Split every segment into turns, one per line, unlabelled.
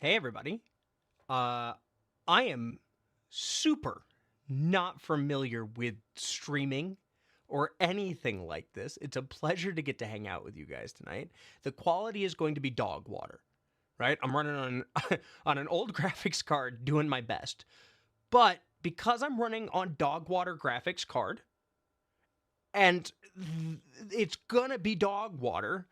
Hey everybody. I am super not familiar with streaming or anything like this. It's a pleasure to get to hang out with you guys tonight. The quality is going to be dog water, right? I'm running on on an old graphics card doing my best. But because I'm running on dog water graphics card and it's gonna be dog water,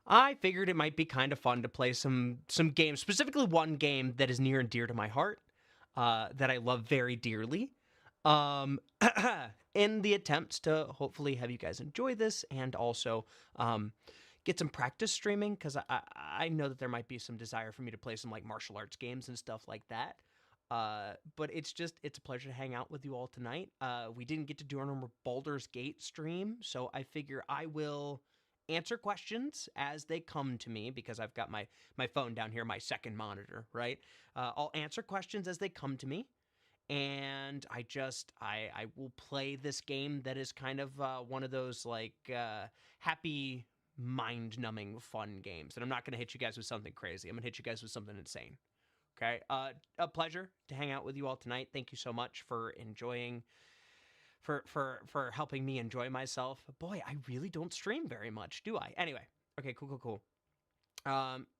I figured it might be kind of fun to play some games, specifically one game that is near and dear to my heart, that I love very dearly. Um, in the attempts to hopefully have you guys enjoy this and also get some practice streaming because I know that there might be some desire for me to play some like martial arts games and stuff like that. But it's a pleasure to hang out with you all tonight. We didn't get to do our normal Baldur's Gate stream, so I figure I will answer questions as they come to me because I've got my phone down here, my second monitor, right? I'll answer questions as they come to me, and I will play this game that is kind of one of those like happy, mind-numbing, fun games. And I'm not going to hit you guys with something crazy. I'm going to hit you guys with something insane. Okay, a pleasure to hang out with you all tonight. Thank you so much for enjoying for helping me enjoy myself. Boy, I really don't stream very much, do I? Anyway, okay, cool.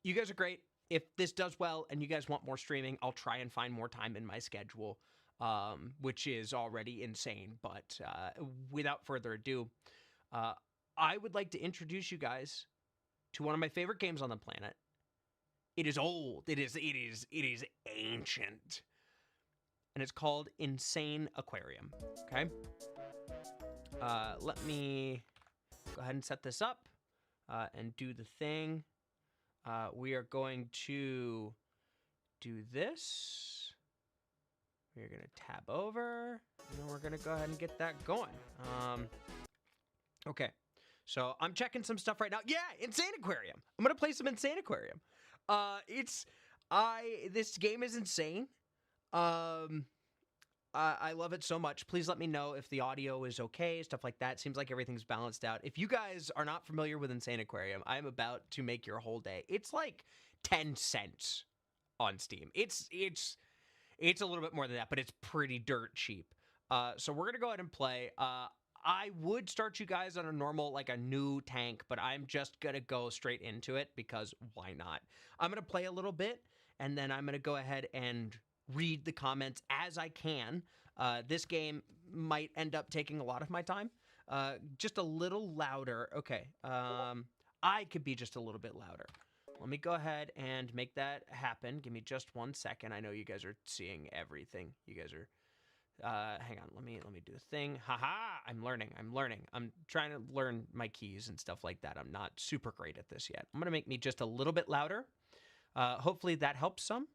You guys are great. If this does well and you guys want more streaming, I'll try and find more time in my schedule, which is already insane. But without further ado, I would like to introduce you guys to one of my favorite games on the planet. It is old. It is ancient. And it's called Insane Aquarium. Okay. Let me go ahead and set this up and do the thing. We are going to do this. We're going to tab over, and then we're going to go ahead and get that going. Okay. So I'm checking some stuff right now. Yeah, Insane Aquarium. I'm going to play some Insane Aquarium. This game is insane. I love it so much. Please let me know if the audio is okay, stuff like that. Seems like everything's balanced out. If you guys are not familiar with Insane Aquarium, I'm about to make your whole day. It's like 10 cents on Steam. It's a little bit more than that, but it's pretty dirt cheap. So we're gonna go ahead and play. I would start you guys on a normal, like a new tank, but I'm just gonna go straight into it because why not? I'm gonna play a little bit, and then I'm gonna go ahead and read the comments as I can. This game might end up taking a lot of my time. Just a little louder. Okay. I could be just a little bit louder. Let me go ahead and make that happen. Give me just 1 second. I know you guys are seeing everything. You guys are hang on. Let me do a thing. Haha, I'm learning. I'm trying to learn my keys and stuff like that. I'm not super great at this yet. I'm going to make me just a little bit louder. Hopefully that helps some.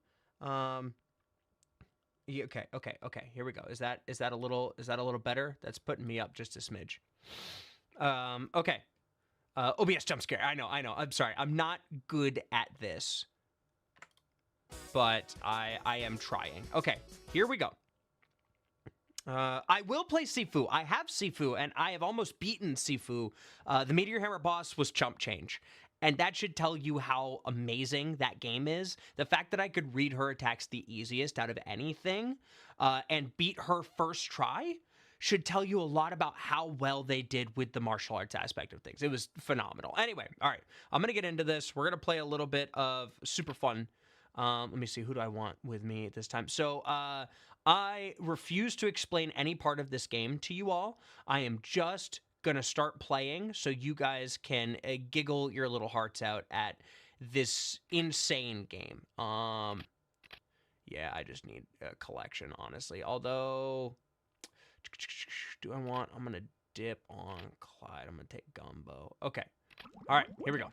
Yeah, okay. Here we go. Is that a little better? That's putting me up just a smidge. Okay. OBS jump scare. I know. I'm sorry. I'm not good at this, but I am trying. Okay. Here we go. I will play Sifu. I have Sifu, and I have almost beaten Sifu. The Meteor Hammer boss was chump change. And that should tell you how amazing that game is. The fact that I could read her attacks the easiest out of anything and beat her first try should tell you a lot about how well they did with the martial arts aspect of things. It was phenomenal. Anyway, all right. I'm going to get into this. We're going to play a little bit of super fun. Let me see. Who do I want with me this time? So I refuse to explain any part of this game to you all. I am just gonna start playing so you guys can giggle your little hearts out at this insane game. Yeah, I just need a collection, honestly. Although, I'm gonna dip on Clyde. I'm gonna take Gumbo. Okay. All right, here we go.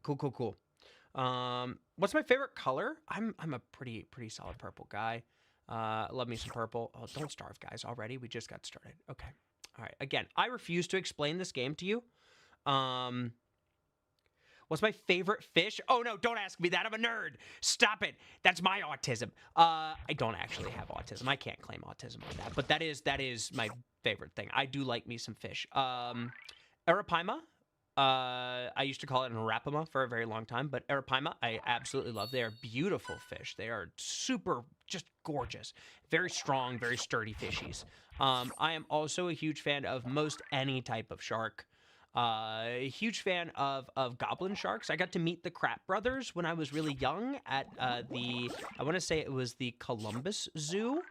Cool. What's my favorite color? I'm a pretty solid purple guy. Love me some purple. Oh, don't starve, guys, already. We just got started. Okay. All right, again, I refuse to explain this game to you. What's my favorite fish? Oh, no, don't ask me that. I'm a nerd. Stop it. That's my autism. I don't actually have autism. I can't claim autism on that, but that is my favorite thing. I do like me some fish. Arapaima. I used to call it an arapima for a very long time, but arapaima I absolutely love. They are beautiful fish. They are super, just gorgeous. Very strong, very sturdy fishies. I am also a huge fan of most any type of shark. A huge fan of goblin sharks. I got to meet the Crap brothers when I was really young at I want to say it was the Columbus Zoo.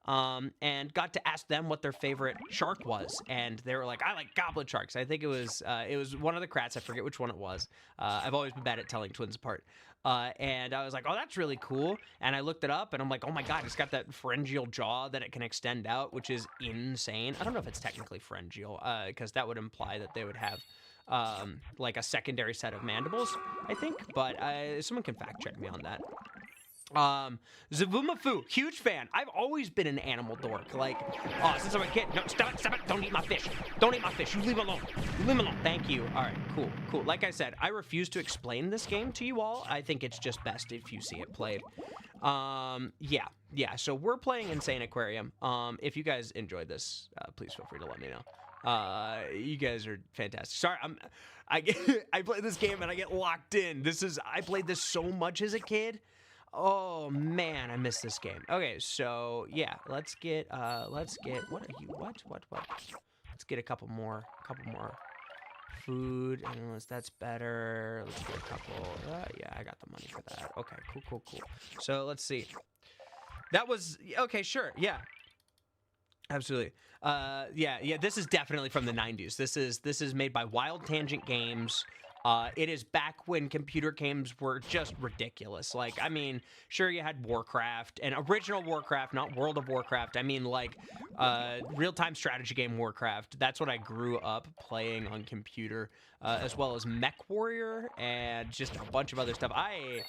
And got to ask them what their favorite shark was, and they were like, "I like goblin sharks." I think it was one of the crats. I forget which one it was. I've always been bad at telling twins apart. And I was like, "Oh, that's really cool." And I looked it up, and I'm like, "Oh my god, it's got that pharyngeal jaw that it can extend out, which is insane." I don't know if it's technically pharyngeal, because that would imply that they would have like a secondary set of mandibles, I think. But someone can fact check me on that. Zavumafu, huge fan. I've always been an animal dork. Like, oh, since I'm a kid. No, stop it. Don't eat my fish. Don't eat my fish. You leave him alone. You leave him alone. Thank you. All right, cool. Like I said, I refuse to explain this game to you all. I think it's just best if you see it played. Yeah. So we're playing Insane Aquarium. If you guys enjoyed this, please feel free to let me know. You guys are fantastic. Sorry, I play this game and I get locked in. I played this so much as a kid. Oh man, I miss this game. Okay, so yeah, let's get what are you? What? Let's get a couple more food, and that's better. Let's get a couple. Yeah, I got the money for that. Okay, cool. So let's see. That was okay. Sure, yeah, absolutely. Yeah. This is definitely from the '90s. This is made by Wild Tangent Games. It is back when computer games were just ridiculous. Like, I mean, sure, you had Warcraft, and original Warcraft, not World of Warcraft. I mean, like, real-time strategy game Warcraft. That's what I grew up playing on computer, as well as Mech Warrior, and just a bunch of other stuff. I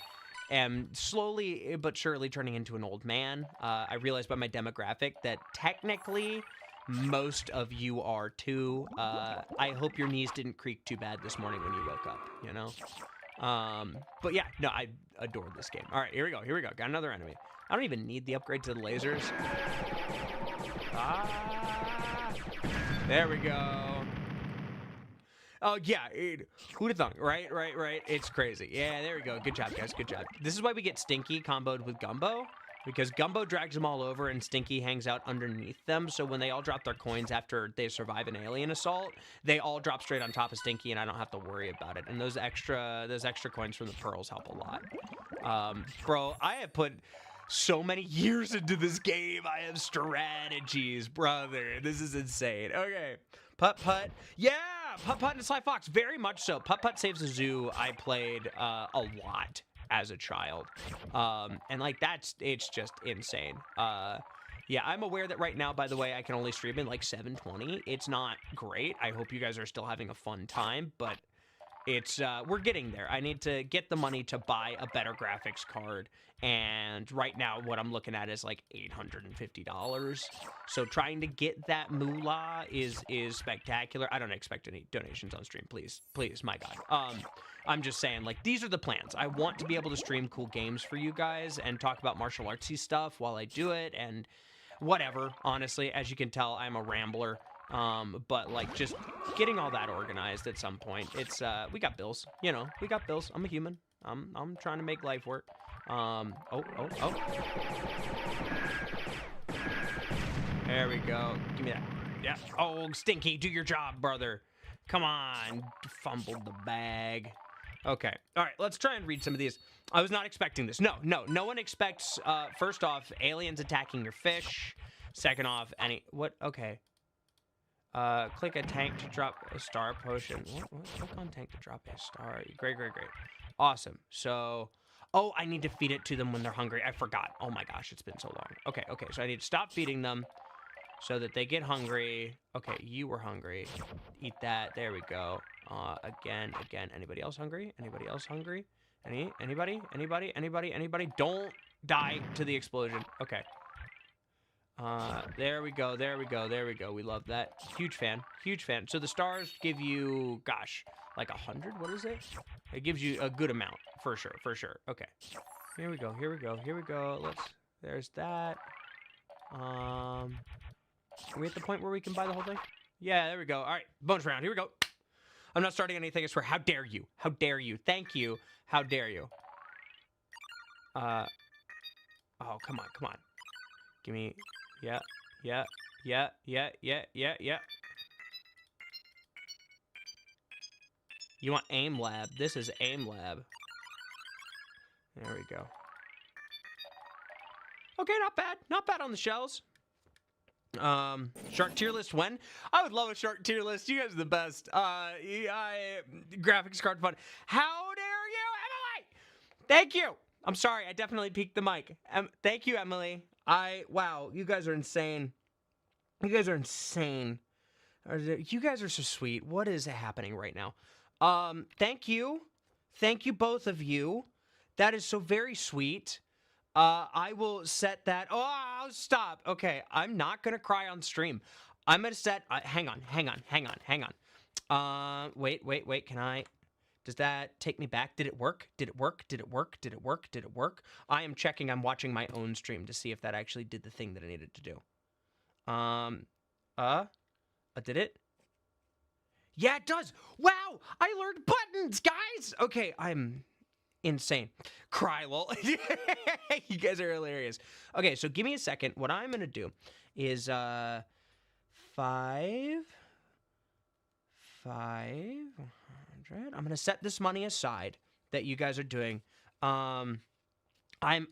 am slowly but surely turning into an old man. I realize by my demographic that technically most of you are too. I hope your knees didn't creak too bad this morning when you woke up, you know? But yeah, no, I adored this game. All right, here we go. Got another enemy. I don't even need the upgrade to the lasers. There we go. Oh, yeah, who'd have thunk, right? It's crazy. Yeah, there we go. Good job, guys, good job. This is why we get Stinky comboed with Gumbo. Because Gumbo drags them all over and Stinky hangs out underneath them, so when they all drop their coins after they survive an alien assault, they all drop straight on top of Stinky, and I don't have to worry about it. And those extra coins from the pearls help a lot. Bro, I have put so many years into this game. I have strategies, brother. This is insane. Okay, Putt. Yeah, Putt and Sly Fox, very much so. Putt Saves the Zoo, I played a lot as a child, and like it's just insane. Yeah, I'm aware that right now, by the way, I can only stream in like 720. It's not great. I hope you guys are still having a fun time, but it's we're getting there. I need to get the money to buy a better graphics card, and right now what I'm looking at is like $850. So trying to get that moolah is spectacular. I don't expect any donations on stream, please, my God. I'm just saying, like, these are the plans. I want to be able to stream cool games for you guys and talk about martial artsy stuff while I do it, and whatever. Honestly, as you can tell, I'm a rambler. But like just getting all that organized at some point. It's we got bills, you know. We got bills. I'm a human. I'm trying to make life work. Oh. There we go. Give me that. Yeah. Oh, Stinky, do your job, brother. Come on. Fumbled the bag. Okay. All right, let's try and read some of these. I was not expecting this. No one expects, first off, aliens attacking your fish. Second off, okay. Click a tank to drop a star potion. What? Click on tank to drop a star. Great. Awesome. So, oh, I need to feed it to them when they're hungry. I forgot. Oh my gosh, it's been so long. Okay, so I need to stop feeding them so that they get hungry. Okay, you were hungry. Eat that. There we go. Again. Anybody else hungry? Anybody? Don't die to the explosion. Okay. There we go. We love that. Huge fan. So the stars give you, gosh, like 100? What is it? It gives you a good amount, for sure. Okay. Here we go. There's that. Are we at the point where we can buy the whole thing? Yeah, there we go. All right, bonus round. Here we go. I'm not starting anything, I swear. How dare you? How dare you? Thank you. How dare you? Oh, come on, come on. Give me, yeah, yeah, yeah, yeah, yeah, yeah, yeah. You want aim lab? This is aim lab. There we go. Okay, not bad. Not bad on the shells. Shark tier list when? I would love a shark tier list. You guys are the best. Graphics card fun. How dare you, Emily? Thank you. I'm sorry, I definitely peaked the mic. Thank you, Emily. Wow, you guys are insane. You guys are insane. You guys are so sweet. What is happening right now? Thank you. Thank you, both of you. That is so very sweet. I will set that. Oh, stop. Okay, I'm not gonna cry on stream. I'm gonna set. Hang on. Wait. Can I? Does that take me back? Did it work? Did it work? Did it work? Did it work? Did it work? I am checking. I'm watching my own stream to see if that actually did the thing that I needed to do. Did it? Yeah, it does. Wow, I learned buttons, guys. Okay, I'm insane. Cry, lol. You guys are hilarious. Okay, so give me a second. What I'm gonna do is 500. I'm gonna set this money aside that you guys are doing. I'm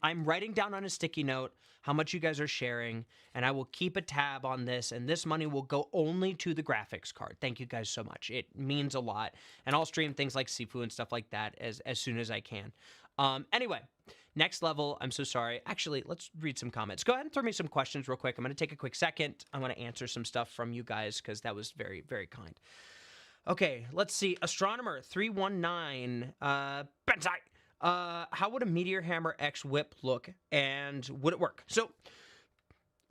writing down on a sticky note how much you guys are sharing, and I will keep a tab on this, and this money will go only to the graphics card. Thank you guys so much. It means a lot, and I'll stream things like Sifu and stuff like that as soon as I can. Anyway, next level, I'm so sorry. Actually, let's read some comments. Go ahead and throw me some questions real quick. I'm going to take a quick second. I'm going to answer some stuff from you guys because that was very, very kind. Okay, let's see. Astronomer 319, Bensai. How would a Meteor Hammer X whip look, and would it work? So,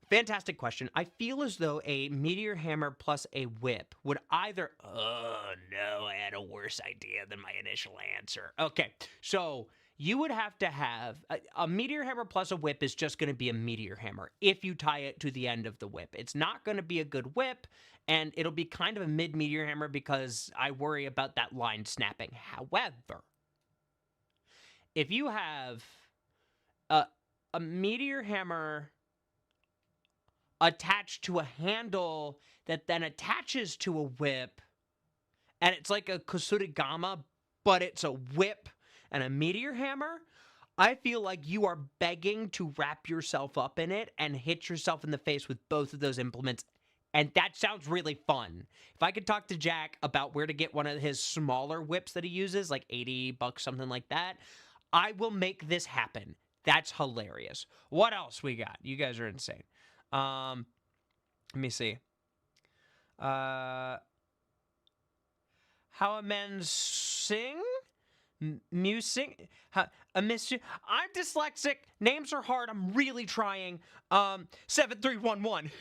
fantastic question. I feel as though a Meteor Hammer plus a whip would either... Oh, no, I had a worse idea than my initial answer. Okay, so you would have to have... A Meteor Hammer plus a whip is just going to be a Meteor Hammer if you tie it to the end of the whip. It's not going to be a good whip, and it'll be kind of a mid-Meteor Hammer because I worry about that line snapping. However... if you have a Meteor Hammer attached to a handle that then attaches to a whip, and it's like a Kusurigama, but it's a whip and a Meteor Hammer, I feel like you are begging to wrap yourself up in it and hit yourself in the face with both of those implements. And that sounds really fun. If I could talk to Jack about where to get one of his smaller whips that he uses, like $80, something like that, I will make this happen. That's hilarious. What else we got? You guys are insane. Let me see. How a man sing? Musing? I'm dyslexic. Names are hard. I'm really trying. 7311.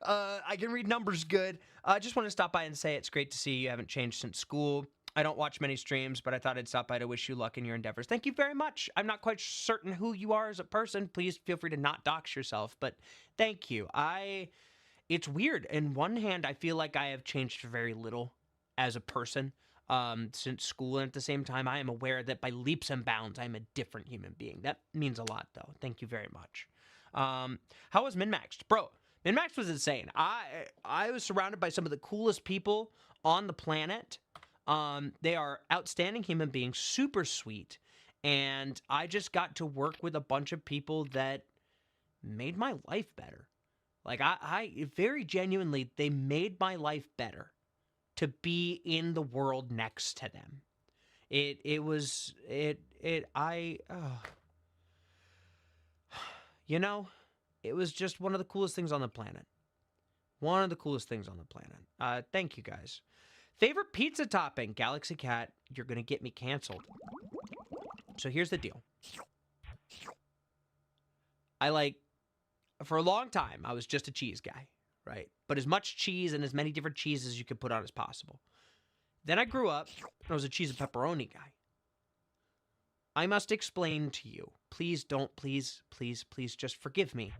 I can read numbers good. I just want to stop by and say it's great to see you haven't changed since school. I don't watch many streams, but I thought I'd stop by to wish you luck in your endeavors. Thank you very much. I'm not quite certain who you are as a person. Please feel free to not dox yourself, but thank you. It's weird. In one hand, I feel like I have changed very little as a person since school, and at the same time, I am aware that by leaps and bounds, I'm a different human being. That means a lot, though. Thank you very much. How was Min-Maxed? Bro, Min-Maxed was insane. I was surrounded by some of the coolest people on the planet. They are outstanding human beings, super sweet, and I just got to work with a bunch of people that made my life better. Like, I very genuinely, they made my life better to be in the world next to them. You know, it was just one of the coolest things on the planet. One of the coolest things on the planet. Thank you guys. Favorite pizza topping? Galaxy Cat, you're going to get me canceled. So here's the deal. For a long time, I was just a cheese guy, right? But as much cheese and as many different cheeses as you could put on as possible. Then I grew up, and I was a cheese and pepperoni guy. I must explain to you. Please don't, please just forgive me.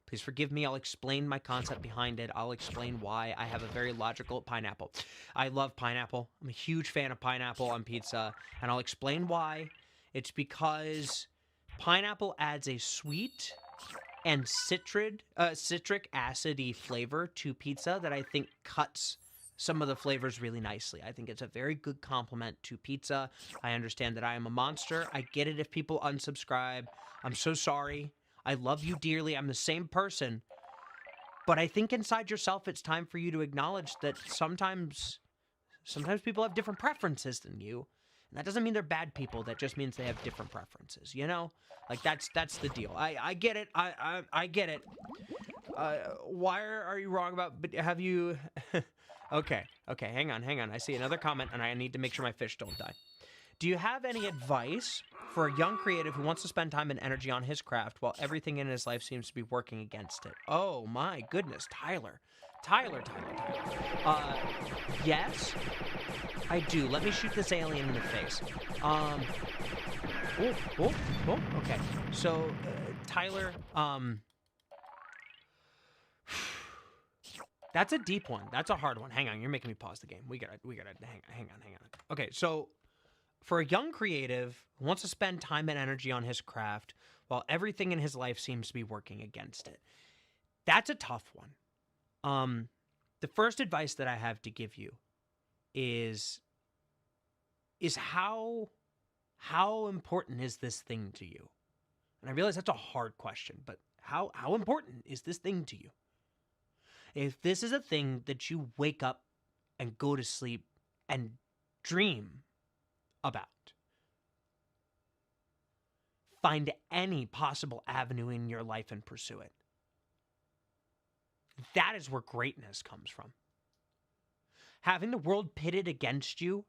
Please forgive me. I'll explain my concept behind it. I'll explain why I have a very logical pineapple. I love pineapple. I'm a huge fan of pineapple on pizza, and I'll explain why. It's because pineapple adds a sweet and citric acidy flavor to pizza that I think cuts some of the flavors really nicely. I think it's a very good complement to pizza. I understand that I am a monster. I get it if people unsubscribe. I'm so sorry. I love you dearly. I'm the same person. But I think inside yourself, it's time for you to acknowledge that sometimes people have different preferences than you. And that doesn't mean they're bad people. That just means they have different preferences, you know? Like, that's the deal. I get it. I get it. Why are you wrong about... But have you... Okay, hang on. I see another comment, and I need to make sure my fish don't die. Do you have any advice for a young creative who wants to spend time and energy on his craft while everything in his life seems to be working against it? Oh, my goodness, Tyler. Yes, I do. Let me shoot this alien in the face. Okay. So, Tyler, that's a deep one. That's a hard one. Hang on, you're making me pause the game. We gotta, hang on. Okay, so, for a young creative who wants to spend time and energy on his craft while everything in his life seems to be working against it, that's a tough one. The first advice that I have to give you is how important is this thing to you? And I realize that's a hard question, but how important is this thing to you? If this is a thing that you wake up and go to sleep and dream about, find any possible avenue in your life and pursue it. That is where greatness comes from. Having the world pitted against you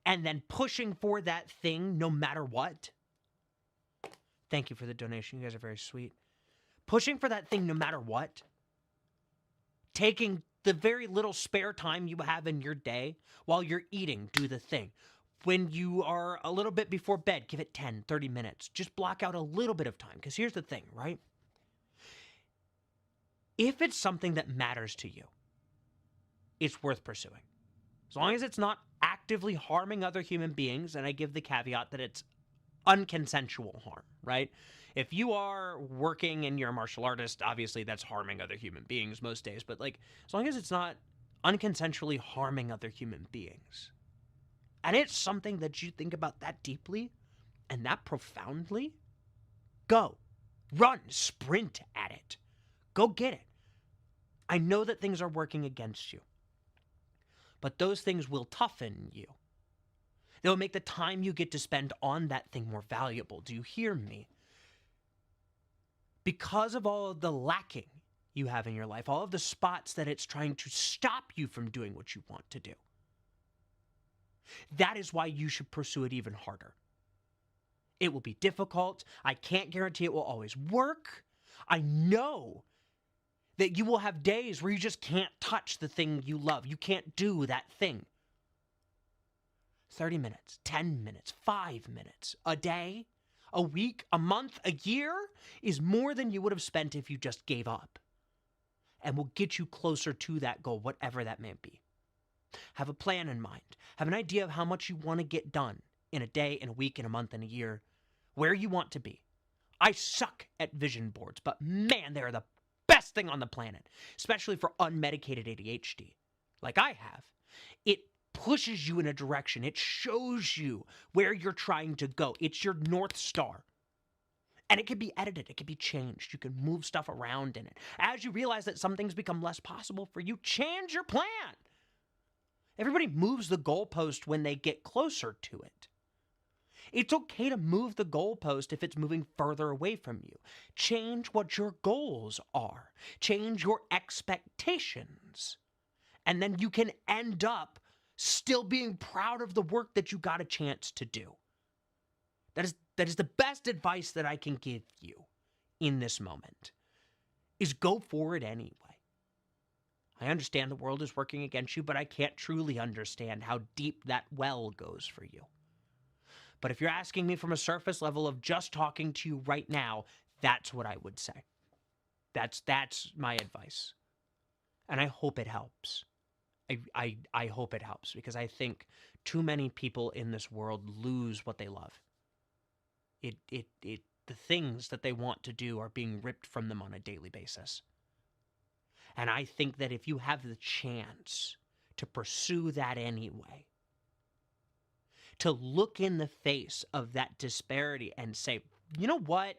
and then pushing for that thing no matter what. Thank you for the donation. You guys are very sweet. Pushing for that thing no matter what. Taking the very little spare time you have in your day while you're eating, do the thing. When you are a little bit before bed, give it 10, 30 minutes. Just block out a little bit of time. Because here's the thing, right? If it's something that matters to you, it's worth pursuing. As long as it's not actively harming other human beings, and I give the caveat that it's unconsensual harm, right? If you are working and you're a martial artist, obviously that's harming other human beings most days, but like, as long as it's not unconsensually harming other human beings, and it's something that you think about that deeply and that profoundly, go. Run, sprint at it. Go get it. I know that things are working against you, but those things will toughen you. They'll make the time you get to spend on that thing more valuable. Do you hear me? Because of all of the lacking you have in your life, all of the spots that it's trying to stop you from doing what you want to do. That is why you should pursue it even harder. It will be difficult. I can't guarantee it will always work. I know that you will have days where you just can't touch the thing you love. You can't do that thing. 30 minutes, 10 minutes, 5 minutes, a day, a week, a month, a year is more than you would have spent if you just gave up. And will get you closer to that goal, whatever that may be. Have a plan in mind. Have an idea of how much you want to get done in a day, in a week, in a month, in a year, where you want to be. I suck at vision boards, but man, they're the best thing on the planet, especially for unmedicated ADHD, like I have. It pushes you in a direction. It shows you where you're trying to go. It's your North Star. And it can be edited. It can be changed. You can move stuff around in it. As you realize that some things become less possible for you, change your plan. Everybody moves the goalpost when they get closer to it. It's okay to move the goalpost if it's moving further away from you. Change what your goals are. Change your expectations. And then you can end up still being proud of the work that you got a chance to do. That is the best advice that I can give you in this moment, is go for it anyway. I understand the world is working against you, but I can't truly understand how deep that well goes for you. But if you're asking me from a surface level of just talking to you right now, that's what I would say. That's my advice. And I hope it helps. I hope it helps, because I think too many people in this world lose what they love. The things that they want to do are being ripped from them on a daily basis. And I think that if you have the chance to pursue that anyway, to look in the face of that disparity and say, you know what?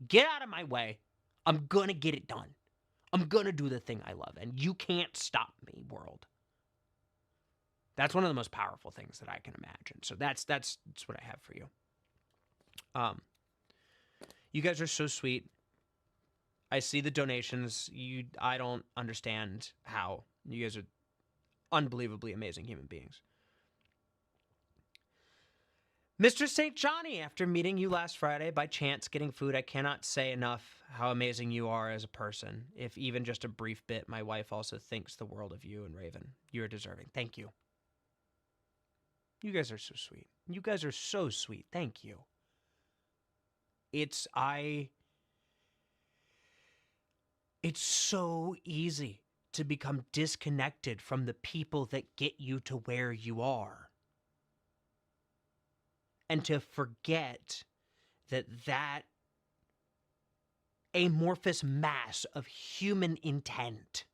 Get out of my way. I'm going to get it done. I'm going to do the thing I love, and you can't stop me, world. That's one of the most powerful things that I can imagine. So that's what I have for you. You guys are so sweet. I see the donations. I don't understand how. You guys are unbelievably amazing human beings. Mr. St. Johnny, after meeting you last Friday by chance getting food, I cannot say enough how amazing you are as a person. If even just a brief bit, my wife also thinks the world of you and Raven. You are deserving. Thank you. You guys are so sweet. You guys are so sweet. Thank you. It's so easy to become disconnected from the people that get you to where you are. And to forget that amorphous mass of human intent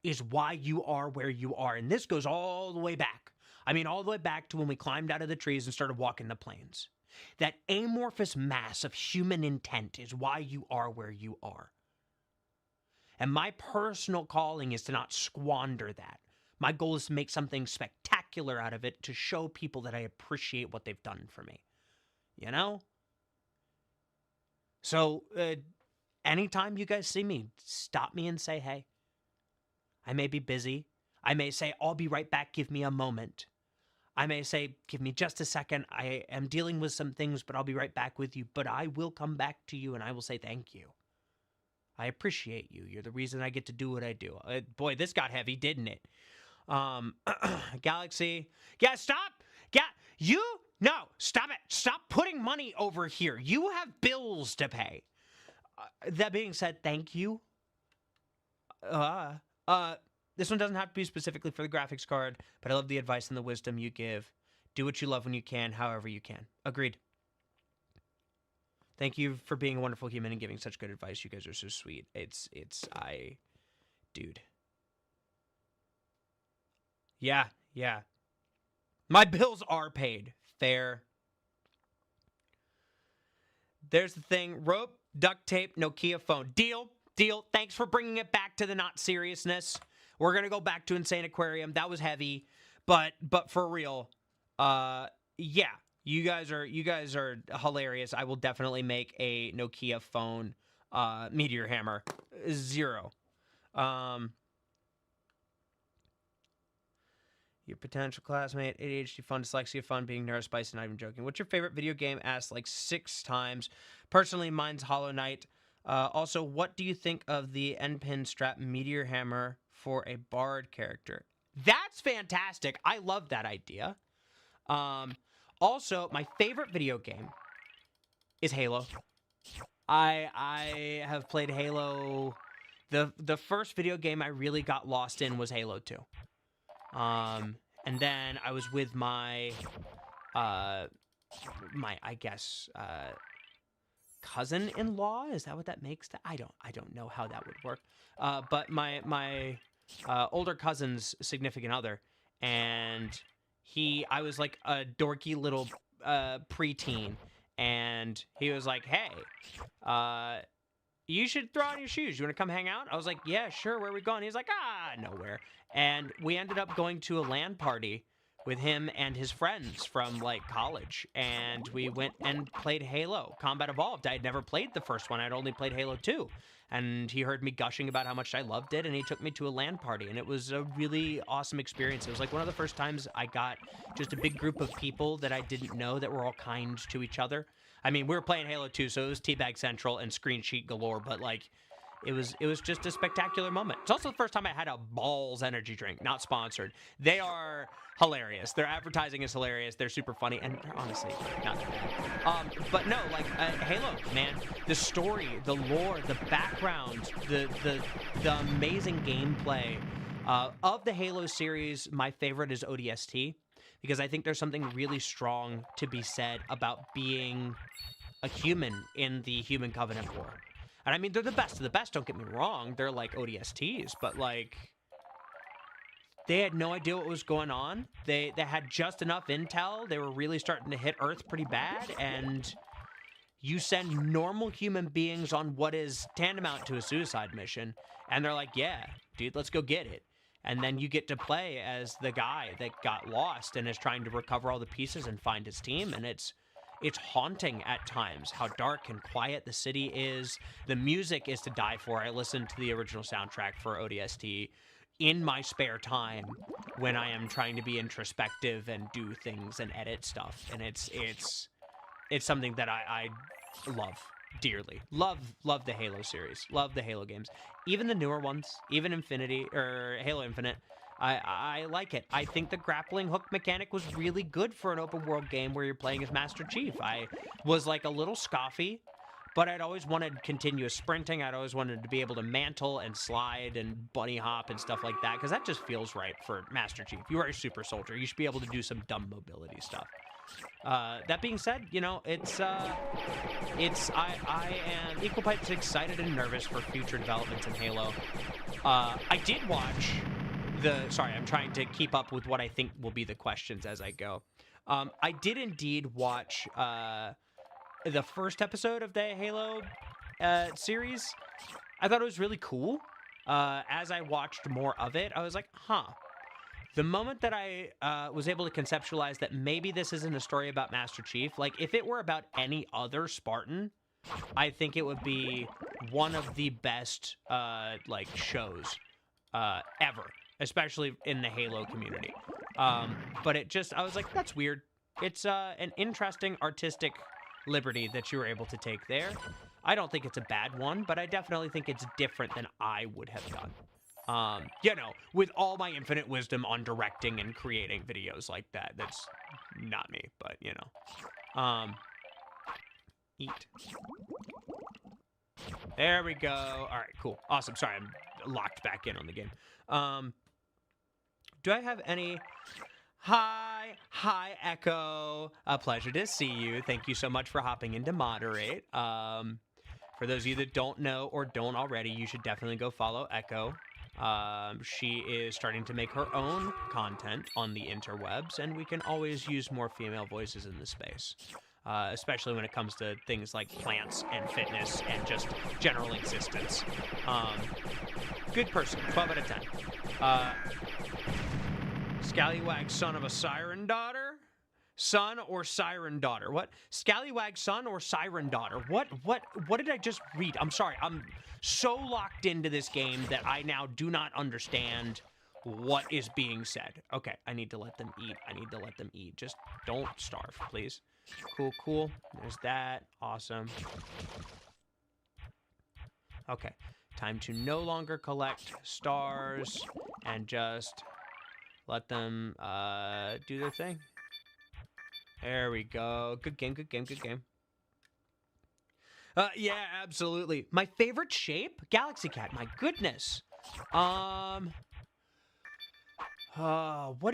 is why you are where you are. And this goes all the way back. I mean, all the way back to when we climbed out of the trees and started walking the plains. That amorphous mass of human intent is why you are where you are. And my personal calling is to not squander that. My goal is to make something spectacular out of it, to show people that I appreciate what they've done for me. You know? So, anytime you guys see me, stop me and say, hey. I may be busy. I may say, I'll be right back, give me a moment. I may say, give me just a second. I am dealing with some things, but I'll be right back with you. But I will come back to you and I will say thank you. I appreciate you. You're the reason I get to do what I do. Boy, this got heavy, didn't it? Galaxy. Yeah, stop. Yeah, no, stop it. Stop putting money over here. You have bills to pay. That being said, thank you. This one doesn't have to be specifically for the graphics card, but I love the advice and the wisdom you give. Do what you love when you can, however you can. Agreed. Thank you for being a wonderful human and giving such good advice. You guys are so sweet. Dude. Yeah. My bills are paid. Fair. There's the thing. Rope, duct tape, Nokia phone. Deal. Thanks for bringing it back to the not seriousness. We're going to go back to Insane Aquarium. That was heavy, but for real, yeah, you guys are hilarious. I will definitely make a Nokia phone meteor hammer. 0. Your potential classmate, ADHD fun, dyslexia fun, being neurospicy, not even joking. What's your favorite video game? Asked like 6 times. Personally, mine's Hollow Knight. Also, what do you think of the N-pin strap meteor hammer for a bard character? That's fantastic. I love that idea. Also, my favorite video game is Halo. I have played Halo. The first video game I really got lost in was Halo 2. And then I was with my I guess cousin-in-law. Is that what that makes? I don't know how that would work. But my older cousin's significant other, and I was like a dorky little preteen, and he was like, "Hey, you should throw on your shoes. You want to come hang out?" I was like, "Yeah, sure. Where are we going?" He's like, "Nowhere." And we ended up going to a LAN party with him and his friends from like college, and we went and played Halo Combat Evolved. I had never played the first one. I'd only played Halo 2, and he heard me gushing about how much I loved it, and he took me to a LAN party, and it was a really awesome experience. It was like one of the first times I got just a big group of people that I didn't know that were all kind to each other. I mean, we were playing Halo 2, so it was Teabag Central and screen sheet galore, but like, It was just a spectacular moment. It's also the first time I had a Balls energy drink, not sponsored. They are hilarious. Their advertising is hilarious. They're super funny, and they're honestly not that bad. But no, like Halo, man, the story, the lore, the background, the amazing gameplay of the Halo series. My favorite is ODST, because I think there's something really strong to be said about being a human in the Human Covenant War. And I mean, they're the best of the best, don't get me wrong. They're like ODSTs, but like, they had no idea what was going on. They had just enough intel. They were really starting to hit Earth pretty bad, and you send normal human beings on what is tantamount to a suicide mission, and they're like, yeah, dude, let's go get it. And then you get to play as the guy that got lost and is trying to recover all the pieces and find his team, and it's haunting at times how dark and quiet the city is. The music is to die for. I listened to the original soundtrack for ODST in my spare time when I am trying to be introspective and do things and edit stuff. And it's something that I love dearly. Love the Halo series. Love the Halo games. Even the newer ones, even Infinity or Halo Infinite. I like it. I think the grappling hook mechanic was really good for an open world game where you're playing as Master Chief. I was like a little scoffy, but I'd always wanted continuous sprinting. I'd always wanted to be able to mantle and slide and bunny hop and stuff like that, because that just feels right for Master Chief. You are a super soldier. You should be able to do some dumb mobility stuff. That being said, you know, I am equal parts excited and nervous for future developments in Halo. I did watch sorry, I'm trying to keep up with what I think will be the questions as I go. I did indeed watch the first episode of the Halo series. I thought it was really cool. As I watched more of it, I was like, huh. The moment that I was able to conceptualize that maybe this isn't a story about Master Chief, like if it were about any other Spartan, I think it would be one of the best like shows ever, especially in the Halo community. But it just, I was like, that's weird. It's an interesting artistic liberty that you were able to take there. I don't think it's a bad one, but I definitely think it's different than I would have done. You know, with all my infinite wisdom on directing and creating videos like that. That's not me, but you know. Eat. There we go. All right, cool. Awesome. Sorry, I'm locked back in on the game. Do I have any... Hi, Echo. A pleasure to see you. Thank you so much for hopping in to moderate. For those of you that don't know or don't already, you should definitely go follow Echo. She is starting to make her own content on the interwebs, and we can always use more female voices in the space. Especially when it comes to things like plants and fitness and just general existence. Good person, 12 out of 10. Scallywag, son of a siren daughter? Son or siren daughter? What? Scallywag, son or siren daughter? What did I just read? I'm sorry, I'm so locked into this game that I now do not understand what is being said. Okay, I need to let them eat. Just don't starve, please. Cool. There's that. Awesome. Okay. Time to no longer collect stars and just let them do their thing. There we go. Good game. Yeah, absolutely. My favorite shape? Galaxy Cat. My goodness. What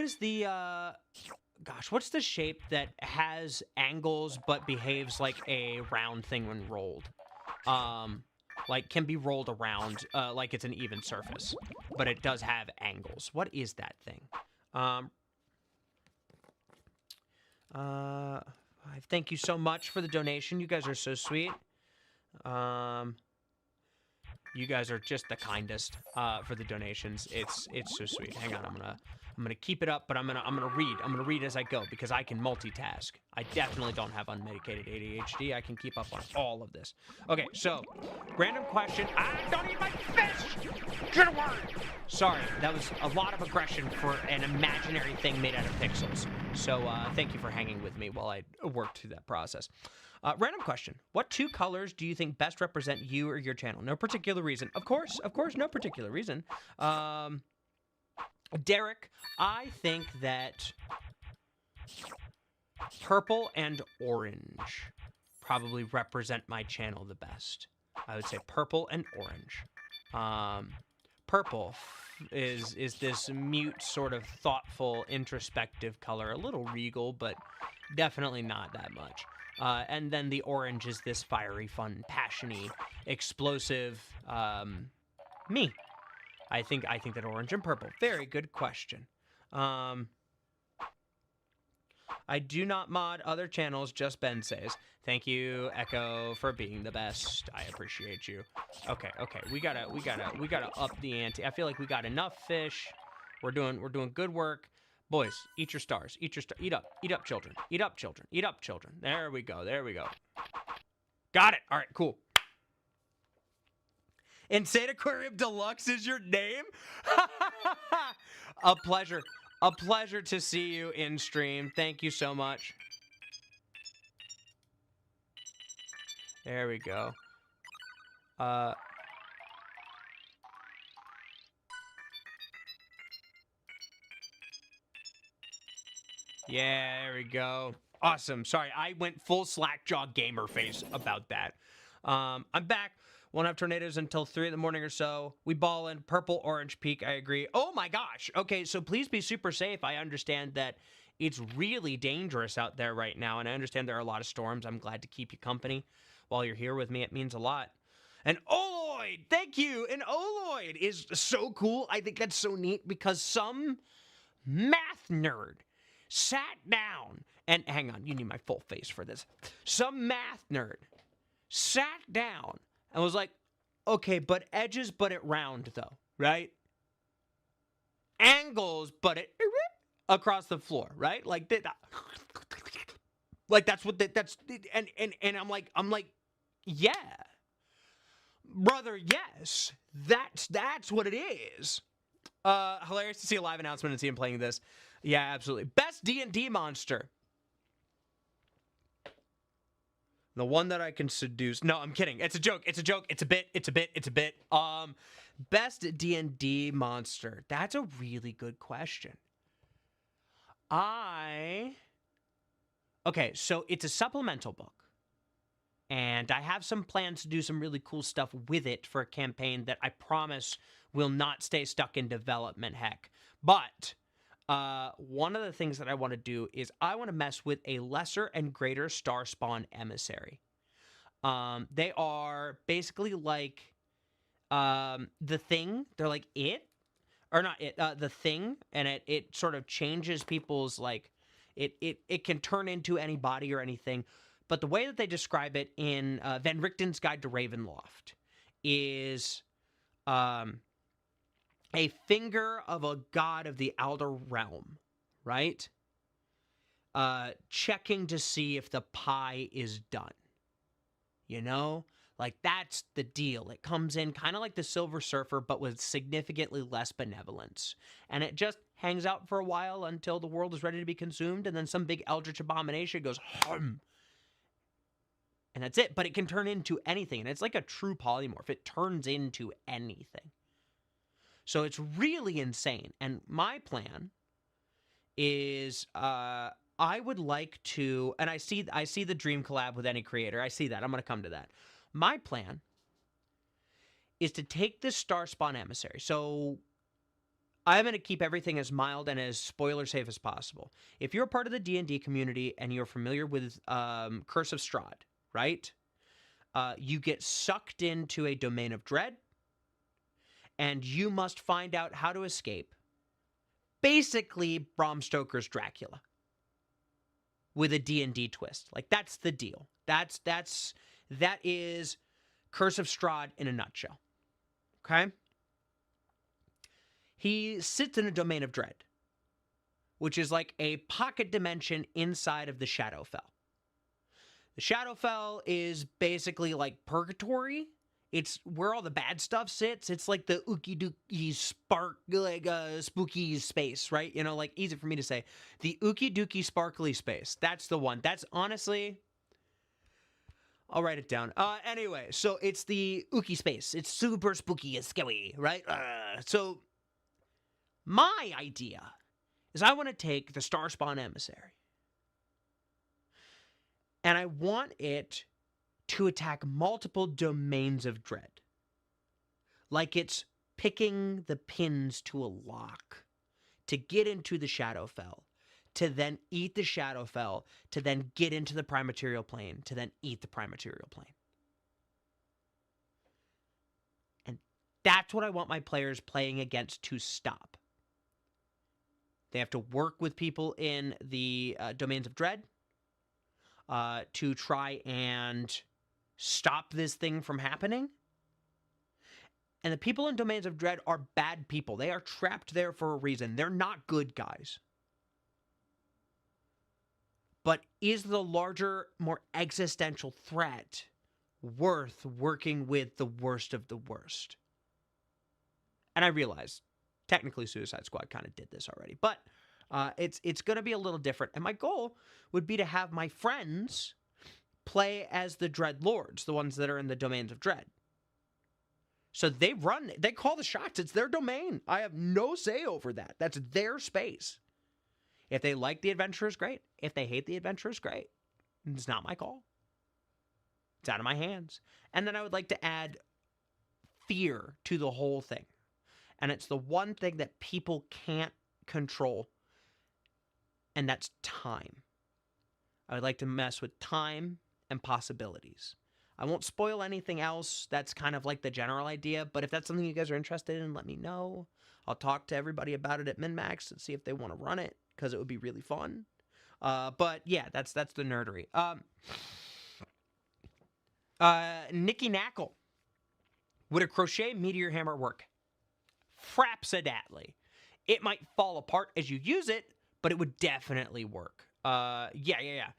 is the, gosh, what's the shape that has angles but behaves like a round thing when rolled? Like, can be rolled around, like it's an even surface, but it does have angles. What is that thing? Thank you so much for the donation. You guys are so sweet. You guys are just the kindest, for the donations. It's so sweet. Hang on, I'm I'm gonna keep it up, but I'm gonna read. I'm gonna read as I go because I can multitask. I definitely don't have unmedicated ADHD. I can keep up on all of this. Okay, so random question. Don't eat my fish! Get away! Sorry, that was a lot of aggression for an imaginary thing made out of pixels. So thank you for hanging with me while I worked through that process. Random question. What 2 colors do you think best represent you or your channel? No particular reason. Of course, no particular reason. Derek, I think that purple and orange probably represent my channel the best. I would say purple and orange. Purple is this mute, sort of thoughtful, introspective color. A little regal, but definitely not that much. And then the orange is this fiery, fun, passiony, explosive me. I think that orange and purple. Very good question. I do not mod other channels, just Ben says. Thank you, Echo, for being the best. I appreciate you. Okay. We gotta up the ante. I feel like we got enough fish. We're doing good work. Boys, eat your stars. Eat up, children. Eat up, children. There we go. Got it. All right, cool. Insaniquarium Deluxe is your name? A pleasure. A pleasure to see you in stream. Thank you so much. There we go. Yeah, there we go. Awesome. Sorry, I went full slackjaw gamer face about that. I'm back. Won't have tornadoes until 3 in the morning or so. We ball in purple, orange peak. I agree. Oh my gosh. Okay, so please be super safe. I understand that it's really dangerous out there right now, and I understand there are a lot of storms. I'm glad to keep you company while you're here with me. It means a lot. And Oloid, thank you. And Oloid is so cool. I think that's so neat because some math nerd sat down and hang on, you need my full face for this. Some math nerd sat down and was like, okay, but edges, but it round though, right? Angles, but it across the floor, right? Like that. Like that's what that's and I'm like, yeah, brother, yes, that's what it is. Hilarious to see a live announcement and see him playing this. Yeah, absolutely. Best D&D monster. The one that I can seduce. No, I'm kidding. It's a joke. It's a joke. It's a bit. Best D&D monster. That's a really good question. Okay, so it's a supplemental book. And I have some plans to do some really cool stuff with it for a campaign that I promise will not stay stuck in development, heck. But one of the things that I want to do is I want to mess with a lesser and greater Starspawn emissary. They are basically like the Thing. They're like it. Or not it, the Thing. And it sort of changes people's, like, it can turn into any body or anything. But the way that they describe it in Van Richten's Guide to Ravenloft is a finger of a god of the Outer Realm, right? Checking to see if the pie is done. You know? Like, that's the deal. It comes in kind of like the Silver Surfer, but with significantly less benevolence. And it just hangs out for a while until the world is ready to be consumed, and then some big eldritch abomination goes, hum. And that's it. But it can turn into anything. And it's like a true polymorph. It turns into anything. So it's really insane. And my plan is I would like to, and I see the dream collab with any creator. I see that. I'm going to come to that. My plan is to take this Starspawn emissary. So I'm going to keep everything as mild and as spoiler safe as possible. If you're a part of the D&D community and you're familiar with Curse of Strahd, right? You get sucked into a domain of dread, and you must find out how to escape. Basically, Bram Stoker's Dracula with a D&D twist. Like, that's the deal. That is Curse of Strahd in a nutshell. Okay? He sits in a domain of dread. which is like a pocket dimension inside of the Shadowfell. The Shadowfell is basically like purgatory. It's where all the bad stuff sits. It's like the ookie dookie spark, like spooky space, right? You know, like easy for me to say. The ookie dookie sparkly space. That's the one. That's honestly, I'll write it down. Anyway, so it's the ookie space. It's super spooky and scary, right? So my idea is I want to take the Starspawn Emissary, and I want it to attack multiple domains of dread. Like it's picking the pins to a lock to get into the Shadowfell, to then eat the Shadowfell, to then get into the Prime Material Plane, to then eat the Prime Material Plane. And that's what I want my players playing against to stop. They have to work with people in the domains of dread to try and stop this thing from happening. And the people in domains of dread are bad people. They are trapped there for a reason. They're not good guys. But is the larger, more existential threat worth working with the worst of the worst? And I realize, technically Suicide Squad kind of did this already, but it's going to be a little different. And my goal would be to have my friends play as the Dread Lords, the ones that are in the domains of dread. So they call the shots. It's their domain. I have no say over that. That's their space. If they like the adventurers, great. If they hate the adventurers, great. It's not my call. It's out of my hands. And then I would like to add fear to the whole thing. And it's the one thing that people can't control, and that's time. I would like to mess with time and possibilities. I won't spoil anything else. That's kind of like the general idea, but if that's something you guys are interested in, let me know. I'll talk to everybody about it at MinMax and see if they want to run it, because it would be really fun. But yeah, that's the nerdery. Nicky Knackle. Would a crochet meteor hammer work? Frapsidately. It might fall apart as you use it, but it would definitely work. Yeah.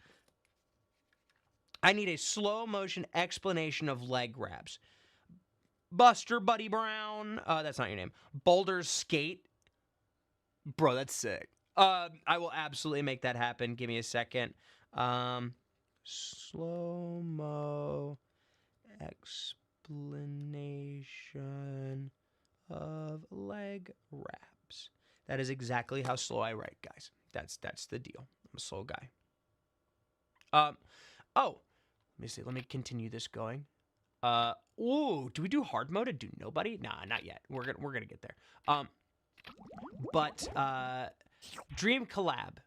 I need a slow motion explanation of leg grabs. Buster Buddy Brown. That's not your name. Boulder's Skate. Bro, that's sick. I will absolutely make that happen. Give me a second. Slow-mo explanation of leg wraps. That is exactly how slow I write, guys. That's the deal. I'm a slow guy. Let me see. Let me continue this going. Ooh, do we do hard mode? Do nobody? Nah, not yet. We're gonna get there. Dream collab.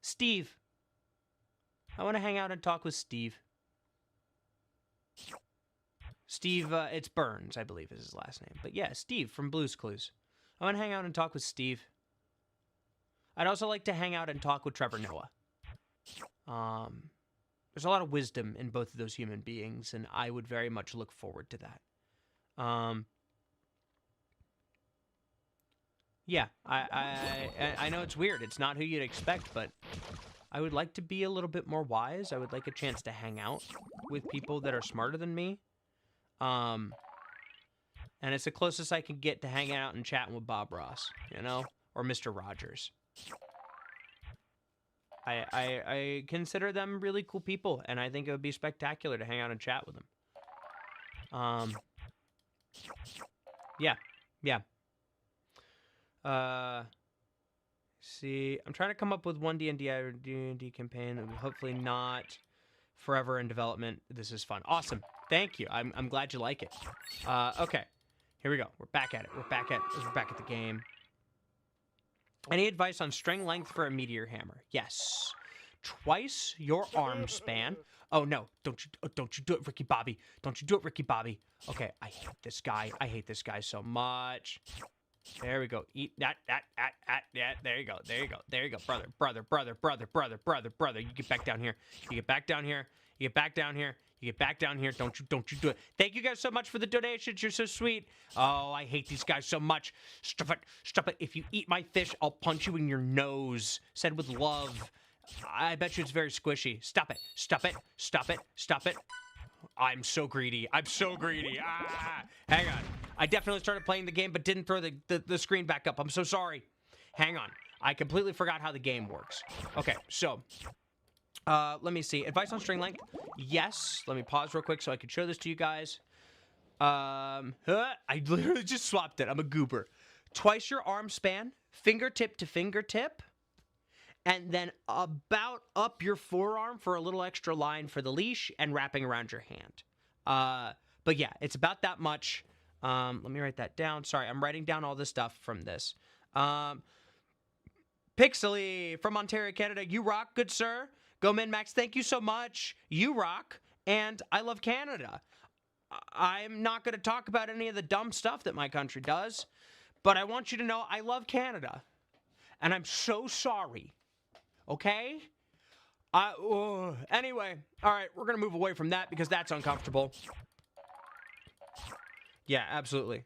Steve. I want to hang out and talk with Steve. Steve, it's Burns, I believe is his last name. But yeah, Steve from Blue's Clues. I want to hang out and talk with Steve. I'd also like to hang out and talk with Trevor Noah. There's a lot of wisdom in both of those human beings, and I would very much look forward to that. Yeah, I know it's weird. It's not who you'd expect, but I would like to be a little bit more wise. I would like a chance to hang out with people that are smarter than me. And it's the closest I can get to hanging out and chatting with Bob Ross, you know, or Mr. Rogers. I consider them really cool people, and I think it would be spectacular to hang out and chat with them. Yeah. See, I'm trying to come up with one D&D campaign that will hopefully not forever in development. This is fun. Awesome. Thank you. I'm glad you like it. Okay. Here we go. We're back at it. We're back at the game. Any advice on string length for a meteor hammer? Yes. Twice your arm span. Oh no! Don't you do it, Ricky Bobby? Don't you do it, Ricky Bobby? Okay, I hate this guy. I hate this guy so much. There we go. Eat that. Yeah. There you go. Brother. You get back down here. You get back down here. You get back down here. Don't you do it. Thank you guys so much for the donations. You're so sweet. Oh, I hate these guys so much. Stop it. Stop it. If you eat my fish, I'll punch you in your nose. Said with love. I bet you it's very squishy. Stop it. Stop it. Stop it. Stop it. I'm so greedy. I'm so greedy. Ah! Hang on. I definitely started playing the game, but didn't throw the screen back up. I'm so sorry. Hang on. I completely forgot how the game works. Okay, so... let me see. Advice on string length? Yes. Let me pause real quick so I can show this to you guys. I literally just swapped it. I'm a goober. Twice your arm span, fingertip to fingertip, and then about up your forearm for a little extra line for the leash and wrapping around your hand. But yeah, it's about that much. Let me write that down. Sorry, I'm writing down all this stuff from this. Pixely from Ontario, Canada. You rock, good sir. Go Min-Max, thank you so much. You rock, and I love Canada. I'm not going to talk about any of the dumb stuff that my country does, but I want you to know I love Canada, and I'm so sorry, okay? Anyway, all right, we're going to move away from that because that's uncomfortable. Yeah, absolutely.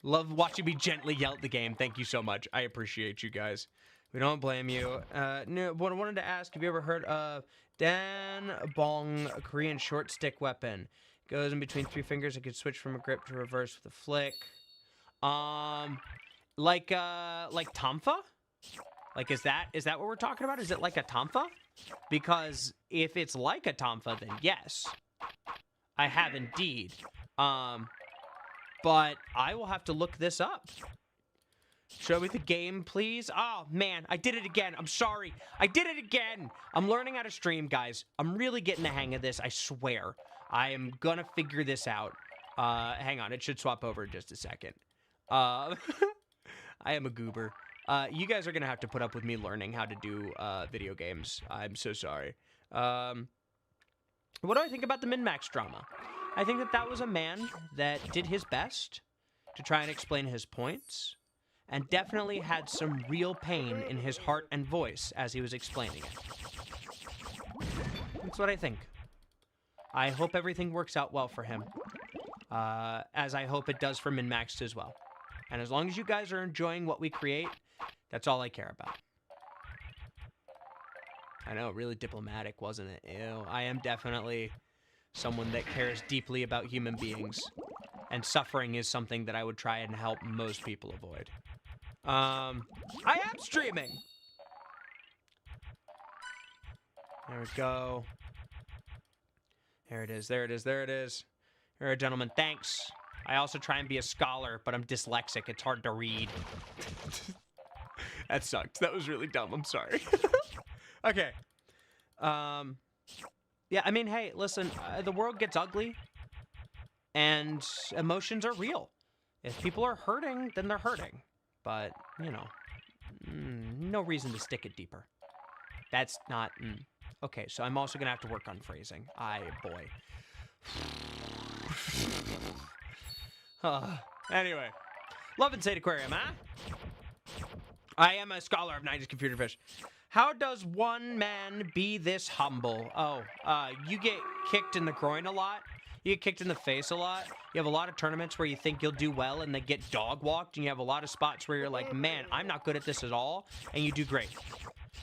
Love watching me gently yell at the game. Thank you so much. I appreciate you guys. We don't blame you. No, what I wanted to ask, have you ever heard of Dan Bong, a Korean short stick weapon? Goes in between 3 fingers. It could switch from a grip to reverse with a flick. Like Tonfa? Like, is that what we're talking about? Is it like a Tonfa? Because if it's like a Tonfa, then yes. I have indeed. But I will have to look this up. Show me the game, please. Oh, man, I did it again. I'm sorry. I did it again. I'm learning how to stream, guys. I'm really getting the hang of this, I swear. I am gonna figure this out. Hang on, it should swap over in just a second. I am a goober. You guys are gonna have to put up with me learning how to do video games. I'm so sorry. What do I think about the Min-Max drama? I think that was a man that did his best to try and explain his points, and definitely had some real pain in his heart and voice as he was explaining it. That's what I think. I hope everything works out well for him, as I hope it does for Min-Maxed as well. And as long as you guys are enjoying what we create, that's all I care about. I know, really diplomatic, wasn't it? Ew, I am definitely someone that cares deeply about human beings, and suffering is something that I would try and help most people avoid. I am streaming! There we go. There it is, there it is, there it is. All right, gentlemen, thanks. I also try and be a scholar, but I'm dyslexic. It's hard to read. That sucked. That was really dumb. I'm sorry. Okay. Yeah, I mean, hey, listen, the world gets ugly, and emotions are real. If people are hurting, then they're hurting. But, you know, no reason to stick it deeper. That's not... Okay, so I'm also going to have to work on phrasing. Boy. Anyway. Love insaniquarium, huh? I am a scholar of 90s computer fish. How does one man be this humble? Oh, you get kicked in the groin a lot. You get kicked in the face a lot. You have a lot of tournaments where you think you'll do well and they get dog walked. And you have a lot of spots where you're like, man, I'm not good at this at all. And you do great.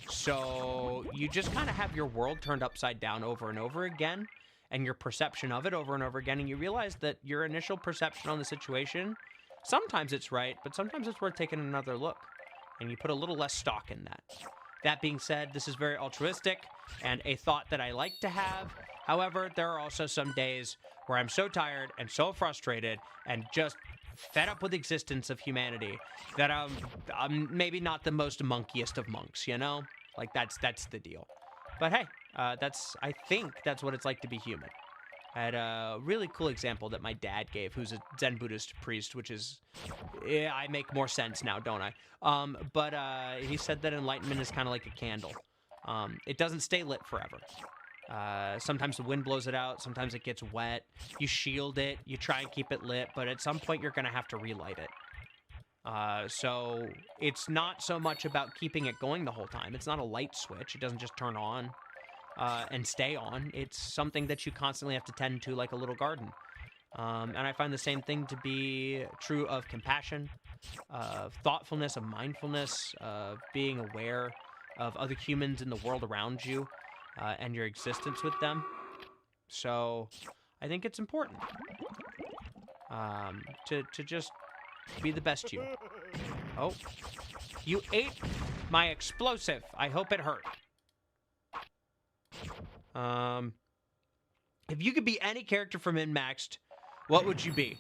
So you just kind of have your world turned upside down over and over again. And your perception of it over and over again. And you realize that your initial perception on the situation, sometimes it's right, but sometimes it's worth taking another look. And you put a little less stock in that. That being said, this is very altruistic and a thought that I like to have. However, there are also some days where I'm so tired and so frustrated and just fed up with the existence of humanity that I'm maybe not the most monkiest of monks, you know? Like, that's the deal. But hey, I think that's what it's like to be human. I had a really cool example that my dad gave, who's a Zen Buddhist priest, which is, yeah, I make more sense now, don't I? But he said that enlightenment is kind of like a candle. It doesn't stay lit forever. Sometimes the wind blows it out, sometimes it gets wet. You shield it, you try and keep it lit, but at some point you're going to have to relight it. So it's not so much about keeping it going the whole time. It's not a light switch. It doesn't just turn on. and stay on. It's something that you constantly have to tend to like a little garden. And I find the same thing to be true of compassion, of thoughtfulness, of mindfulness, of being aware of other humans in the world around you and your existence with them. So I think it's important to just be the best you. Oh, you ate my explosive. I hope it hurt. If you could be any character from Min-Maxed, what would you be?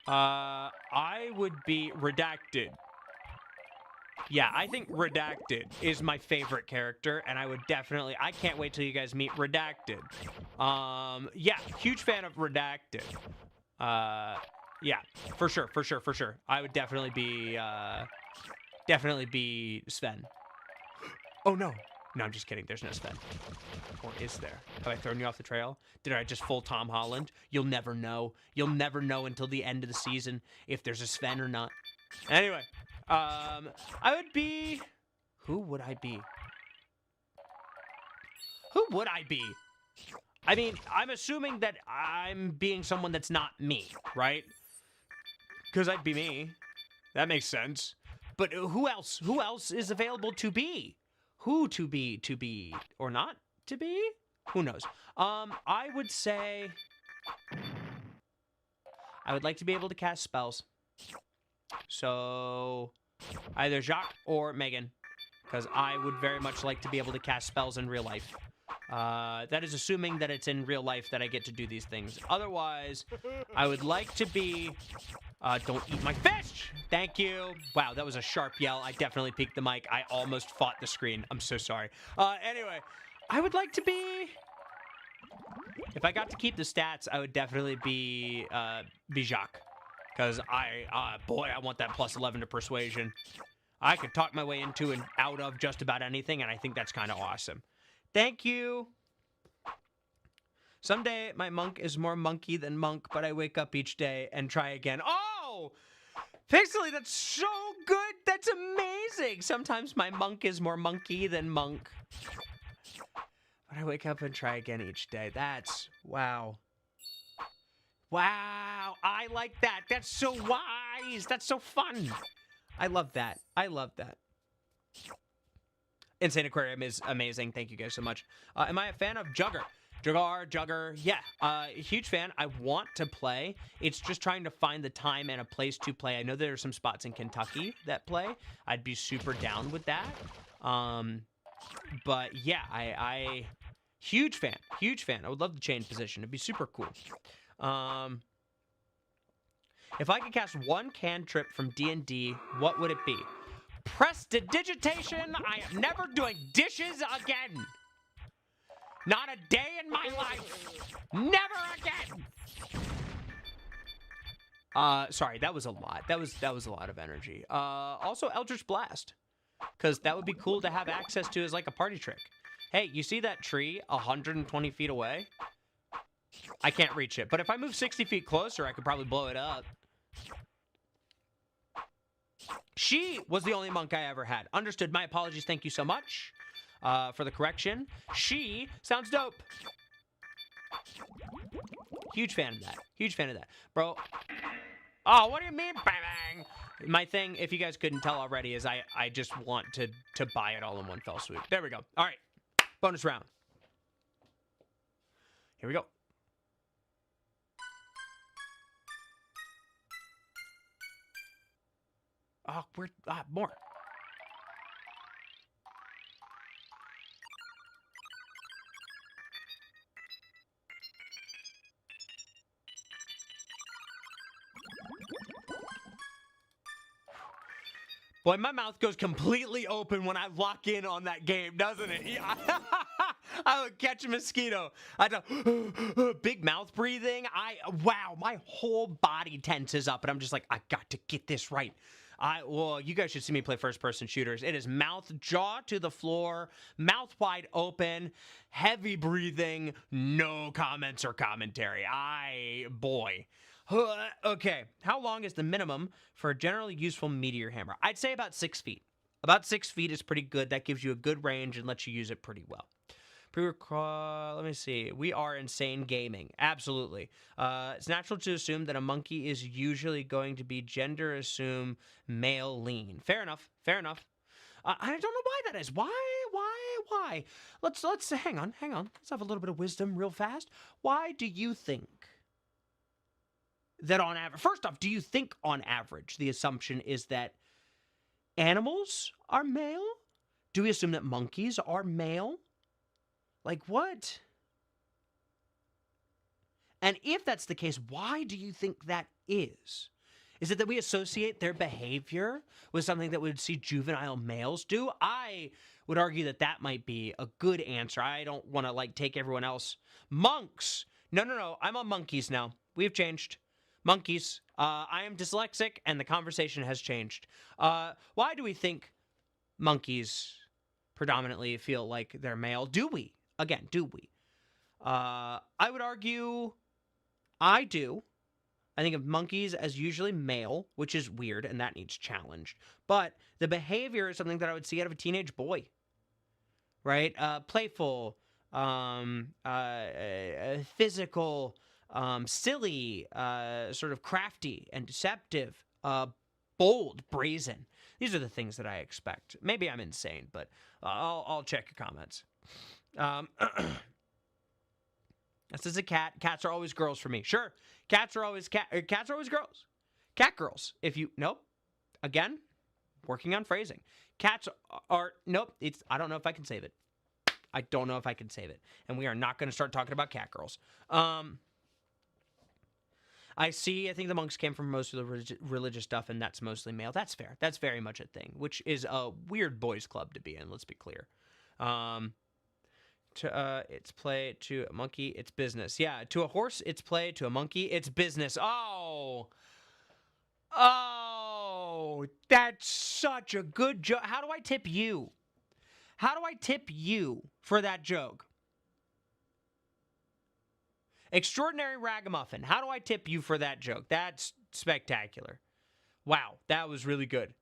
I would be Redacted. Yeah, I think Redacted is my favorite character, and I can't wait till you guys meet Redacted. Yeah, huge fan of Redacted. Yeah, for sure. I would definitely be Sven. Oh no. No, I'm just kidding. There's no Sven. Or is there? Have I thrown you off the trail? Did I just full Tom Holland? You'll never know. You'll never know until the end of the season if there's a Sven or not. Anyway, I would be... Who would I be? Who would I be? I mean, I'm assuming that I'm being someone that's not me, right? Because I'd be me. That makes sense. But who else? Who else is available to be? Who to be, or not to be? Who knows? I would say I would like to be able to cast spells. So either Jacques or Megan, because I would very much like to be able to cast spells in real life. That is assuming that it's in real life that I get to do these things. Otherwise, I would like to be... don't eat my fish! Thank you. Wow, that was a sharp yell. I definitely peeked the mic. I almost fought the screen. I'm so sorry. Anyway, I would like to be... If I got to keep the stats, I would definitely be Jacques. Because boy, I want that plus 11 to persuasion. I could talk my way into and out of just about anything, and I think that's kind of awesome. Thank you. Someday, my monk is more monkey than monk, but I wake up each day and try again. Oh! Pixely, that's so good! That's amazing! Sometimes my monk is more monkey than monk. But I wake up and try again each day. That's... wow. Wow! I like that! That's so wise! That's so fun! I love that. I love that. insaniquarium is amazing. Thank you guys so much. Am I a fan of Jugger? Jugger, yeah. Huge fan. I want to play. It's just trying to find the time and a place to play. I know there are some spots in Kentucky that play. I'd be super down with that. But yeah, I huge fan. Huge fan. I would love to change position. It'd be super cool. If I could cast one cantrip from D&D, what would it be? Prestidigitation. I am never doing dishes again. Not a day in my life. Never again. Sorry, that was a lot. That was a lot of energy. Also Eldritch Blast, because that would be cool to have access to as like a party trick. Hey, you see that tree 120 feet away? I can't reach it, but if I move 60 feet closer, I could probably blow it up. She was the only monk I ever had. Understood. My apologies. Thank you so much for the correction. She sounds dope. Huge fan of that. Huge fan of that. Bro. Oh, what do you mean, bang? My thing, if you guys couldn't tell already, is I just want to buy it all in one fell swoop. There we go. All right. Bonus round. Here we go. Oh, more. Boy, my mouth goes completely open when I lock in on that game, doesn't it? I would catch a mosquito. I big mouth breathing. Wow, my whole body tenses up, and I'm just like, I got to get this right. Well, you guys should see me play first-person shooters. It is mouth, jaw to the floor, mouth wide open, heavy breathing, no comments or commentary. Boy. Okay, how long is the minimum for a generally useful meteor hammer? I'd say about 6 feet. About 6 feet is pretty good. That gives you a good range and lets you use it pretty well. Let me see. We are insane gaming. Absolutely. It's natural to assume that a monkey is usually going to be gender assume male lean. Fair enough. Fair enough. I don't know why that is. Why? Let's hang on. Let's have a little bit of wisdom real fast. Why do you think that on average? First off, do you think on average the assumption is that animals are male? Do we assume that monkeys are male? Like what? And if that's the case, why do you think that is? Is it that we associate their behavior with something that we would see juvenile males do? I would argue that that might be a good answer. I don't want to like take everyone else. Monks. No. I'm on monkeys now. We've changed. Monkeys. I am dyslexic and the conversation has changed. Why do we think monkeys predominantly feel like they're male? Do we? Again, do we? I would argue I do. I think of monkeys as usually male, which is weird, and that needs challenged. But the behavior is something that I would see out of a teenage boy, right? Playful, physical, silly, sort of crafty and deceptive, bold, brazen. These are the things that I expect. Maybe I'm insane, but I'll check your comments. This is a cat. Cats are always girls for me. Sure, cats are always girls. Cat girls. If you nope. Again, working on phrasing. Cats are nope. I don't know if I can save it. I don't know if I can save it. And we are not going to start talking about cat girls. I think the monks came from most of the religious stuff, and that's mostly male. That's fair. That's very much a thing, which is a weird boys' club to be in. Let's be clear. It's play. To a monkey, it's business. Yeah, to a horse, it's play. To a monkey, it's business. Oh, that's such a good joke. How do I tip you? How do I tip you for that joke? Extraordinary ragamuffin. How do I tip you for that joke? That's spectacular. Wow, that was really good.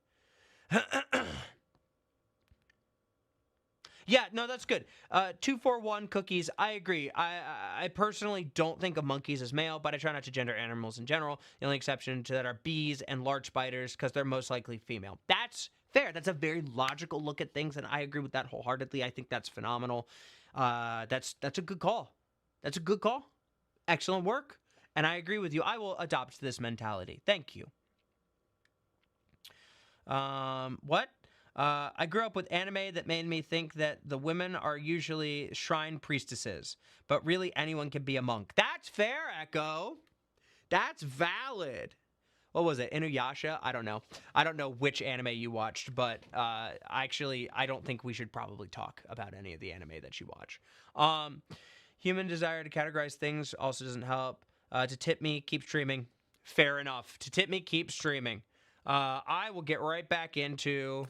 Yeah, no, that's good. 241 cookies. I agree. I personally don't think of monkeys as male, but I try not to gender animals in general. The only exception to that are bees and large spiders because they're most likely female. That's fair. That's a very logical look at things, and I agree with that wholeheartedly. I think that's phenomenal. That's a good call. That's a good call. Excellent work. And I agree with you. I will adopt this mentality. Thank you. What? I grew up with anime that made me think that the women are usually shrine priestesses, but really anyone can be a monk. That's fair, Echo. That's valid. What was it? Inuyasha? I don't know. I don't know which anime you watched, but actually, I don't think we should probably talk about any of the anime that you watch. Human desire to categorize things also doesn't help. To tip me, keep streaming. Fair enough. To tip me, keep streaming. I will get right back into...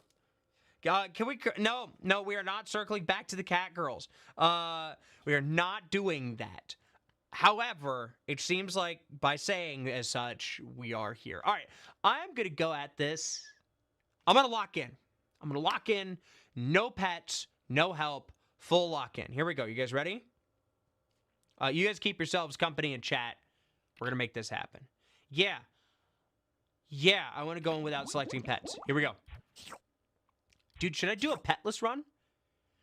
can we... No, we are not circling back to the cat girls. We are not doing that. However, it seems like by saying as such, we are here. All right, I'm going to go at this. I'm going to lock in. No pets, no help, full lock in. Here we go. You guys ready? You guys keep yourselves company in chat. We're going to make this happen. Yeah, I want to go in without selecting pets. Here we go. Dude, should I do a petless run?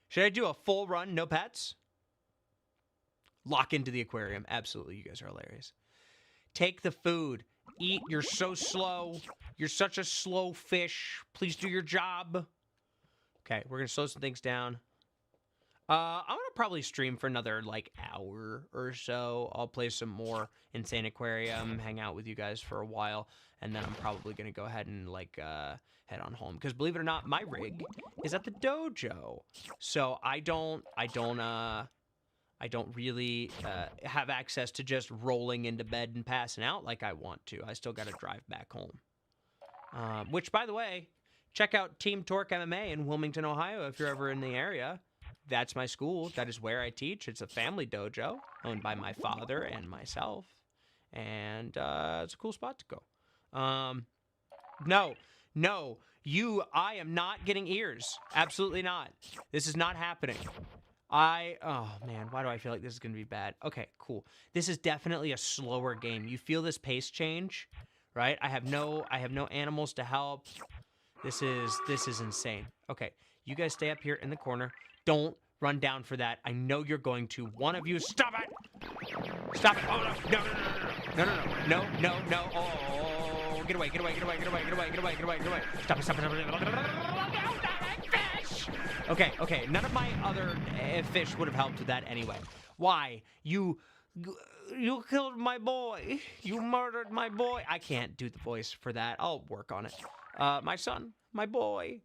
Should I do a full run, no pets? Lock into the aquarium. Absolutely, you guys are hilarious. Take the food. Eat. You're so slow. You're such a slow fish. Please do your job. Okay, we're going to slow some things down. I'm going to probably stream for another, hour or so. I'll play some more Insane Aquarium, hang out with you guys for a while, and then I'm probably going to go ahead and, head on home. Because believe it or not, my rig is at the dojo. So I don't really have access to just rolling into bed and passing out like I want to. I still got to drive back home. Which, by the way, check out Team Torque MMA in Wilmington, Ohio if you're ever in the area. That's my school. That is where I teach. It's a family dojo owned by my father and myself. And it's a cool spot to go. No, I am not getting ears. Absolutely not. This is not happening. Oh man, why do I feel like this is gonna be bad? Okay, cool. This is definitely a slower game. You feel this pace change, right? I have no animals to help. This is insane. Okay, you guys stay up here in the corner. Don't run down for that. I know you're going to. One of you, stop it! Stop it! Oh no! No! No! No! No! No! No! Oh! Get away! Get away! Get away! Get away! Get away! Get away! Get away! Get away! Stop it! Stop it! Stop it! Fish! Okay. Okay. None of my other fish would have helped with that anyway. Why? You killed my boy. You murdered my boy. I can't do the voice for that. I'll work on it. My son, my boy.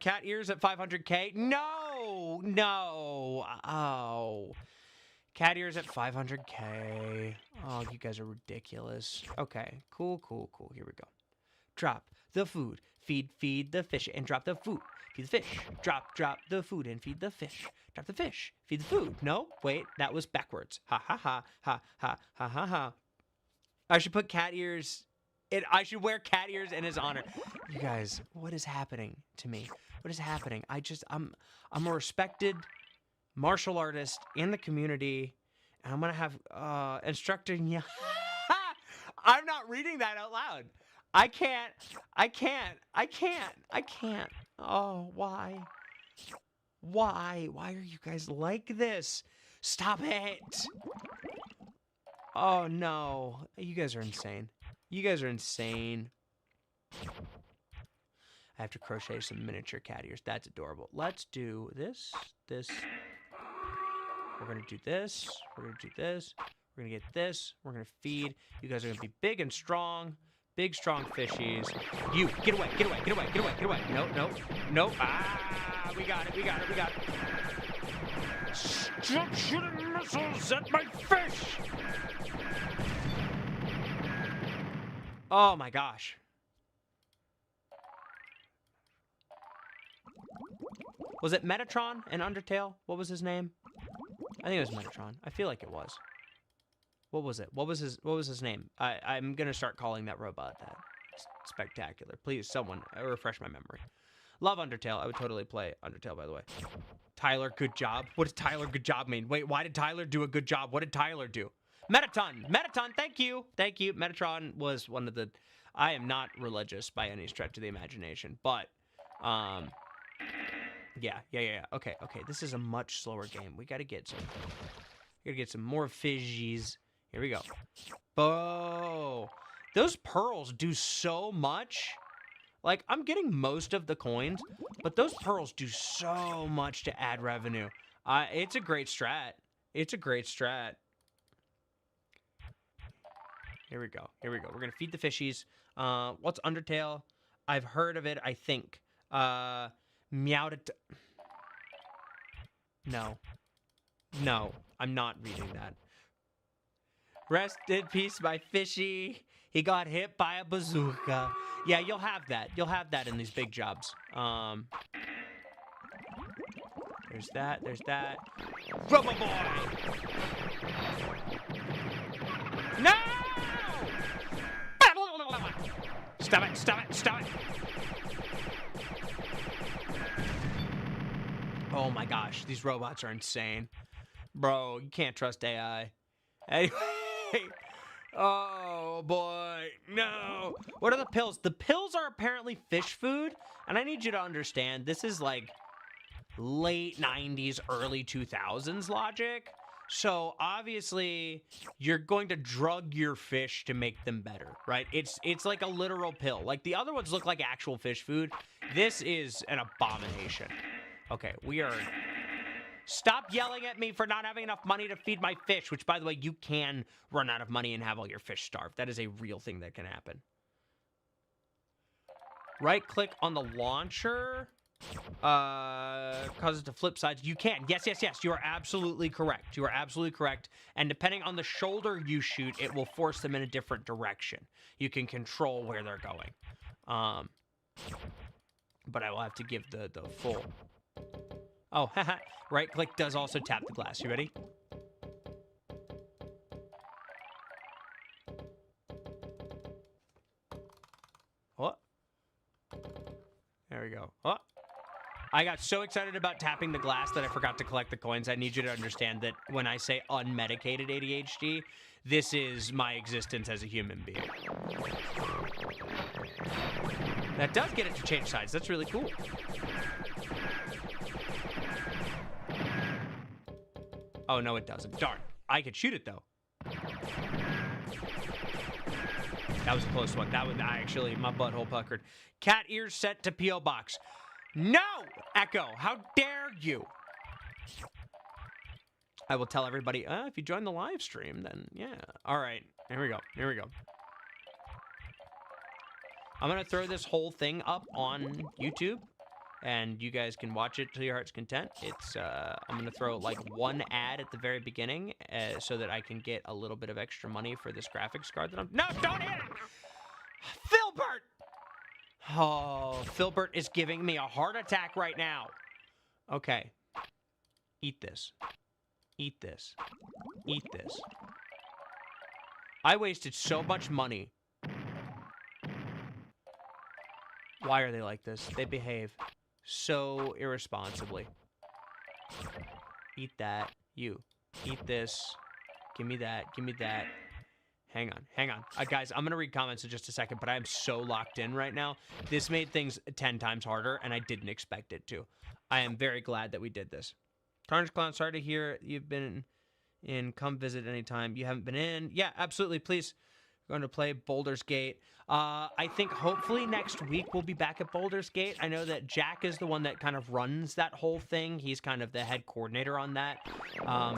Cat ears at 500K. No, no. Oh, cat ears at 500K. Oh, you guys are ridiculous. Okay, cool, cool, cool. Here we go. Drop the food. Feed the fish and drop the food. Feed the fish. Drop the food and feed the fish. Drop the fish. Feed the food. No, wait, that was backwards. Ha ha ha ha ha ha ha ha. I should put cat ears. I should wear cat ears in his honor. You guys, what is happening to me? What is happening? I'm a respected martial artist in the community, and I'm gonna have instructor. Yeah, I'm not reading that out loud. I can't. Oh, why? Why are you guys like this? Stop it. Oh no, you guys are insane. You guys are insane. I have to crochet some miniature cat ears. That's adorable. Let's do this. We're gonna do this. We're gonna do this. We're gonna get this. We're gonna feed. You guys are gonna be big and strong. Big, strong fishies. You, get away, get away, get away, get away, get away. No, no, no. Ah, we got it, we got it, we got it. Stop shooting missiles at my fish! Oh my gosh. Was it Metatron in Undertale? What was his name? I think it was Metatron. I feel like it was. What was it? What was his name? I'm gonna start calling that robot that. It's spectacular. Please, someone refresh my memory. Love Undertale. I would totally play Undertale, by the way. Tyler, good job. What does Tyler, good job mean? Wait, why did Tyler do a good job? What did Tyler do? Mettaton! Mettaton, thank you! Thank you. Metatron was one of the... I am not religious by any stretch of the imagination, but... Yeah. Okay. This is a much slower game. We gotta get some more fishies. Here we go. Oh, those pearls do so much. Like, I'm getting most of the coins, but those pearls do so much to add revenue. It's a great strat. It's a great strat. Here we go. We're gonna feed the fishies. What's Undertale? I've heard of it, I think. Meowed. No, I'm not reading that. Rest in peace, my fishy. He got hit by a bazooka. Yeah, you'll have that. You'll have that in these big jobs. There's that. Rubber boy! No! Stop it! Oh my gosh, these robots are insane. Bro, you can't trust AI. Anyway. Oh boy, no. What are the pills? The pills are apparently fish food, and I need you to understand, this is like late 90s, early 2000s logic. So obviously, you're going to drug your fish to make them better, right? It's like a literal pill. Like the other ones look like actual fish food. This is an abomination. Okay, we are... Stop yelling at me for not having enough money to feed my fish, which, by the way, you can run out of money and have all your fish starve. That is a real thing that can happen. Right-click on the launcher causes it to flip sides. You can. Yes. You are absolutely correct. And depending on the shoulder you shoot, it will force them in a different direction. You can control where they're going. But I will have to give the full... Oh, haha. Right-click does also tap the glass. You ready? Oh. There we go. Oh. I got so excited about tapping the glass that I forgot to collect the coins. I need you to understand that when I say unmedicated ADHD, this is my existence as a human being. That does get it to change sides. That's really cool. Oh, no, it doesn't. Darn. I could shoot it, though. That was a close one. That was actually my butthole puckered. Cat ears set to P.O. Box. No! Echo, how dare you? I will tell everybody, if you join the live stream, then yeah. All right, here we go. Here we go. I'm going to throw this whole thing up on YouTube, and you guys can watch it to your heart's content. It's I'm going to throw like one ad at the very beginning so that I can get a little bit of extra money for this graphics card that I'm... No, don't hit it! Filbert! Oh, Filbert is giving me a heart attack right now. Okay. Eat this. Eat this. Eat this. I wasted so much money. Why are they like this? They behave so irresponsibly. Eat that. You. Eat this. Give me that. Give me that. Hang on, hang on. Guys, I'm going to read comments in just a second, but I am so locked in right now. This made things 10 times harder, and I didn't expect it to. I am very glad that we did this. Carnage Clown, sorry to hear you've been in. Come visit anytime. You haven't been in. Yeah, absolutely. Please. We're going to play Baldur's Gate. I think hopefully next week we'll be back at Baldur's Gate. I know that Jack is the one that kind of runs that whole thing. He's kind of the head coordinator on that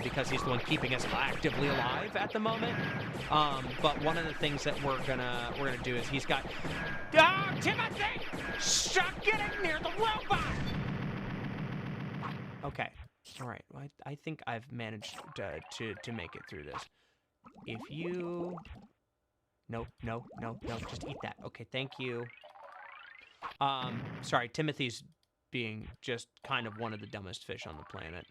because he's the one keeping us actively alive at the moment. But one of the things that we're gonna do is he's got... Oh, Timothy! Stop getting near the robot! Okay. All right. Well, I think I've managed to make it through this. If you... No, no, no, no. Just eat that. Okay, thank you. Sorry, Timothy's being just kind of one of the dumbest fish on the planet.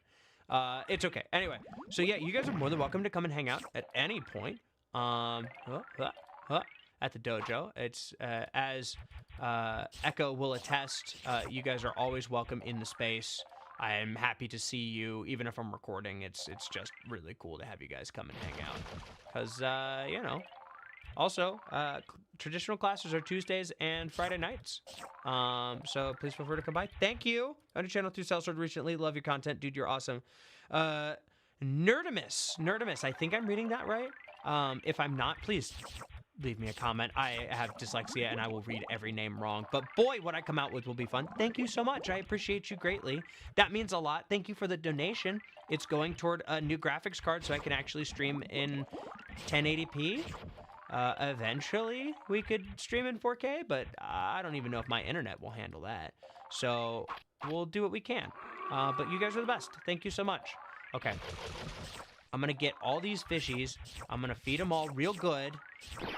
It's okay. Anyway, so yeah, you guys are more than welcome to come and hang out at any point. At the dojo. It's, as Echo will attest, you guys are always welcome in the space. I am happy to see you, even if I'm recording. It's just really cool to have you guys come and hang out. Because, you know... Also, traditional classes are Tuesdays and Friday nights. So please feel free to come by. Thank you. On your channel through Sellsword recently. Love your content. Dude, you're awesome. Nerdimus. I think I'm reading that right. If I'm not, please leave me a comment. I have dyslexia and I will read every name wrong. But boy, what I come out with will be fun. Thank you so much. I appreciate you greatly. That means a lot. Thank you for the donation. It's going toward a new graphics card so I can actually stream in 1080p. Eventually, we could stream in 4K, but I don't even know if my internet will handle that. So, we'll do what we can. But you guys are the best. Thank you so much. Okay. I'm going to get all these fishies. I'm going to feed them all real good.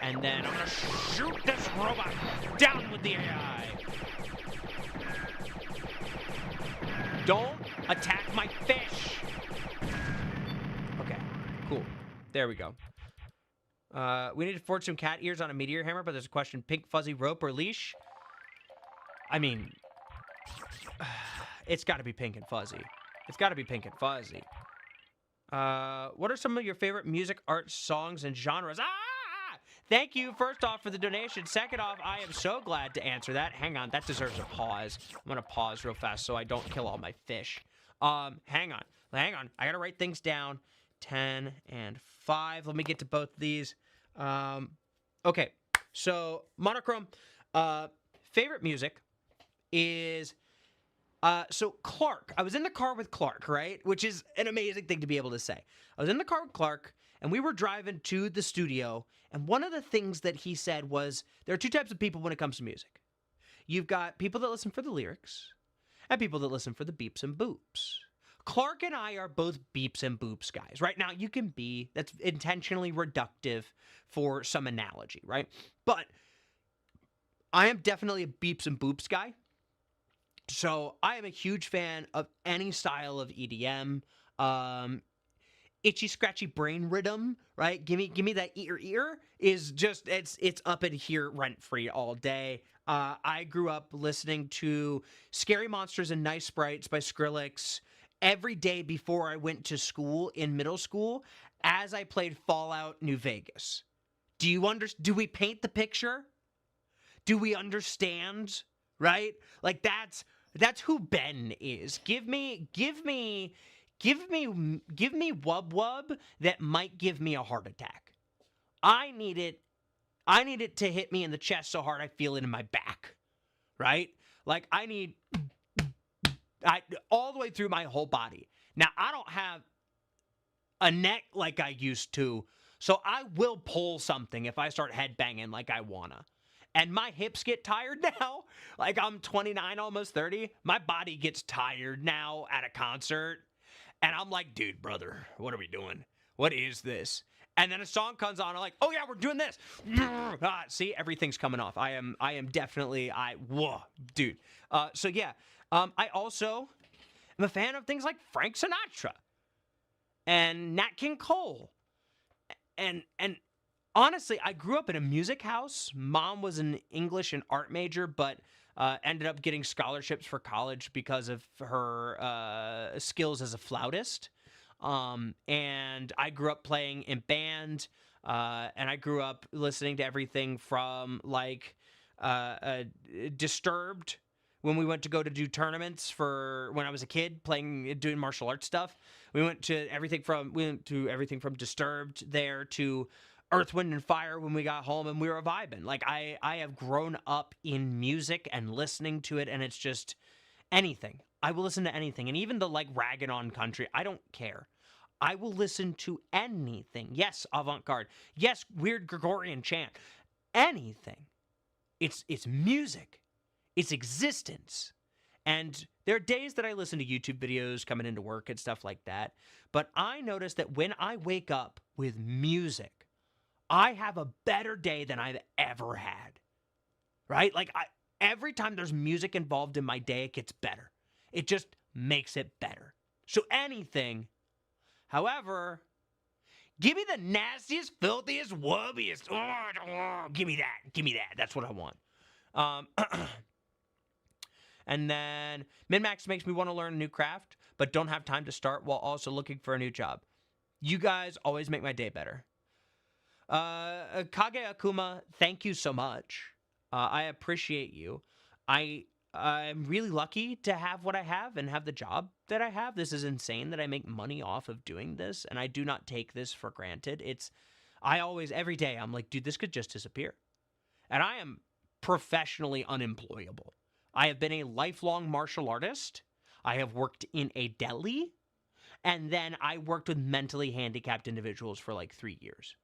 And then I'm going to shoot this robot down with the AI. Don't attack my fish. Okay, cool. There we go. We need to forge some cat ears on a meteor hammer, but there's a question. Pink fuzzy rope or leash? I mean, it's got to be pink and fuzzy. It's got to be pink and fuzzy. What are some of your favorite music, art, songs, and genres? Thank you, first off, for the donation. Second off, I am so glad to answer that. Hang on, that deserves a pause. I'm going to pause real fast so I don't kill all my fish. Hang on. I got to write things down. 10 and 5. Let me get to both of these. Okay, so monochrome. Favorite music is so Clark. I was in the car with Clark, right? Which is an amazing thing to be able to say. I was in the car with Clark, and we were driving to the studio, and one of the things that he said was there are two types of people when it comes to music. You've got people that listen for the lyrics, and people that listen for the beeps and boops. Clark and I are both beeps and boops guys. Right now, you can be, that's intentionally reductive for some analogy, right? But I am definitely a beeps and boops guy. So I am a huge fan of any style of EDM. itchy scratchy brain rhythm, right? Give me that ear is just it's up in here rent free all day. I grew up listening to Scary Monsters and Nice Sprites by Skrillex every day before I went to school in middle school as I played Fallout New Vegas. Do we paint the picture? Do we understand? Right? Like that's who Ben is. Give me wub wub that might give me a heart attack. I need it. I need it to hit me in the chest so hard I feel it in my back. Right? Like I all the way through my whole body. Now I don't have a neck like I used to, so I will pull something if I start headbanging like I wanna. And my hips get tired now. Like I'm 29, almost 30. My body gets tired now at a concert. And I'm like, dude, brother, what are we doing? What is this? And then a song comes on, I'm like, oh yeah, we're doing this. See, everything's coming off. I am definitely, whoa, dude. So yeah, I also am a fan of things like Frank Sinatra and Nat King Cole. And honestly, I grew up in a music house. Mom was an English and art major, but ended up getting scholarships for college because of her skills as a flautist. And I grew up playing in band, and I grew up listening to everything from like Disturbed when we went to go to do tournaments for when I was a kid doing martial arts stuff. We went to everything from Disturbed there to Earth, Wind, and Fire when we got home, and we were vibing. Like, I have grown up in music and listening to it, and it's just anything. I will listen to anything, and even the, like, ragging on country, I don't care. I will listen to anything. Yes, avant-garde. Yes, weird Gregorian chant. Anything. It's music. It's existence. And there are days that I listen to YouTube videos coming into work and stuff like that, but I notice that when I wake up with music, I have a better day than I've ever had, right? Like, every time there's music involved in my day, it gets better. It just makes it better. So anything, however, give me the nastiest, filthiest, wubbiest. Give me that. That's what I want. And then Min-Max makes me want to learn a new craft, but don't have time to start while also looking for a new job. You guys always make my day better. Kage Akuma, thank you so much. I appreciate you. I'm really lucky to have what I have and have the job that I have. This is insane that I make money off of doing this, and I do not take this for granted. Every day, I'm like, dude, this could just disappear. And I am professionally unemployable. I have been a lifelong martial artist. I have worked in a deli, and then I worked with mentally handicapped individuals for like 3 years.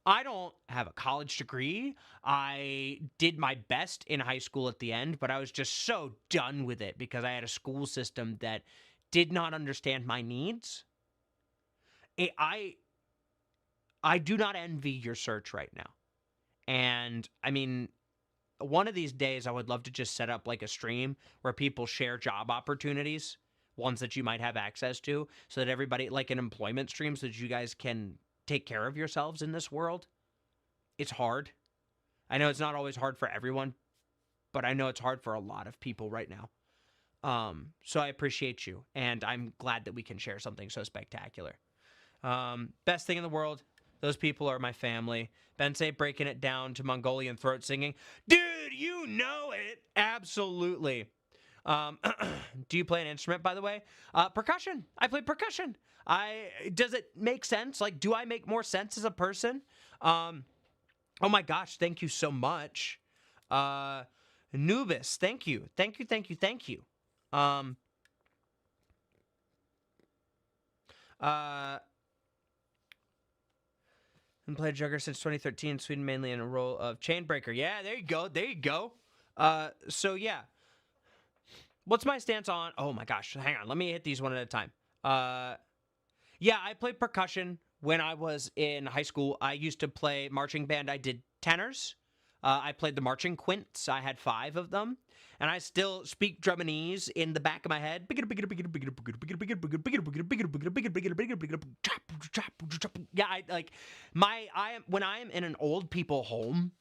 I don't have a college degree. I did my best in high school at the end, but I was just so done with it because I had a school system that did not understand my needs. I do not envy your search right now. And I mean, one of these days I would love to just set up like a stream where people share job opportunities, ones that you might have access to, so that everybody, like an employment stream, so that you guys can take care of yourselves in this world. It's hard. I know it's not always hard for everyone, but I know it's hard for a lot of people right now. So I appreciate you, and I'm glad that we can share something so spectacular. Best thing in the world, those people are my family. Bensei breaking it down to Mongolian throat singing. Dude, you know it. Absolutely. Do you play an instrument, by the way? Percussion. I play percussion. Does it make sense? Like, do I make more sense as a person? Oh my gosh, thank you so much. Nubis, thank you. Thank you. And played Jugger since 2013, Sweden mainly in a role of Chainbreaker. Yeah, there you go. So yeah. What's my stance on... Oh my gosh, hang on. Let me hit these one at a time. Yeah, I played percussion when I was in high school. I used to play marching band. I did tenors. I played the marching quints. I had 5 of them. And I still speak Drumanese in the back of my head. Yeah, when I am in an old people home,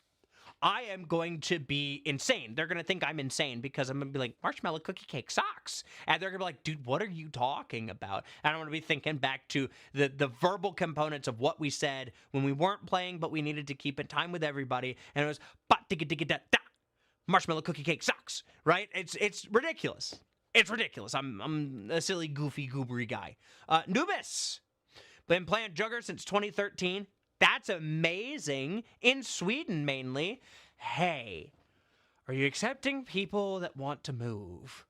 I am going to be insane. They're going to think I'm insane because I'm going to be like, marshmallow cookie cake sucks. And they're going to be like, dude, what are you talking about? And I'm going to be thinking back to the verbal components of what we said when we weren't playing, but we needed to keep in time with everybody. And it was, marshmallow cookie cake sucks, right? It's ridiculous. It's ridiculous. I'm a silly, goofy, goobery guy. Nubis. Been playing Jugger since 2013. That's amazing. In Sweden, mainly. Hey, are you accepting people that want to move?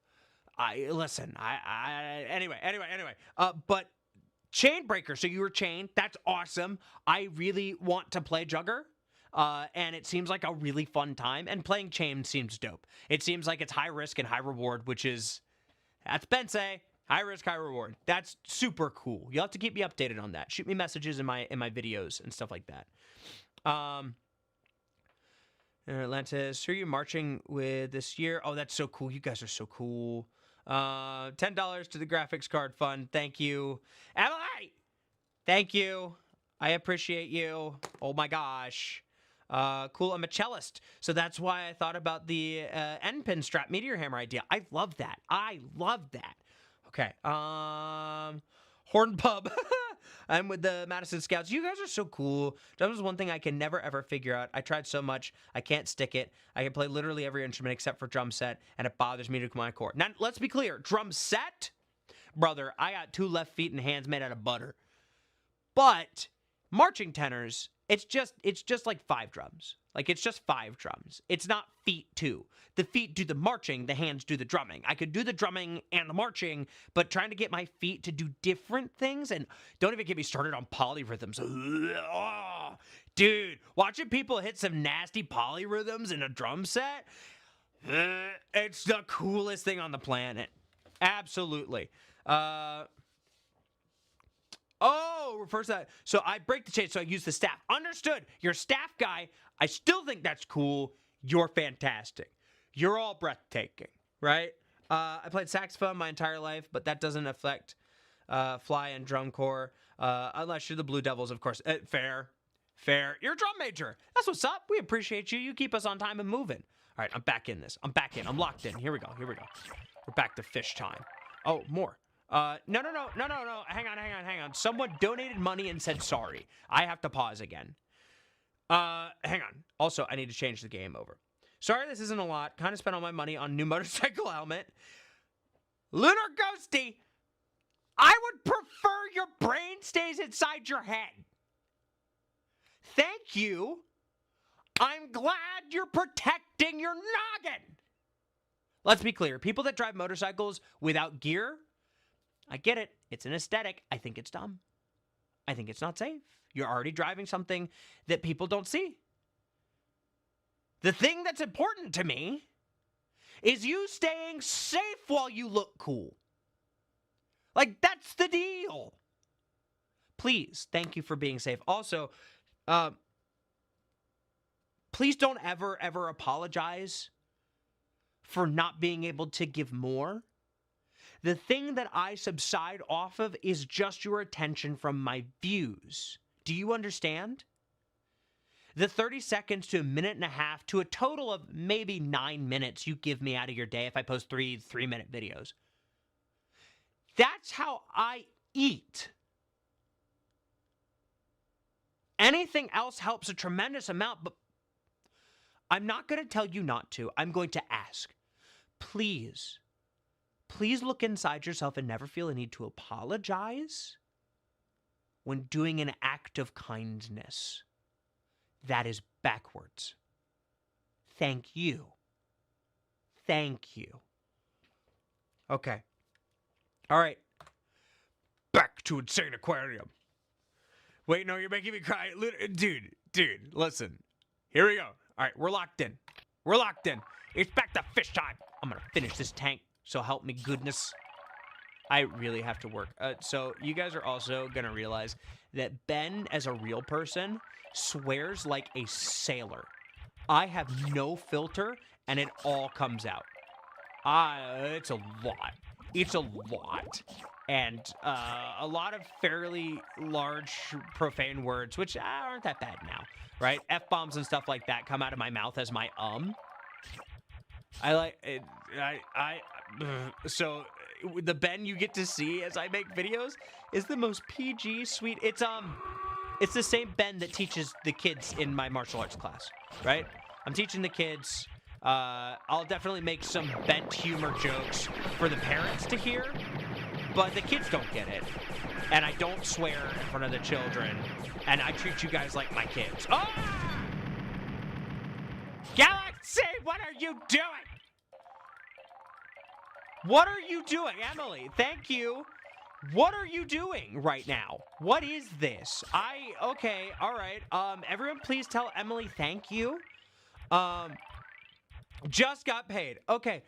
Anyway. But Chainbreaker, so you were chained. That's awesome. I really want to play Jugger. And it seems like a really fun time. And playing Chain seems dope. It seems like it's high risk and high reward, which is... That's Bensei. High risk, high reward. That's super cool. You'll have to keep me updated on that. Shoot me messages in my videos and stuff like that. Atlantis, who are you marching with this year? Oh, that's so cool. You guys are so cool. $10 to the graphics card fund. Thank you. Emily! Thank you. I appreciate you. Oh my gosh. Cool. I'm a cellist. So that's why I thought about the end pin strap meteor hammer idea. I love that. Okay. Horn Pub. I'm with the Madison Scouts. You guys are so cool. Drums is one thing I can never ever figure out. I tried so much. I can't stick it. I can play literally every instrument except for drum set, and it bothers me to my core. Now, let's be clear. Drum set? Brother, I got 2 left feet and hands made out of butter. But marching tenors, it's just like 5 drums. Like, it's just 5 drums. It's not feet 2. The feet do the marching, the hands do the drumming. I could do the drumming and the marching, but trying to get my feet to do different things, and don't even get me started on polyrhythms. Oh, dude, watching people hit some nasty polyrhythms in a drum set, it's the coolest thing on the planet. Absolutely. Oh, refers to that. So I break the chain, so I use the staff. Understood. You're a staff guy. I still think that's cool. You're fantastic. You're all breathtaking, right? I played saxophone my entire life, but that doesn't affect fly and drum corps. Unless you're the Blue Devils, of course. Fair. You're a drum major. That's what's up. We appreciate you. You keep us on time and moving. All right, I'm back in this. I'm locked in. Here we go. We're back to fish time. Oh, more. No. Hang on. Someone donated money and said sorry. I have to pause again. Hang on. Also, I need to change the game over. Sorry, this isn't a lot. Kind of spent all my money on new motorcycle helmet. Lunar Ghosty, I would prefer your brain stays inside your head. Thank you. I'm glad you're protecting your noggin. Let's be clear. People that drive motorcycles without gear, I get it. It's an aesthetic. I think it's dumb. I think it's not safe. You're already driving something that people don't see. The thing that's important to me is you staying safe while you look cool. Like, that's the deal. Please, thank you for being safe. Also, please don't ever apologize for not being able to give more. The thing that I subside off of is just your attention from my views. Do you understand? The 30 seconds to a minute and a half to a total of maybe 9 minutes you give me out of your day if I post 3-minute videos. That's how I eat. Anything else helps a tremendous amount, but I'm not going to tell you not to. I'm going to ask. Please look inside yourself and never feel a need to apologize when doing an act of kindness. That is backwards. Thank you. Okay. All right. Back to Insane Aquarium. Wait, no, you're making me cry. Dude, listen. Here we go. All right, we're locked in. It's back to fish time. I'm going to finish this tank, so help me goodness. I really have to work. So you guys are also going to realize that Ben, as a real person, swears like a sailor. I have no filter, and it all comes out. It's a lot. It's a lot. And a lot of fairly large profane words, which aren't that bad now, right? F-bombs and stuff like that come out of my mouth as my I like it. So the Ben you get to see as I make videos is the most PG sweet. It's the same Ben that teaches the kids in my martial arts class, right? I'm teaching the kids. I'll definitely make some bent humor jokes for the parents to hear, but the kids don't get it. And I don't swear in front of the children, and I treat you guys like my kids. Oh! Galaxy, what are you doing? What are you doing? Emily, thank you. What are you doing right now? What is this? Okay, all right. Everyone please tell Emily thank you. Just got paid. Okay.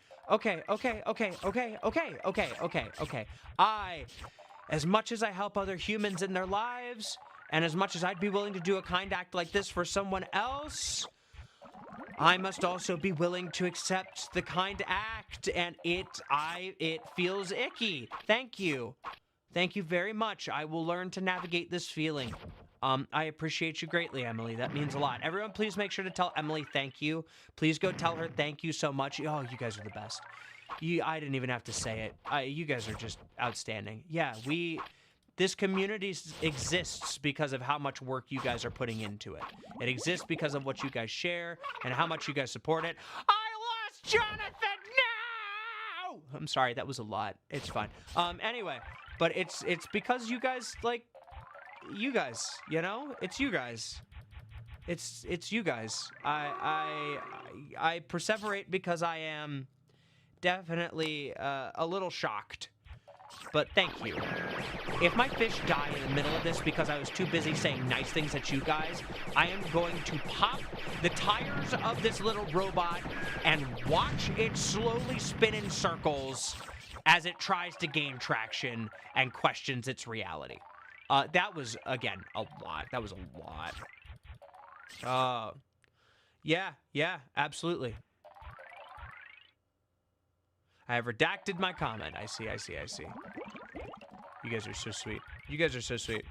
As much as I help other humans in their lives, and as much as I'd be willing to do a kind act like this for someone else, I must also be willing to accept the kind act, and it feels icky. Thank you. Thank you very much. I will learn to navigate this feeling. I appreciate you greatly, Emily. That means a lot. Everyone, please make sure to tell Emily thank you. Please go tell her thank you so much. Oh, you guys are the best. I didn't even have to say it. You guys are just outstanding. Yeah, this community exists because of how much work you guys are putting into it. It exists because of what you guys share and how much you guys support it. I lost Jonathan! No! I'm sorry, that was a lot. It's fine. Anyway, but it's because you guys, like, you guys, you know? It's you guys. It's you guys. I perseverate because I am definitely a little shocked. But thank you. If my fish die in the middle of this because I was too busy saying nice things at you guys, I am going to pop the tires of this little robot and watch it slowly spin in circles as it tries to gain traction and questions its reality. That was, again, a lot. That was a lot. Yeah, absolutely. I have redacted my comment. I see. You guys are so sweet. You guys are so sweet.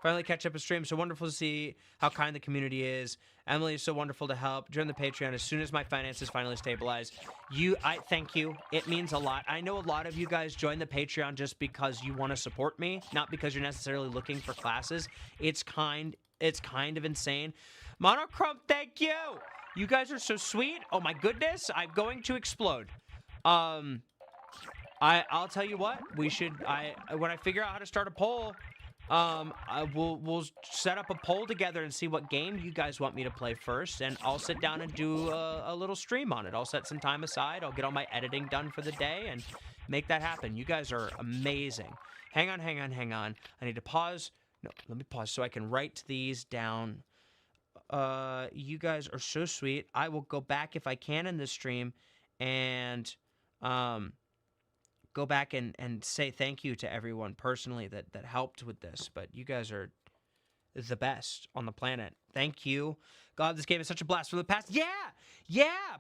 Finally catch up a stream. So wonderful to see how kind the community is. Emily is so wonderful to help. Join the Patreon as soon as my finances finally stabilize. I thank you. It means a lot. I know a lot of you guys join the Patreon just because you want to support me, not because you're necessarily looking for classes. It's kind of insane. Monochrome, thank you. You guys are so sweet. Oh my goodness, I'm going to explode. I'll tell you what, when I figure out how to start a poll, we'll set up a poll together and see what game you guys want me to play first, and I'll sit down and do a little stream on it. I'll set some time aside, I'll get all my editing done for the day, and make that happen. You guys are amazing. Hang on. I need to pause. No, let me pause so I can write these down. You guys are so sweet. I will go back if I can in this stream, and go back and say thank you to everyone personally that helped with this. But you guys are the best on the planet. Thank you. God, this game is such a blast from the past. Yeah,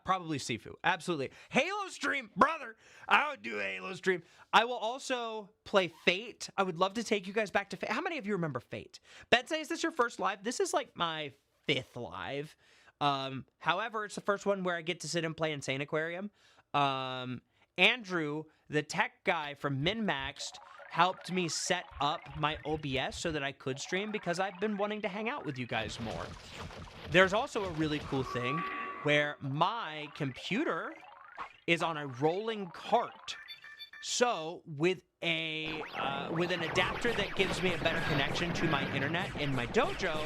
probably Sifu. Absolutely. Halo stream, brother. I would do a Halo stream. I will also play Fate. I would love to take you guys back to Fate. How many of you remember Fate? Betsy, is this your first live? This is like my 5th live. However, it's the first one where I get to sit and play insaniquarium. Andrew, the tech guy from MinMaxed, helped me set up my OBS so that I could stream because I've been wanting to hang out with you guys more. There's also a really cool thing where my computer is on a rolling cart. So with an adapter that gives me a better connection to my internet in my dojo,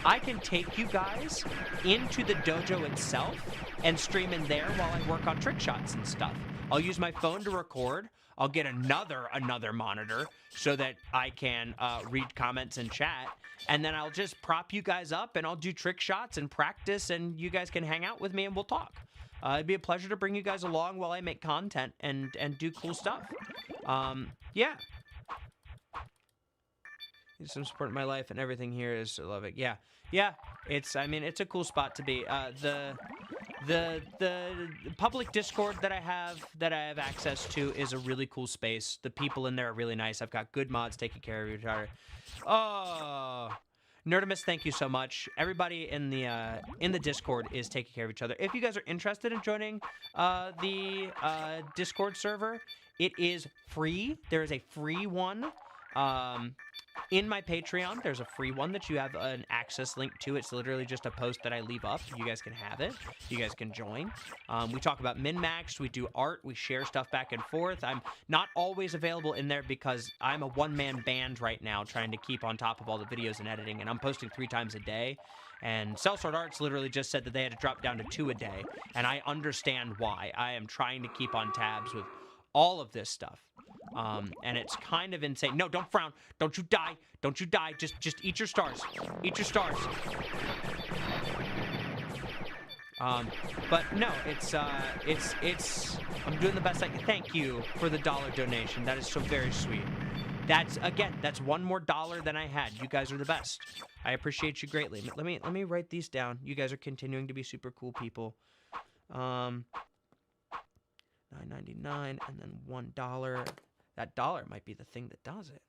I can take you guys into the dojo itself and stream in there while I work on trick shots and stuff. I'll use my phone to record. I'll get another monitor so that I can read comments and chat. And then I'll just prop you guys up and I'll do trick shots and practice, and you guys can hang out with me and we'll talk. It'd be a pleasure to bring you guys along while I make content and do cool stuff. Yeah. Some support in my life, and everything here is so loving. Yeah, yeah. I mean, it's a cool spot to be. The public Discord that I have access to is a really cool space. The people in there are really nice. I've got good mods taking care of each other. Oh, Nerdimus, thank you so much. Everybody in the Discord is taking care of each other. If you guys are interested in joining the Discord server, it is free. There is a free one. In my Patreon, there's a free one that you have an access link to. It's literally just a post that I leave up. You guys can have it. You guys can join. We talk about min-max. We do art. We share stuff back and forth. I'm not always available in there because I'm a one-man band right now trying to keep on top of all the videos and editing, and I'm posting 3 times a day. And Sellsword Arts literally just said that they had to drop down to 2 a day, and I understand why. I am trying to keep on tabs with all of this stuff. And it's kind of insane. No, don't frown. Don't you die. Don't you die. Just eat your stars. Eat your stars. But no, it's I'm doing the best I can. Thank you for the $1 donation. That is so very sweet. That's one more $1 than I had. You guys are the best. I appreciate you greatly. Let me write these down. You guys are continuing to be super cool people. $9.99 and then $1. That $1 might be the thing that does it.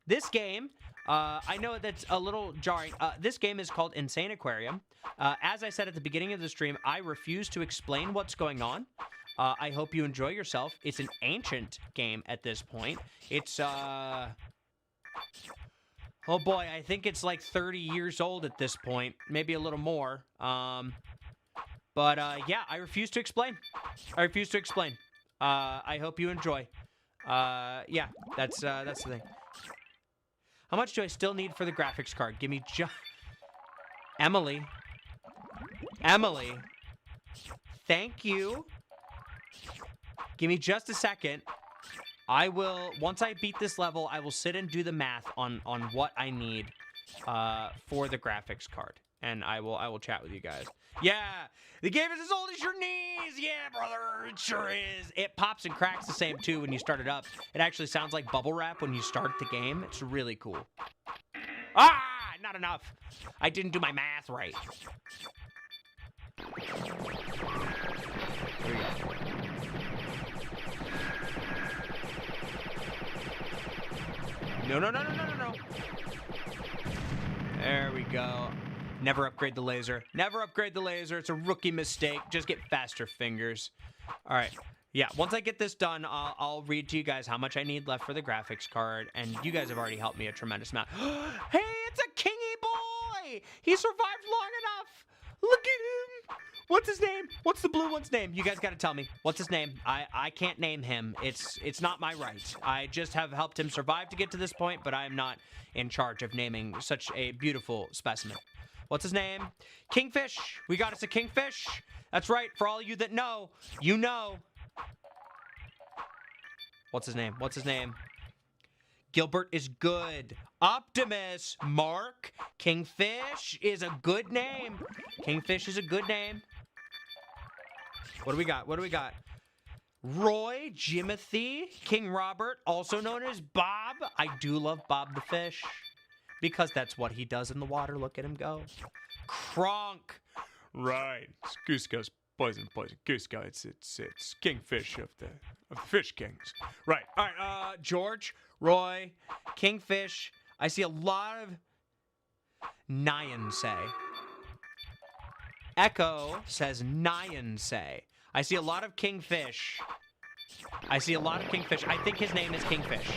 This game, I know that's a little jarring. This game is called Insaniquarium. As I said at the beginning of the stream, I refuse to explain what's going on. I hope you enjoy yourself. It's an ancient game at this point. It's, oh boy, I think it's like 30 years old at this point. Maybe a little more. But yeah, I refuse to explain. I refuse to explain. I hope you enjoy. Yeah, that's the thing. How much do I still need for the graphics card? Give me just... Emily, thank you. Give me just a second. I will, once I beat this level, I will sit and do the math on what I need for the graphics card. And I will chat with you guys. Yeah, the game is as old as your knees. Yeah, brother, it sure is. It pops and cracks the same, too, when you start it up. It actually sounds like bubble wrap when you start the game. It's really cool. Ah, not enough. I didn't do my math right. Here we go. No. There we go. Never upgrade the laser. Never upgrade the laser. It's a rookie mistake. Just get faster fingers. All right. Yeah, once I get this done, I'll read to you guys how much I need left for the graphics card, and you guys have already helped me a tremendous amount. Hey, it's a kingy boy! He survived long enough! Look at him! What's his name? What's the blue one's name? You guys gotta tell me. What's his name? I can't name him. It's not my right. I just have helped him survive to get to this point, but I'm not in charge of naming such a beautiful specimen. What's his name? Kingfish. We got us a kingfish. That's right. For all of you that know, you know. What's his name? What's his name? Gilbert is good. Optimus. Mark. Kingfish is a good name. Kingfish is a good name. What do we got? What do we got? Roy, Jimothy, King Robert, also known as Bob. I do love Bob the fish. Because that's what he does in the water. Look at him go. Kronk. Right. It's Goosego's poison. Goosego. It's Kingfish of the Fish Kings. Right. All right. George, Roy, Kingfish. I see a lot of Nyan-say. Echo says Nyan-say. I see a lot of Kingfish. I think his name is Kingfish.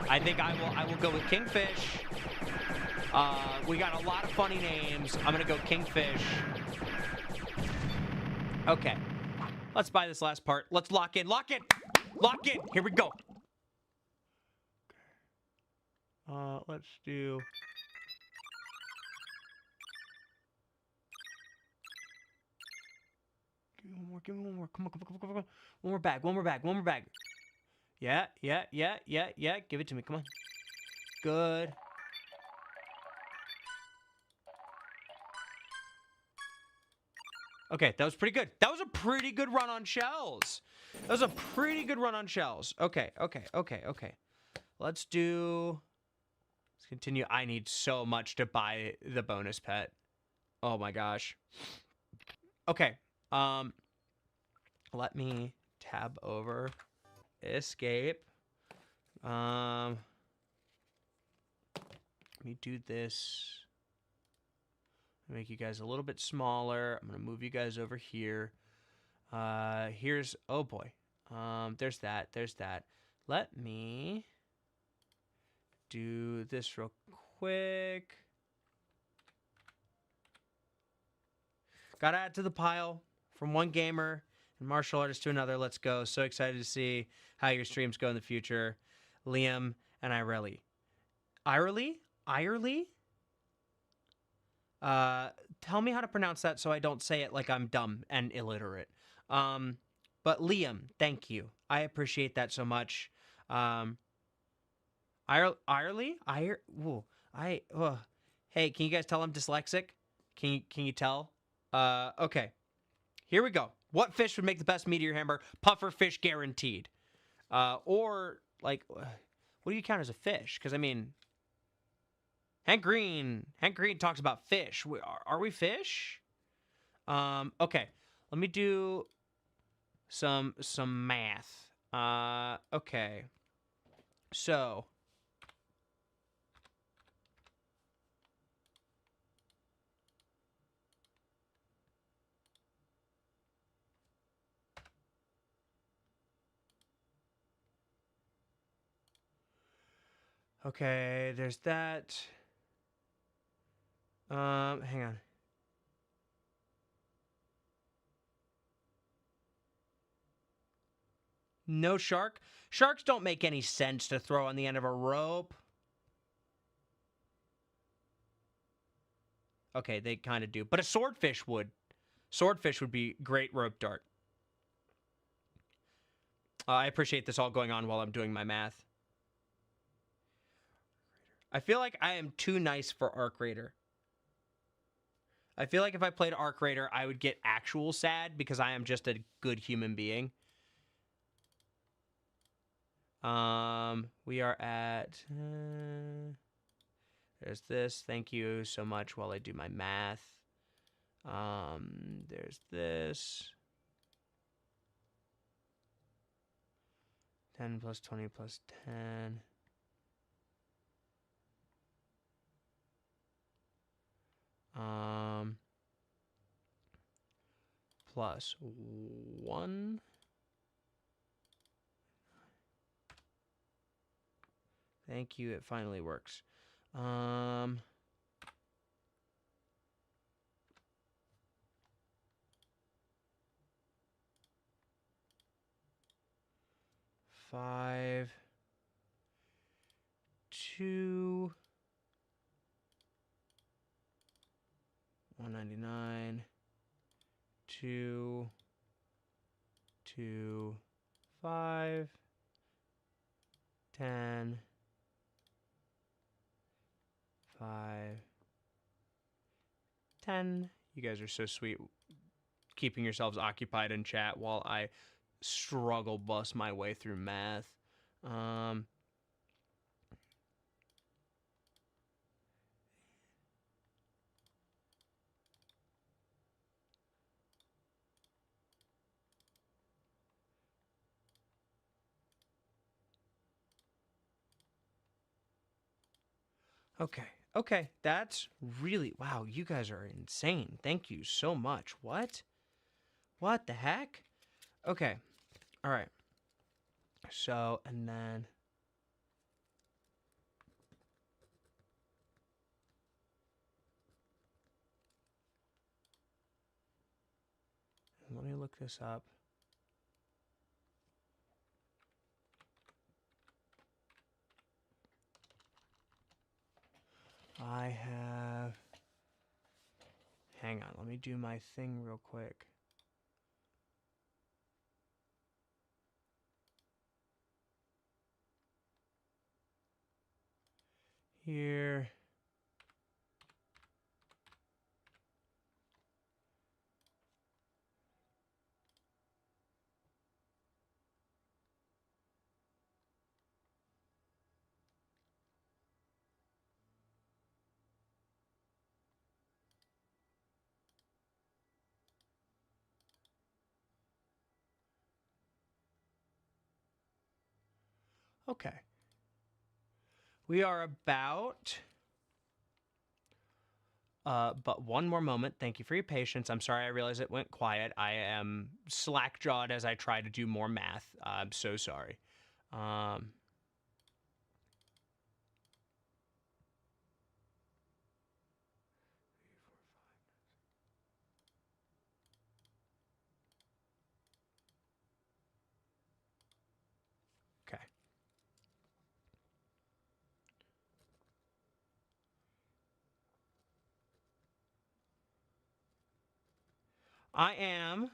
I think I will go with Kingfish. We got a lot of funny names. I'm gonna go Kingfish. Okay. Let's buy this last part. Let's lock in. Lock in! Lock in! Here we go. Let's do... Give me one more. Come on. One more bag. Yeah. Give it to me. Come on. Good. Okay, that was pretty good. That was a pretty good run on shells. Okay. Let's Let's continue. I need so much to buy the bonus pet. Oh my gosh. Okay. Let me tab over escape. Let me do this. Make you guys a little bit smaller. I'm gonna move you guys over here. Here's, oh boy. There's that. Let me do this real quick. Gotta add to the pile from one gamer and martial artist to another. Let's go. So excited to see how your streams go in the future. Liam and Ireli. Irely? Tell me how to pronounce that so I don't say it like I'm dumb and illiterate. But Liam, thank you. I appreciate that so much. Irely? Hey, can you guys tell I'm dyslexic? Can you tell? Okay. Here we go. What fish would make the best meteor hammer? Puffer fish guaranteed. Or like, what do you count as a fish? Because I mean, Hank Green talks about fish. Are we fish? Okay. Let me do some math. Okay. So okay, there's that. Hang on. No shark? Sharks don't make any sense to throw on the end of a rope. Okay, they kind of do. But a swordfish would. Swordfish would be great rope dart. I appreciate this all going on while I'm doing my math. I feel like I am too nice for Arc Raider. I feel like if I played Arc Raider, I would get actual sad because I am just a good human being. We are at... there's this. Thank you so much while I do my math. There's this. 10 plus 20 plus 10. Plus 1. Thank you, it finally works. 5, 2, 199, 2, 2, 5, 10, 5, 10. You guys are so sweet, keeping yourselves occupied in chat while I struggle bust my way through math. Okay, that's really, wow, you guys are insane. Thank you so much. What the heck? Okay, all right. So, and then let me look this up. I have, hang on, let me do my thing real quick. Here. Okay. We are about... but one more moment. Thank you for your patience. I'm sorry I realized it went quiet. I am slack-jawed as I try to do more math. I'm so sorry. Okay. I am,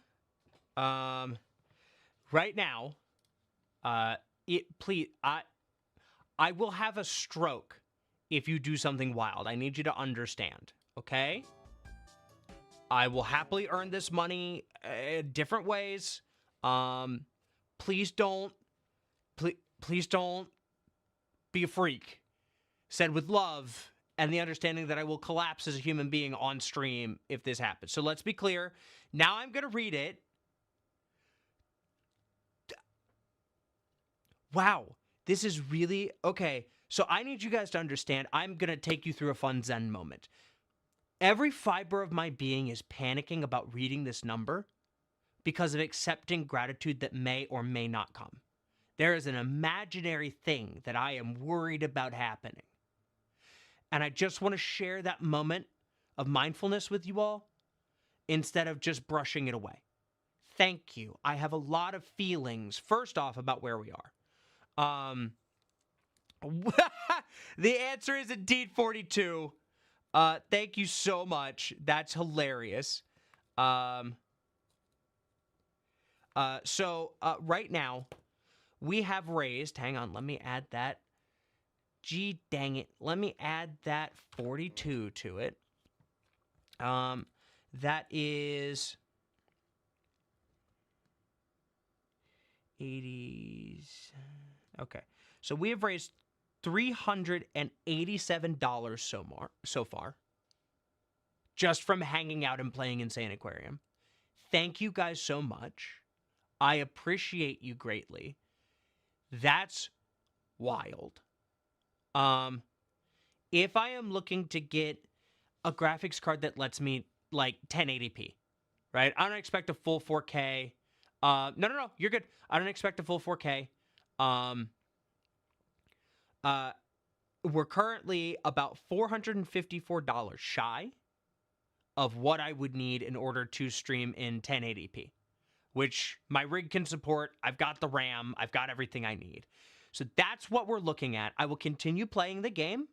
right now, please, I will have a stroke if you do something wild. I need you to understand, okay? I will happily earn this money different ways. Please don't, please don't be a freak. Said with love and the understanding that I will collapse as a human being on stream if this happens. So let's be clear. Now I'm going to read it. Wow, this is really... Okay, so I need you guys to understand. I'm going to take you through a fun Zen moment. Every fiber of my being is panicking about reading this number because of accepting gratitude that may or may not come. There is an imaginary thing that I am worried about happening. And I just want to share that moment of mindfulness with you all instead of just brushing it away. Thank you. I have a lot of feelings, first off, about where we are. The answer is indeed 42. Thank you so much. That's hilarious. So right now, we have raised... Hang on, let me add that. Gee, dang it. Let me add that 42 to it. That is... 80s. Okay. So we have raised $387 so far. Just from hanging out and playing Insaniquarium. Thank you guys so much. I appreciate you greatly. That's wild. If I am looking to get a graphics card that lets me, like, 1080p, right? I don't expect a full 4K. No, you're good. I don't expect a full 4K. We're currently about $454 shy of what I would need in order to stream in 1080p, which my rig can support. I've got the RAM. I've got everything I need. So that's what we're looking at. I will continue playing the game.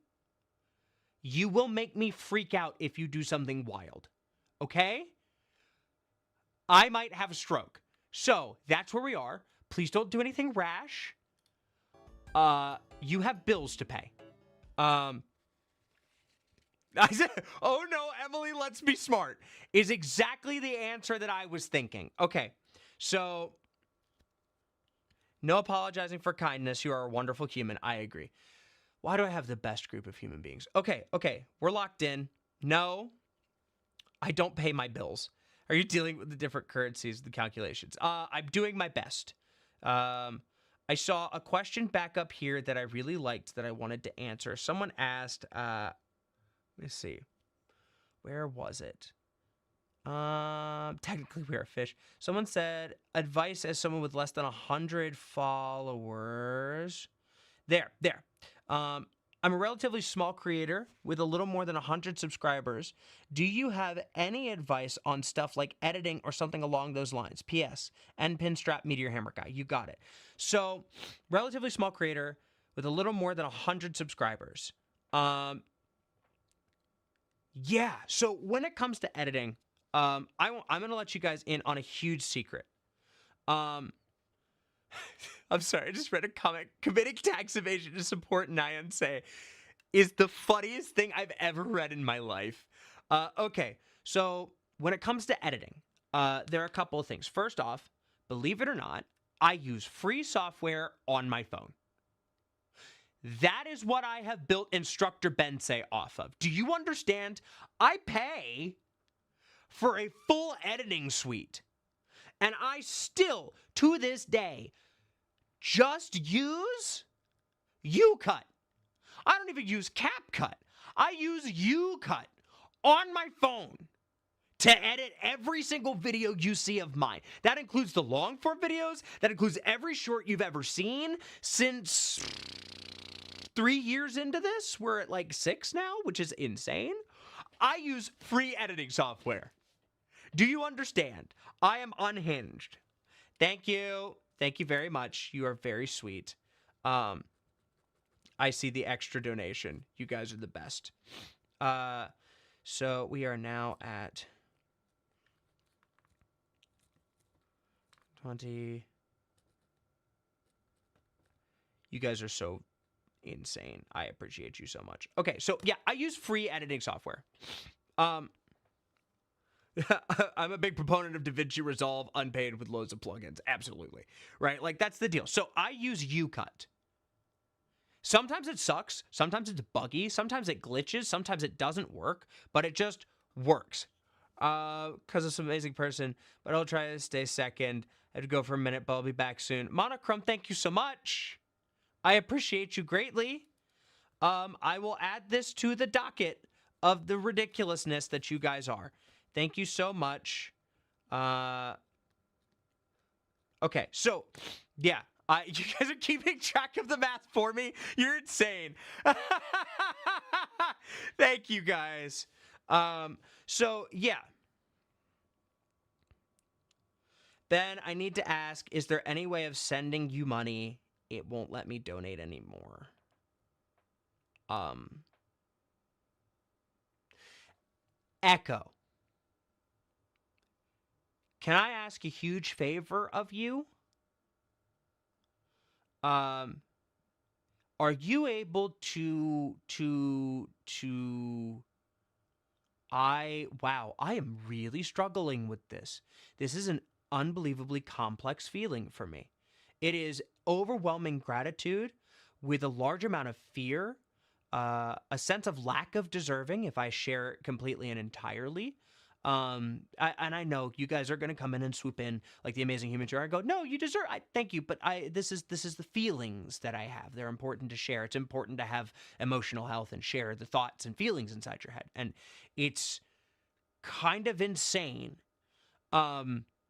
You will make me freak out if you do something wild. Okay? I might have a stroke. So, that's where we are. Please don't do anything rash. You have bills to pay. I said, oh no, Emily, let's be smart, is exactly the answer that I was thinking. Okay, so, no apologizing for kindness. You are a wonderful human. I agree. Why do I have the best group of human beings? Okay, we're locked in. No, I don't pay my bills. Are you dealing with the different currencies, the calculations? I'm doing my best. I saw a question back up here that I really liked that I wanted to answer. Someone asked, let me see. Where was it? Technically we are fish. Someone said, advice as someone with less than 100 followers. There. I'm a relatively small creator with a little more than 100 subscribers. Do you have any advice on stuff like editing or something along those lines? P.S. And Pinstrap Meteor Hammer Guy. You got it. So, relatively small creator with a little more than 100 subscribers. Yeah. So, when it comes to editing, I'm going to let you guys in on a huge secret. I'm sorry, I just read a comment. Committing tax evasion to support Nyanse is the funniest thing I've ever read in my life. Okay, so when it comes to editing, there are a couple of things. First off, believe it or not, I use free software on my phone. That is what I have built Instructor Bensei off of. Do you understand? I pay for a full editing suite. And I still, to this day, just use UCut. I don't even use CapCut. I use UCut on my phone to edit every single video you see of mine. That includes the long form videos. That includes every short you've ever seen since 3 years into this. We're at like 6 now, which is insane. I use free editing software. Do you understand? I am unhinged. Thank you. Thank you very much. You are very sweet. I see the extra donation. You guys are the best. So we are now at 20. You guys are so insane. I appreciate you so much. Okay, so yeah, I use free editing software. I'm a big proponent of DaVinci Resolve unpaid with loads of plugins. Absolutely. Right? Like, that's the deal. So I use UCut. Sometimes it sucks. Sometimes it's buggy. Sometimes it glitches. Sometimes it doesn't work. But it just works. Because it's an amazing person. But I'll try to stay second. I have to go for a minute, but I'll be back soon. Monochrome, thank you so much. I appreciate you greatly. I will add this to the docket of the ridiculousness that you guys are. Thank you so much. Okay, so, yeah. You guys are keeping track of the math for me? You're insane. Thank you, guys. So, yeah. Ben, I need to ask, is there any way of sending you money? It won't let me donate anymore. Echo. Can I ask a huge favor of you? Are you able to wow, I am really struggling with this. This is an unbelievably complex feeling for me. It is overwhelming gratitude with a large amount of fear, a sense of lack of deserving if I share it completely and entirely. I know you guys are going to come in and swoop in like the amazing humans are. I go, no, you deserve. Thank you, but this is the feelings that I have. They're important to share. It's important to have emotional health and share the thoughts and feelings inside your head, and it's kind of insane.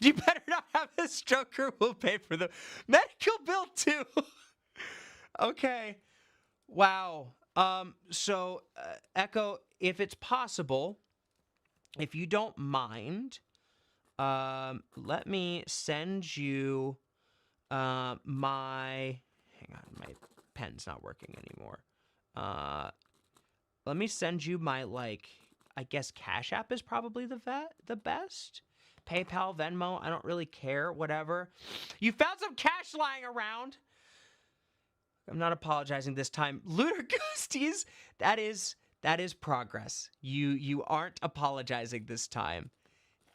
You better not have a stroke or we'll pay for the medical bill too. Okay, wow. So Echo, if it's possible. If you don't mind, let me send you my... Hang on, my pen's not working anymore. Let me send you my, like, I guess Cash App is probably the best. PayPal, Venmo, I don't really care, whatever. You found some cash lying around. I'm not apologizing this time. Lunar Ghosties, that is progress. You aren't apologizing this time.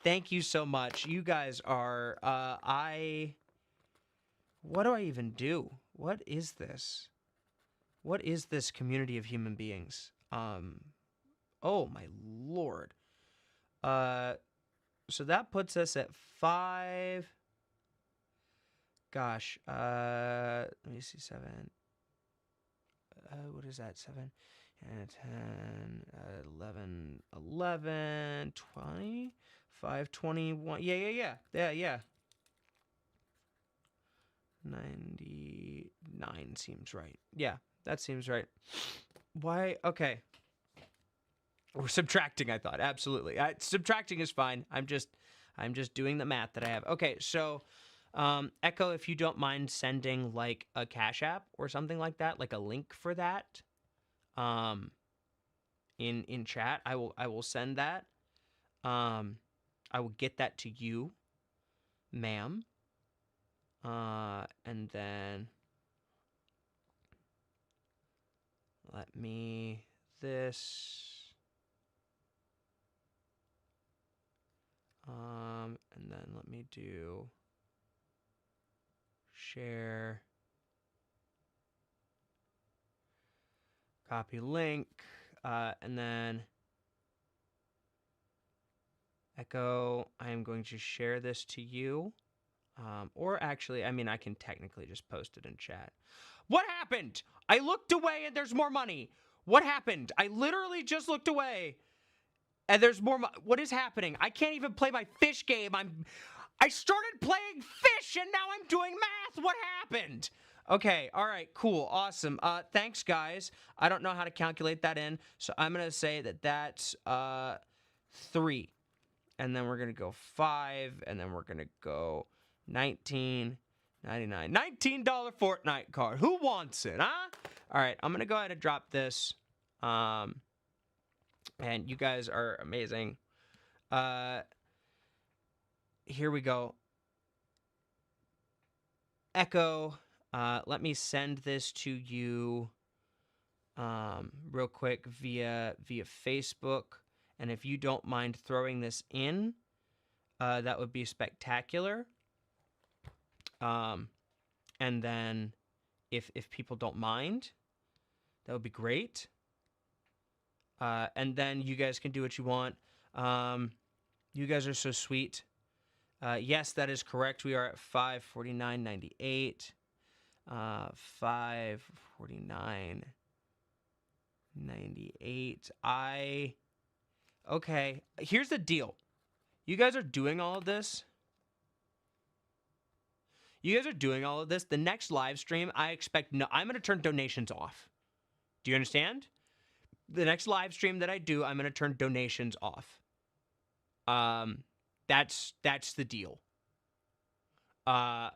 Thank you so much. You guys are, what do I even do? What is this? What is this community of human beings? Oh my lord. So that puts us at 5. Gosh, let me see, 7. What is that, 7? 10, 11, 20, 5, 21. Yeah. 99 seems right. Yeah, that seems right. Why? Okay. We're subtracting, I thought. Absolutely. Subtracting is fine. I'm just doing the math that I have. Okay, so Echo, if you don't mind sending like a Cash App or something like that, like a link for that. In chat, I will send that. I will get that to you, ma'am. And then let me this. And then let me do share, copy link, and then Echo, I am going to share this to you. Or actually, I mean, I can technically just post it in chat. What happened? I looked away and there's more money. What happened? I literally just looked away and there's more what is happening? I can't even play my fish game. I started playing fish and now I'm doing math. What happened? Okay, all right, cool, awesome. Thanks, guys. I don't know how to calculate that in, so I'm gonna say that that's 3, and then we're gonna go 5, and then we're gonna go 19.99. $19 Fortnite card. Who wants it, huh? All right, I'm gonna go ahead and drop this. And you guys are amazing. Here we go. Echo. Let me send this to you real quick via Facebook. And if you don't mind throwing this in, that would be spectacular. And then if people don't mind, that would be great. And then you guys can do what you want. You guys are so sweet. Yes, that is correct. We are at 549.98. 549.98. Okay. Here's the deal. You guys are doing all of this. The next live stream, I expect I'm going to turn donations off. Do you understand? The next live stream that I do, I'm going to turn donations off. That's the deal. An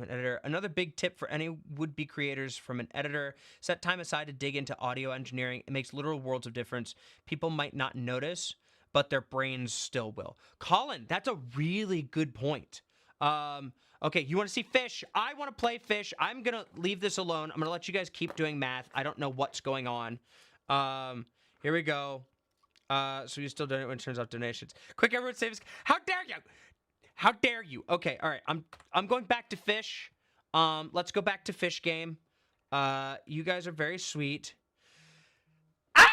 editor. Another big tip for any would-be creators from an editor: set time aside to dig into audio engineering. It makes literal worlds of difference. People might not notice, but their brains still will. Colin, that's a really good point. Okay, you want to see fish? I want to play fish. I'm going to leave this alone. I'm going to let you guys keep doing math. I don't know what's going on. Here we go. So you still donate when it turns off donations. Quick, everyone save us. How dare you? How dare you? Okay, all right. I'm going back to fish. Let's go back to fish game. You guys are very sweet. Ah!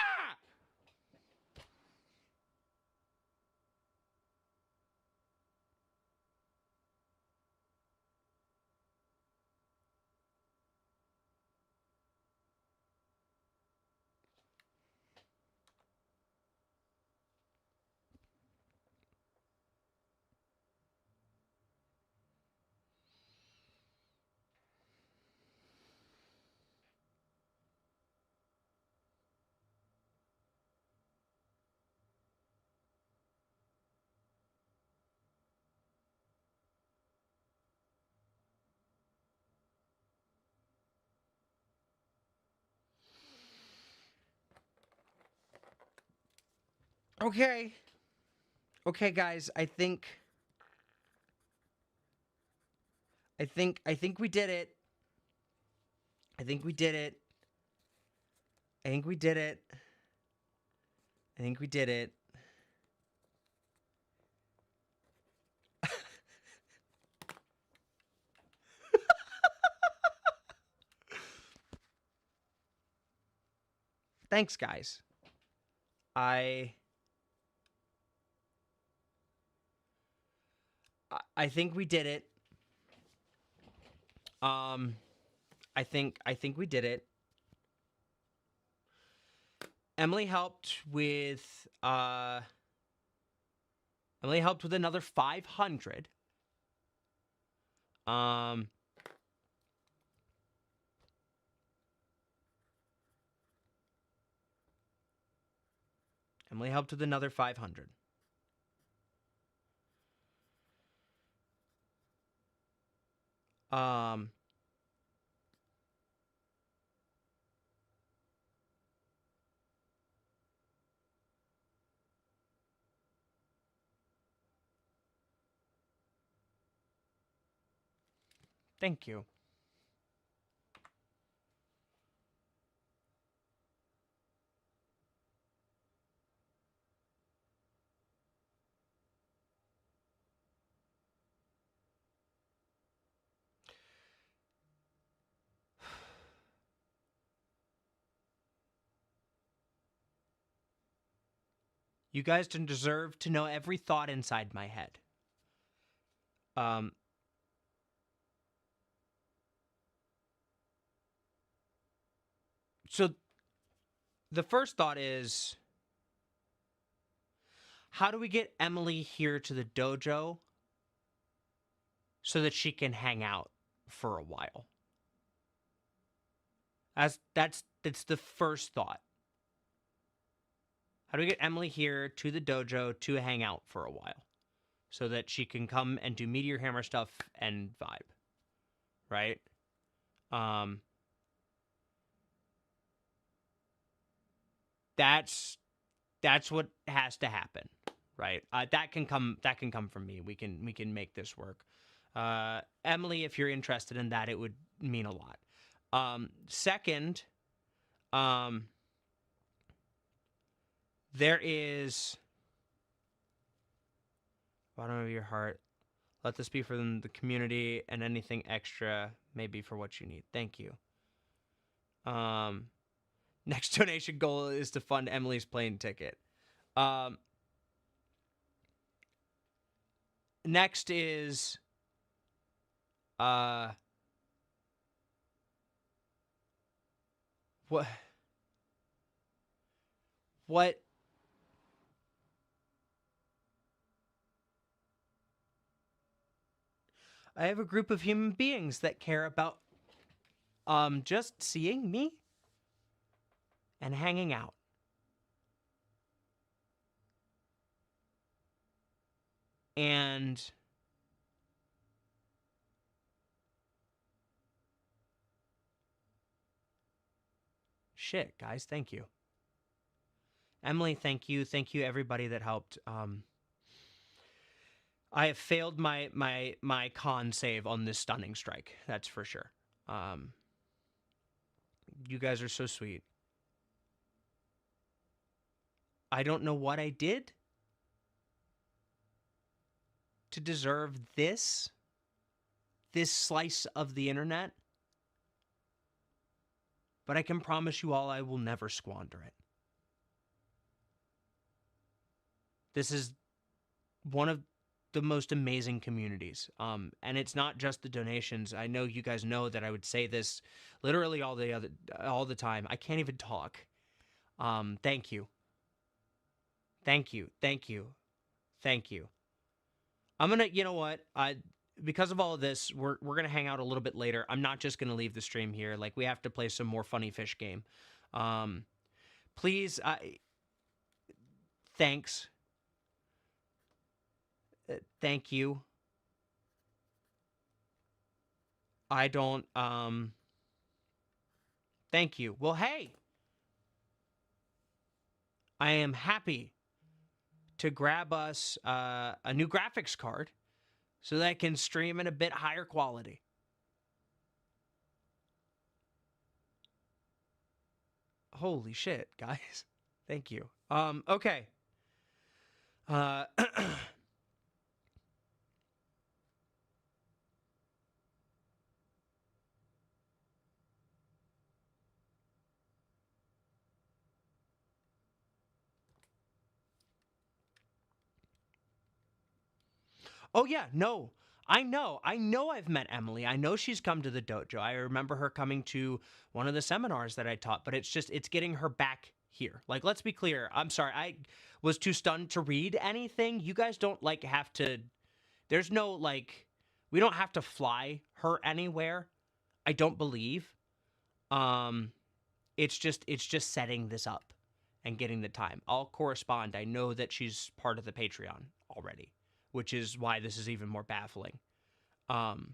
Okay. Okay, guys. I think we did it. I think we did it. I think we did it. I think we did it. Thanks, guys. I think we did it. I think we did it. Emily helped with another 500. Emily helped with another 500. Thank you. You guys deserve to know every thought inside my head. Um, so the first thought is, how do we get Emily here to the dojo so that she can hang out for a while? That's the first thought. How do we get Emily here to the dojo to hang out for a while so that she can come and do Meteor Hammer stuff and vibe, right? That's what has to happen, right? That can come from me. We can make this work. Emily, if you're interested in that, it would mean a lot. Second, there is bottom of your heart. Let this be for the community, and anything extra may be for what you need. Thank you. Next donation goal is to fund Emily's plane ticket. Next is what I have a group of human beings that care about just seeing me and hanging out. And shit, guys, thank you. Emily, thank you. Thank you everybody that helped. I have failed my con save on this stunning strike. That's for sure. You guys are so sweet. I don't know what I did to deserve this slice of the internet, but I can promise you all I will never squander it. This is one of the most amazing communities. And it's not just the donations. I know you guys know that I would say this literally all the time. I can't even talk. Thank you. Thank you. Thank you. Thank you. I'm going to, you know what? Because of all of this, we're going to hang out a little bit later. I'm not just going to leave the stream here. Like, we have to play some more Funny Fish game. Please, thanks. Thank you. I don't, thank you. Well, hey, I am happy to grab us a new graphics card so that I can stream in a bit higher quality. Holy shit, guys. Thank you. Okay. Oh, yeah, no. I know I've met Emily. I know she's come to the dojo. I remember her coming to one of the seminars that I taught, but it's getting her back here. Like, let's be clear. I'm sorry. I was too stunned to read anything. You guys don't, like, have to... There's no, like... We don't have to fly her anywhere. I don't believe. It's just setting this up and getting the time. I'll correspond. I know that she's part of the Patreon already, which is why this is even more baffling, and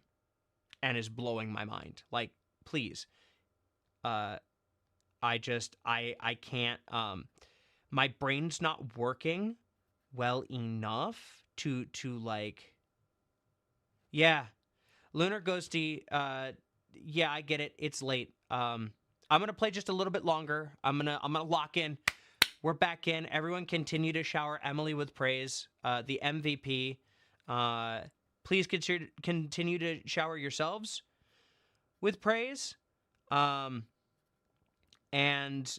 is blowing my mind. Like, please, I can't, my brain's not working well enough to like, yeah, Lunar Ghosty, yeah, I get it. It's late. I'm going to play just a little bit longer. I'm going to lock in. We're back in. Everyone continue to shower Emily with praise. The MVP. Please continue to shower yourselves with praise. And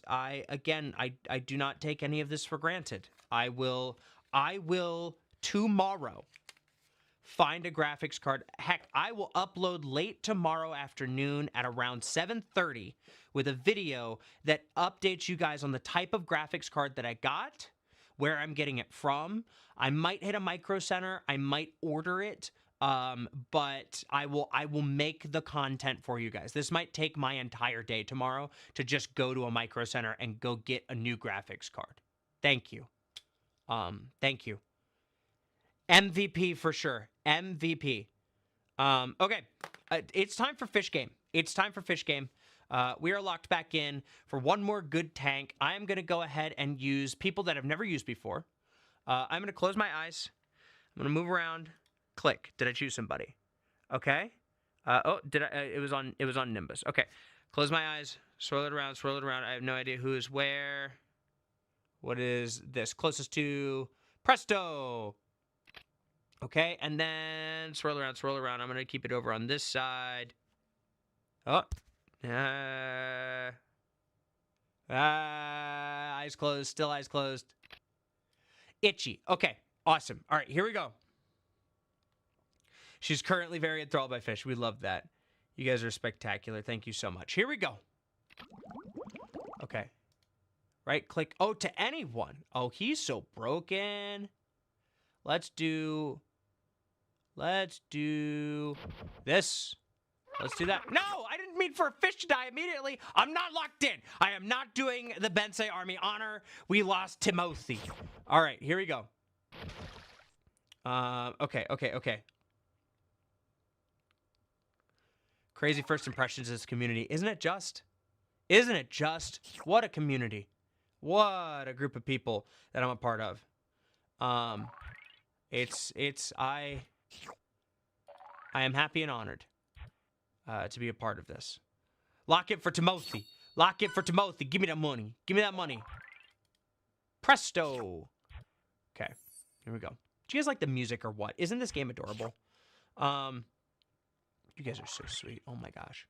I do not take any of this for granted. I will tomorrow find a graphics card. Heck, I will upload late tomorrow afternoon at around 7:30 with a video that updates you guys on the type of graphics card that I got, where I'm getting it from. I might hit a Micro Center. I might order it. But I will make the content for you guys. This might take my entire day tomorrow to just go to a Micro Center and go get a new graphics card. Thank you. Thank you. MVP for sure. MVP. Okay. It's time for Fish Game. It's time for Fish Game. We are locked back in for one more good tank. I am going to go ahead and use people that I've never used before. I'm going to close my eyes. I'm going to move around. Click. Did I choose somebody? Okay. Oh, did I? It was on Nimbus. Okay. Close my eyes. Swirl it around. Swirl it around. I have no idea who is where. What is this? Closest to Presto. Okay, and then swirl around, swirl around. I'm going to keep it over on this side. Oh. Eyes closed. Still eyes closed. Itchy. Okay, awesome. All right, here we go. She's currently very enthralled by fish. We love that. You guys are spectacular. Thank you so much. Here we go. Okay. Right click. Oh, to anyone. Oh, he's so broken. Let's do this. Let's do that. No, I didn't mean for a fish to die immediately. I'm not locked in. I am not doing the Bensei Army honor. We lost Timothy. All right, here we go. Okay. Crazy first impressions of this community. Isn't it just? Isn't it just? What a community. What a group of people that I'm a part of. I am happy and honored to be a part of this. Lock it for Timothy. Lock it for Timothy. Give me that money. Give me that money. Presto. Okay, here we go. Do you guys like the music or what? Isn't this game adorable? You guys are so sweet. Oh my gosh.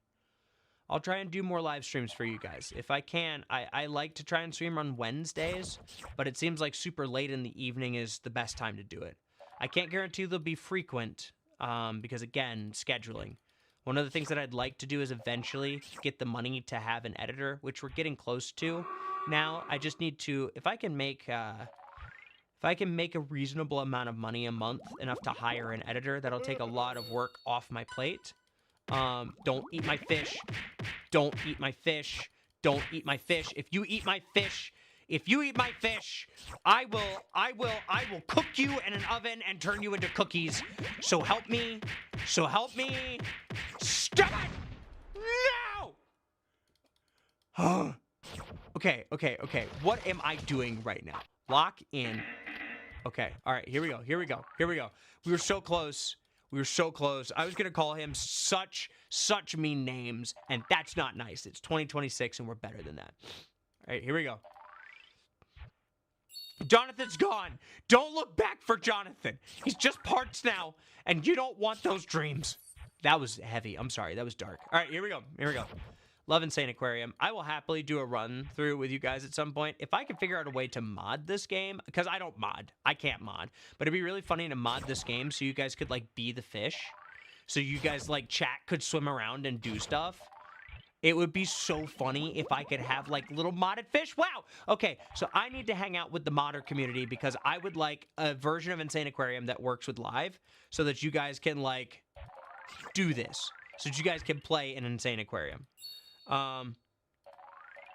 I'll try and do more live streams for you guys. If I can, I like to try and stream on Wednesdays, but it seems like super late in the evening is the best time to do it. I can't guarantee they'll be frequent because, again, scheduling. One of the things that I'd like to do is eventually get the money to have an editor, which we're getting close to now. I just need to, if I can make a reasonable amount of money a month, enough to hire an editor, that'll take a lot of work off my plate. Don't eat my fish. Don't eat my fish. Don't eat my fish. If you eat my fish, I will cook you in an oven and turn you into cookies. So help me. Stop it! No! Okay. What am I doing right now? Lock in. Okay. All right. Here we go. We were so close. I was going to call him such mean names, and that's not nice. It's 2026, and we're better than that. All right, here we go. Jonathan's gone. Don't look back for Jonathan. He's just parts now, and you don't want those dreams. That was heavy. I'm sorry. That was dark. All right, here we go. Love insaniquarium. I will happily do a run through with you guys at some point. If I can figure out a way to mod this game, because I don't mod. I can't mod. But it'd be really funny to mod this game so you guys could, like, be the fish. So you guys, like, chat could swim around and do stuff. It would be so funny if I could have, like, little modded fish. Wow! Okay, so I need to hang out with the modder community because I would like a version of insaniquarium that works with live so that you guys can, like, do this. So that you guys can play in insaniquarium.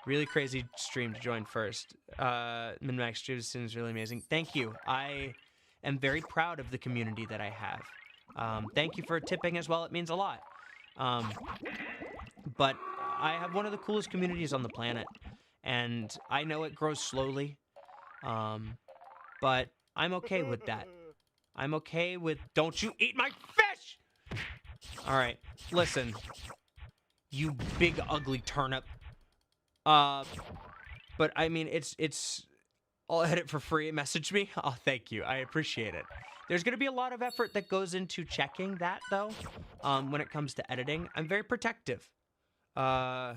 Really crazy stream to join first. Min-Max streams is really amazing. Thank you. I am very proud of the community that I have. Thank you for tipping as well. It means a lot. But I have one of the coolest communities on the planet, and I know it grows slowly. But I'm okay with that. I'm okay with, don't you eat my fish! All right, listen. You big ugly turnip. But I mean, it's. I'll edit for free. Message me. Oh, thank you. I appreciate it. There's gonna be a lot of effort that goes into checking that though. When it comes to editing, I'm very protective. Remember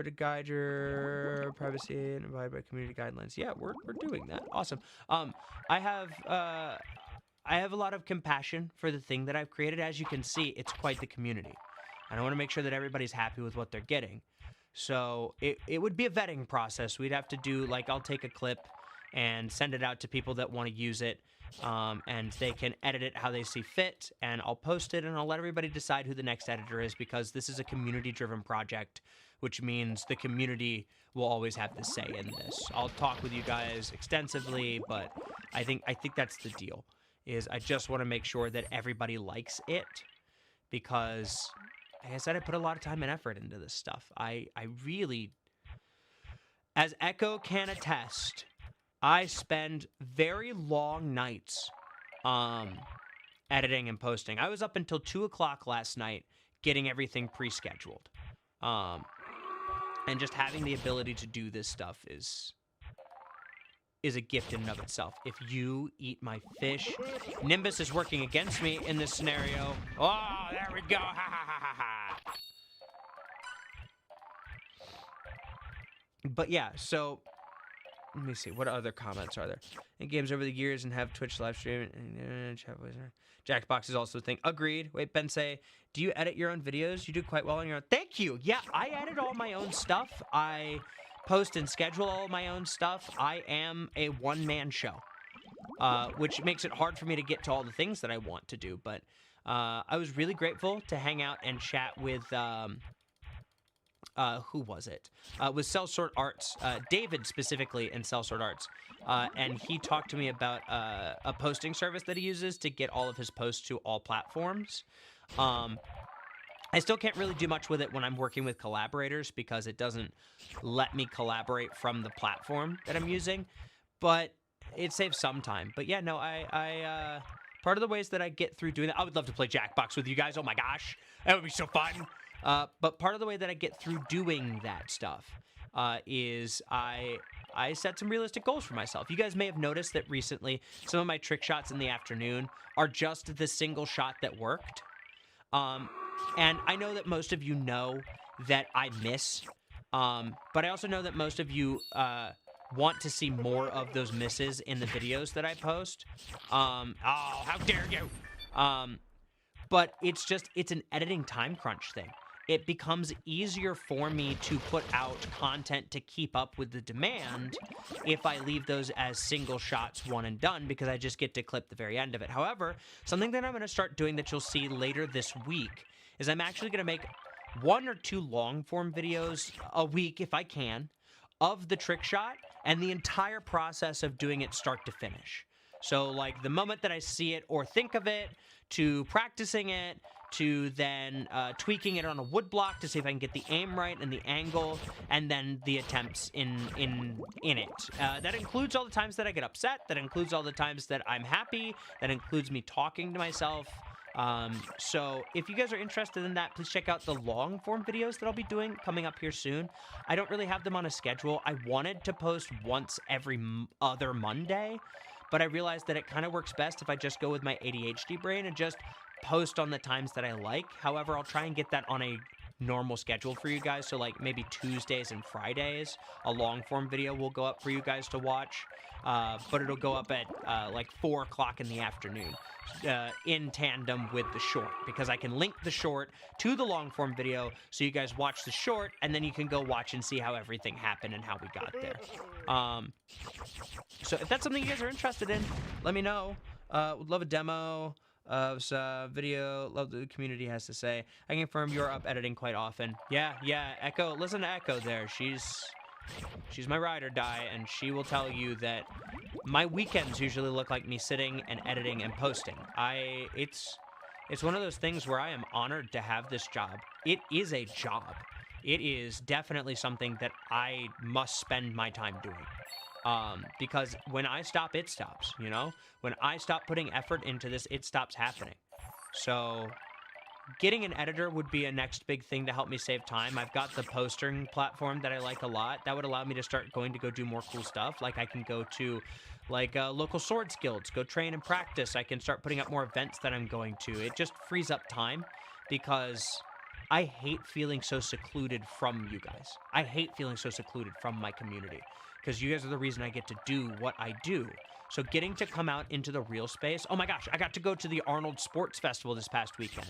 to guide your privacy and abide by community guidelines. Yeah, we're doing that. Awesome. I I have a lot of compassion for the thing that I've created. As you can see, it's quite the community. And I want to make sure that everybody's happy with what they're getting. So it would be a vetting process. We'd have to do, like, I'll take a clip and send it out to people that want to use it. And they can edit it how they see fit, and I'll post it, and I'll let everybody decide who the next editor is, because this is a community-driven project, which means the community will always have the say in this. I'll talk with you guys extensively, but I think that's the deal, is I just want to make sure that everybody likes it, because, like I said, I put a lot of time and effort into this stuff. I really, as Echo can attest, I spend very long nights editing and posting. I was up until 2 o'clock last night getting everything pre-scheduled. And just having the ability to do this stuff is a gift in and of itself. If you eat my fish, Nimbus is working against me in this scenario. Oh, there we go. Ha ha ha ha ha. But yeah, so let me see. What other comments are there? In games over the years and have Twitch live stream and Jackbox is also a thing. Agreed. Wait, Ben say, do you edit your own videos? You do quite well on your own. Thank you. Yeah, I edit all my own stuff. I post and schedule all my own stuff. I am a one-man show, which makes it hard for me to get to all the things that I want to do. But I was really grateful to hang out and chat with who was it? With Sellsort Arts, David specifically in Sellsort Arts. And he talked to me about a posting service that he uses to get all of his posts to all platforms. I still can't really do much with it when I'm working with collaborators, because it doesn't let me collaborate from the platform that I'm using, but it saves some time. But yeah, no, I part of the ways that I get through doing that, I would love to play Jackbox with you guys. Oh my gosh, that would be so fun. But part of the way that I get through doing that stuff is I set some realistic goals for myself. You guys may have noticed that recently some of my trick shots in the afternoon are just the single shot that worked. And I know that most of you know that I miss, but I also know that most of you want to see more of those misses in the videos that I post. Oh, how dare you! But it's an editing time crunch thing. It becomes easier for me to put out content to keep up with the demand if I leave those as single shots, one and done, because I just get to clip the very end of it. However, something that I'm going to start doing that you'll see later this week is I'm actually going to make 1 or 2 long form videos a week, if I can, of the trick shot and the entire process of doing it start to finish. So, like, the moment that I see it or think of it, to practicing it, to then tweaking it on a wood block to see if I can get the aim right and the angle, and then the attempts in it. That includes all the times that I get upset. That includes all the times that I'm happy. That includes me talking to myself. So if you guys are interested in that, please check out the long form videos that I'll be doing coming up here soon. I don't really have them on a schedule. I wanted to post once every other Monday, but I realized that it kind of works best if I just go with my ADHD brain and just post on the times that I like. However, I'll try and get that on a normal schedule for you guys. So like maybe Tuesdays and Fridays, a long form video will go up for you guys to watch. But it'll go up at like 4 o'clock in the afternoon in tandem with the short, because I can link the short to the long form video so you guys watch the short and then you can go watch and see how everything happened and how we got there. So if that's something you guys are interested in, let me know. Would love a demo of video. Love what the community has to say. I can confirm you're up editing quite often. Yeah, Echo. Listen to Echo there. She's my ride or die, and she will tell you that my weekends usually look like me sitting and editing and posting. It's one of those things where I am honored to have this job. It is a job. It is definitely something that I must spend my time doing. Because when I stop, it stops, you know? When I stop putting effort into this, it stops happening. So getting an editor would be a next big thing to help me save time. I've got the posting platform that I like a lot. That would allow me to start going to go do more cool stuff. Like I can go to like local swords guilds, go train and practice. I can start putting up more events that I'm going to. It just frees up time because I hate feeling so secluded from you guys. I hate feeling so secluded from my community. because you guys are the reason I get to do what I do. So getting to come out into the real space, oh my gosh, I got to go to the Arnold Sports Festival this past weekend,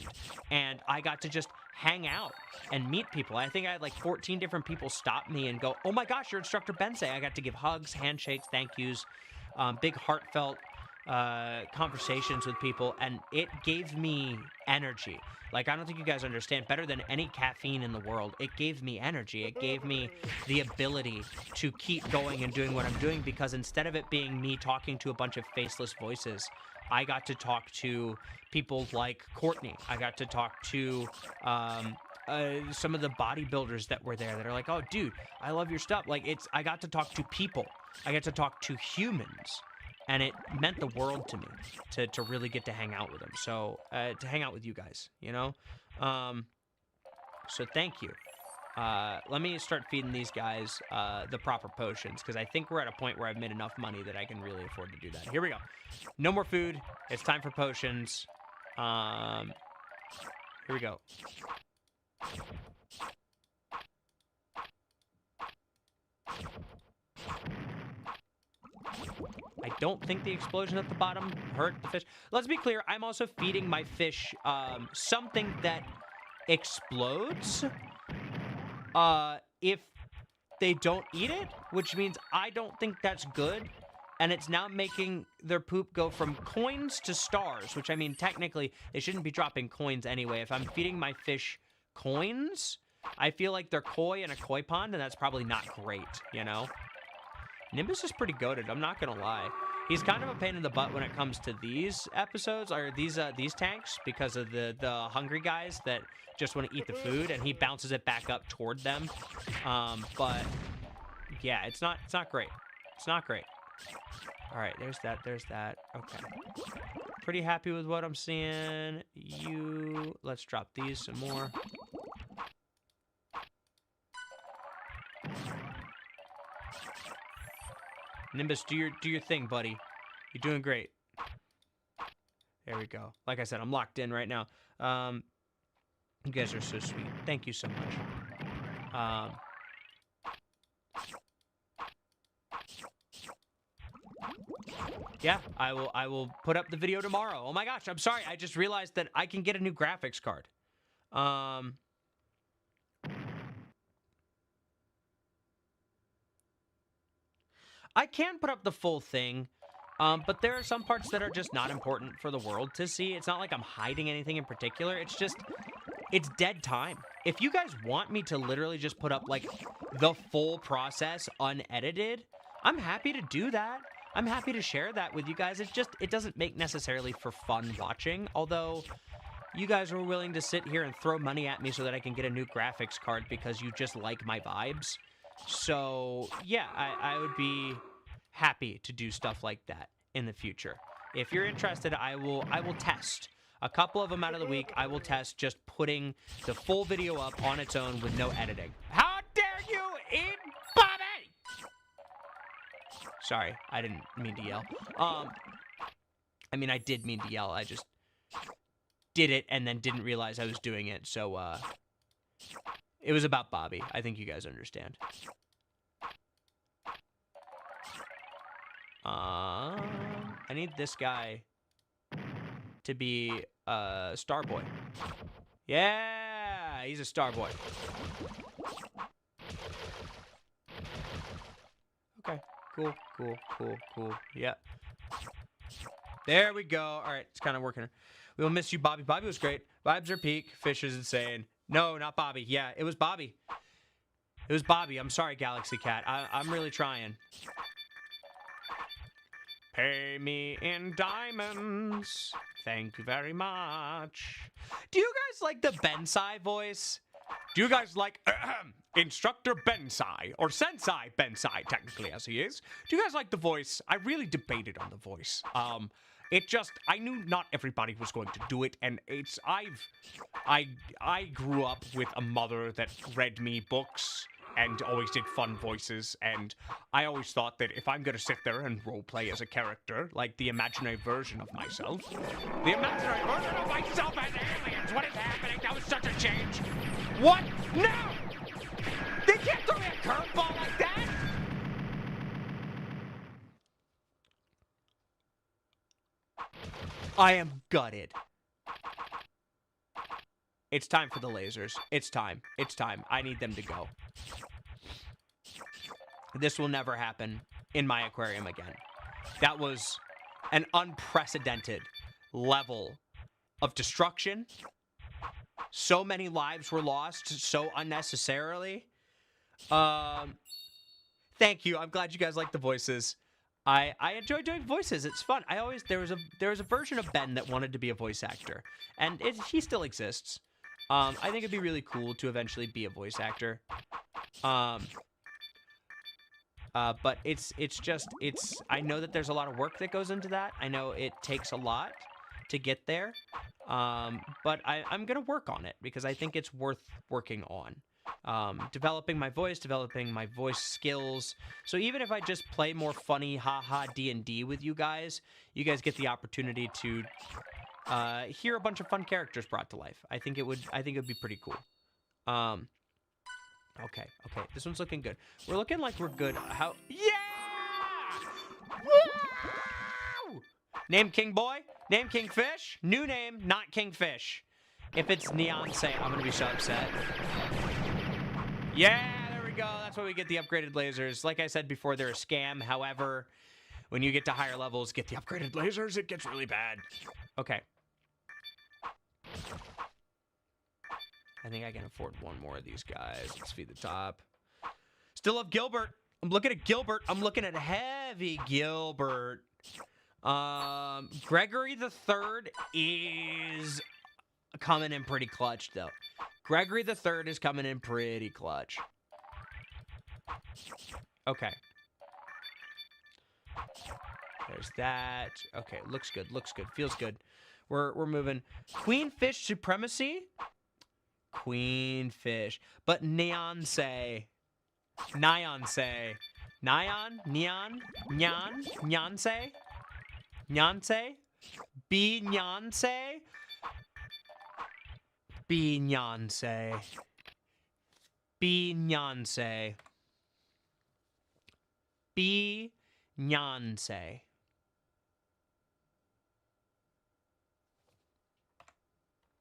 and I got to just hang out and meet people. I think I had like 14 different people stop me and go, oh my gosh, you're Instructor Bensei. I got to give hugs, handshakes, thank yous, big heartfelt conversations with people, and it gave me energy. Like, I don't think you guys understand, better than any caffeine in the world, it gave me energy. It gave me the ability to keep going and doing what I'm doing, because instead of it being me talking to a bunch of faceless voices, I got to talk to people like Courtney. I got to talk to some of the bodybuilders that were there that are like, oh, dude, I love your stuff. Like, I got to talk to people. I got to talk to humans. And it meant the world to me to really get to hang out with them. So, to hang out with you guys, you know? So thank you. Let me start feeding these guys the proper potions, because I think we're at a point where I've made enough money that I can really afford to do that. Here we go. No more food. It's time for potions. Here we go. I don't think the explosion at the bottom hurt the fish. Let's be clear, I'm also feeding my fish something that explodes if they don't eat it, which means I don't think that's good. And it's now making their poop go from coins to stars, which, I mean, technically, they shouldn't be dropping coins anyway. If I'm feeding my fish coins, I feel like they're koi in a koi pond, and that's probably not great, you know? Nimbus is pretty goated, I'm not gonna lie. He's kind of a pain in the butt when it comes to these episodes, or these tanks, because of the hungry guys that just want to eat the food, and he bounces it back up toward them. But yeah, it's not great. It's not great. All right, there's that. Okay. Pretty happy with what I'm seeing. Let's drop these some more. Nimbus, do your thing, buddy. You're doing great. There we go. Like I said, I'm locked in right now. You guys are so sweet. Thank you so much. Yeah, I will put up the video tomorrow. Oh my gosh, I'm sorry. I just realized that I can get a new graphics card. I can put up the full thing, but there are some parts that are just not important for the world to see. It's not like I'm hiding anything in particular. It's just, it's dead time. If you guys want me to literally just put up, like, the full process unedited, I'm happy to do that. I'm happy to share that with you guys. It's just, it doesn't make necessarily for fun watching, although you guys are willing to sit here and throw money at me so that I can get a new graphics card because you just like my vibes. So, yeah, I would be happy to do stuff like that in the future. If you're interested, I will test. A couple of them out of the week, I will test just putting the full video up on its own with no editing. How dare you eat Bobby? Sorry, I didn't mean to yell. I mean, I did mean to yell. I just did it and then didn't realize I was doing it. So, it was about Bobby. I think you guys understand. I need this guy to be Starboy. Yeah, he's a Starboy. Okay, cool. Yeah. There we go. All right, it's kind of working. We'll miss you, Bobby. Bobby was great. Vibes are peak. Fish is insane. No, not Bobby. Yeah, it was Bobby. It was Bobby. I'm sorry, Galaxy Cat. I'm really trying. Pay me in diamonds. Thank you very much. Do you guys like the Bensai voice? Do you guys like Instructor Bensai, or Sensei Bensai, technically, as he is? Do you guys like the voice? I really debated on the voice. It just, I knew not everybody was going to do it, and I grew up with a mother that read me books and always did fun voices, and I always thought that if I'm gonna sit there and roleplay as a character, like the imaginary version of myself, as aliens, what is happening? That was such a change. What? No! They can't throw me a curveball like that! I am gutted. It's time for the lasers. It's time. It's time. I need them to go. This will never happen in my aquarium again. That was an unprecedented level of destruction. So many lives were lost so unnecessarily. Thank you. I'm glad you guys like the voices. I enjoy doing voices. It's fun. There was a version of Ben that wanted to be a voice actor, and he still exists. I think it'd be really cool to eventually be a voice actor. But I know that there's a lot of work that goes into that. I know it takes a lot to get there. But I'm going to work on it because I think it's worth working on. Developing my voice skills. So even if I just play more funny, haha D&D with you guys get the opportunity to hear a bunch of fun characters brought to life. I think it would be pretty cool. Okay. This one's looking good. We're looking like we're good. Yeah! Woo! Name King Boy? Name Kingfish? New name, not Kingfish. If it's Neonce, I'm gonna be so upset. Yeah, there we go. That's why we get the upgraded lasers. Like I said before, they're a scam. However, when you get to higher levels, get the upgraded lasers, it gets really bad. Okay. I think I can afford one more of these guys. Let's feed the top. Still love Gilbert. I'm looking at Gilbert. I'm looking at heavy Gilbert. Gregory the Third is coming in pretty clutch, though. Gregory the Third is coming in pretty clutch. Okay. There's that. Okay, looks good. Feels good. We're moving. Queenfish Supremacy? Queenfish. But Neonce. Neonce. Neon? Neon? Nyan? Nyanse? Nyanse? Beyonce? Beyonce. Beyonce. Beyonce.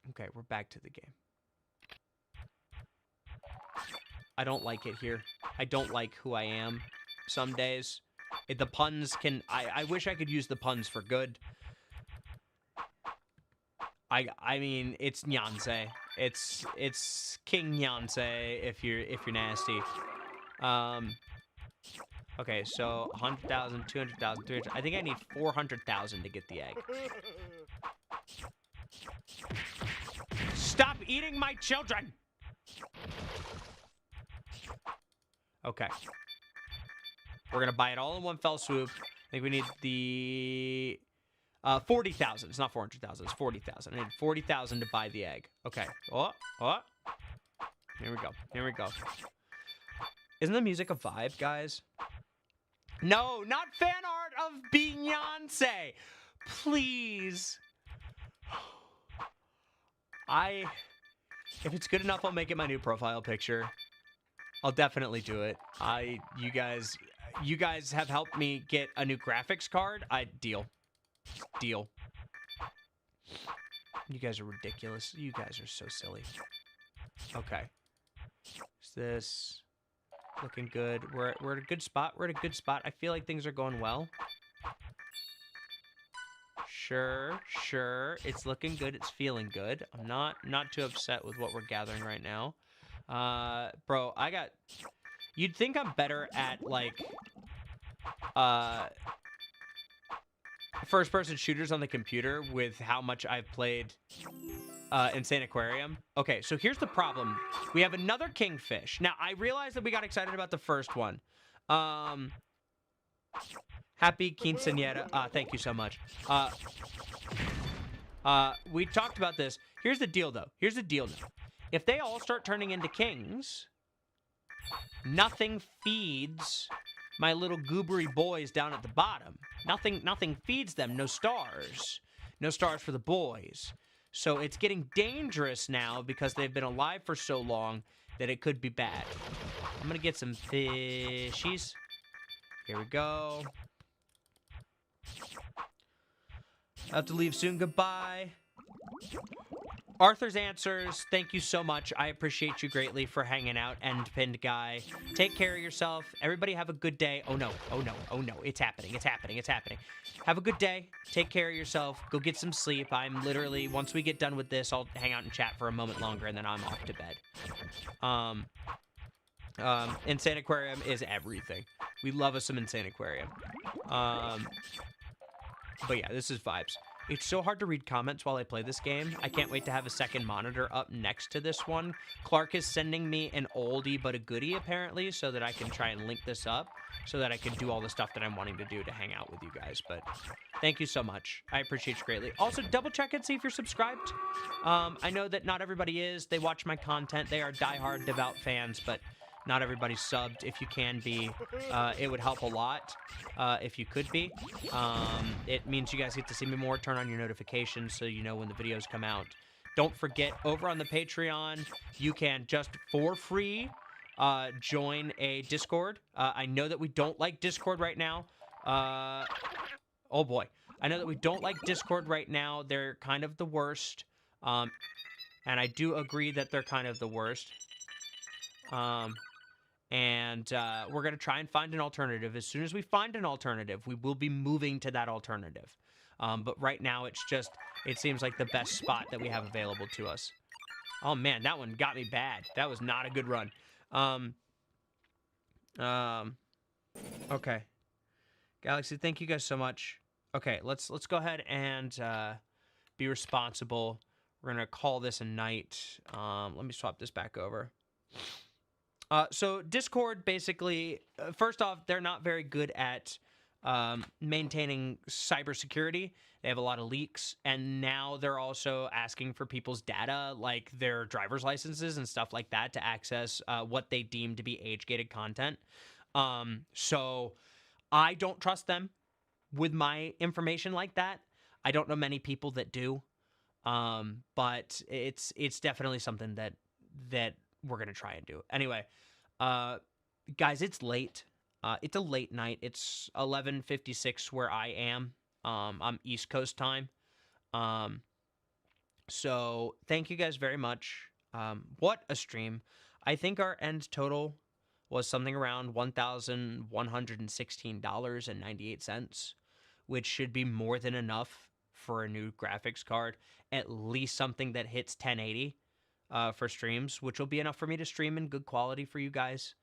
Okay, we're back to the game. I don't like it here. I don't like who I am some days. The puns can... I wish I could use the puns for good. I mean, it's Nyanse. It's King Nyanse if you're nasty. Okay, so 100,000, 200,000, 300... I think I need 400,000 to get the egg. Stop eating my children! Okay. We're going to buy it all in one fell swoop. I think we need the 40,000. It's not 400,000. It's 40,000. I need 40,000 to buy the egg. Okay. Oh. Here we go. Isn't the music a vibe, guys? No, not fan art of Beyonce. Please. If it's good enough, I'll make it my new profile picture. I'll definitely do it. You guys have helped me get a new graphics card. Deal. You guys are ridiculous. You guys are so silly. Okay. Is this looking good? We're at a good spot. I feel like things are going well. Sure. It's looking good. It's feeling good. I'm not too upset with what we're gathering right now. Bro, you'd think I'm better at, like, first-person shooters on the computer with how much I've played, Insaniquarium. Okay, so here's the problem. We have another Kingfish. Now, I realize that we got excited about the first one. Happy quinceañera. Thank you so much. We talked about this. Here's the deal, though. If they all start turning into kings, nothing feeds my little goobery boys down at the bottom. Nothing feeds them. No stars. No stars for the boys. So it's getting dangerous now because they've been alive for so long that it could be bad. I'm going to get some fishies. Here we go. I have to leave soon. Goodbye. Arthur's Answers, thank you so much. I appreciate you greatly for hanging out. End pinned guy. Take care of yourself. Everybody have a good day. Oh no, oh no, oh no. It's happening, it's happening, it's happening. Have a good day. Take care of yourself. Go get some sleep. I'm literally, once we get done with this, I'll hang out and chat for a moment longer and then I'm off to bed. Insaniquarium is everything. We love us some Insaniquarium. But yeah, this is vibes. It's so hard to read comments while I play this game. I can't wait to have a second monitor up next to this one. Clark is sending me an oldie but a goodie, apparently, so that I can try and link this up, so that I can do all the stuff that I'm wanting to do to hang out with you guys. But thank you so much. I appreciate you greatly. Also, double check and see if you're subscribed. I know that not everybody is. They watch my content. They are diehard, devout fans, but not everybody's subbed. If you can be, it would help a lot if you could be. It means you guys get to see me more. Turn on your notifications so you know when the videos come out. Don't forget, over on the Patreon, you can just for free join a Discord. I know that we don't like Discord right now. Oh boy. I know that we don't like Discord right now. They're kind of the worst. And I do agree that they're kind of the worst. And we're going to try and find an alternative. As soon as we find an alternative, we will be moving to that alternative. But right now, it's just, it seems like the best spot that we have available to us. Oh, man, that one got me bad. That was not a good run. Okay. Galaxy, thank you guys so much. Okay, let's go ahead and be responsible. We're going to call this a night. Let me swap this back over. So Discord, basically, first off, they're not very good at maintaining cybersecurity. They have a lot of leaks, and now they're also asking for people's data, like their driver's licenses and stuff like that, to access what they deem to be age-gated content. So I don't trust them with my information like that. I don't know many people that do, but it's definitely something that we're gonna try and do. Anyway, guys, it's late. It's a late night. It's 11:56 where I am. I'm East Coast time. So thank you guys very much. What a stream. I think our end total was something around $1,116.98, which should be more than enough for a new graphics card. At least something that hits 1080 for streams, which will be enough for me to stream in good quality for you guys.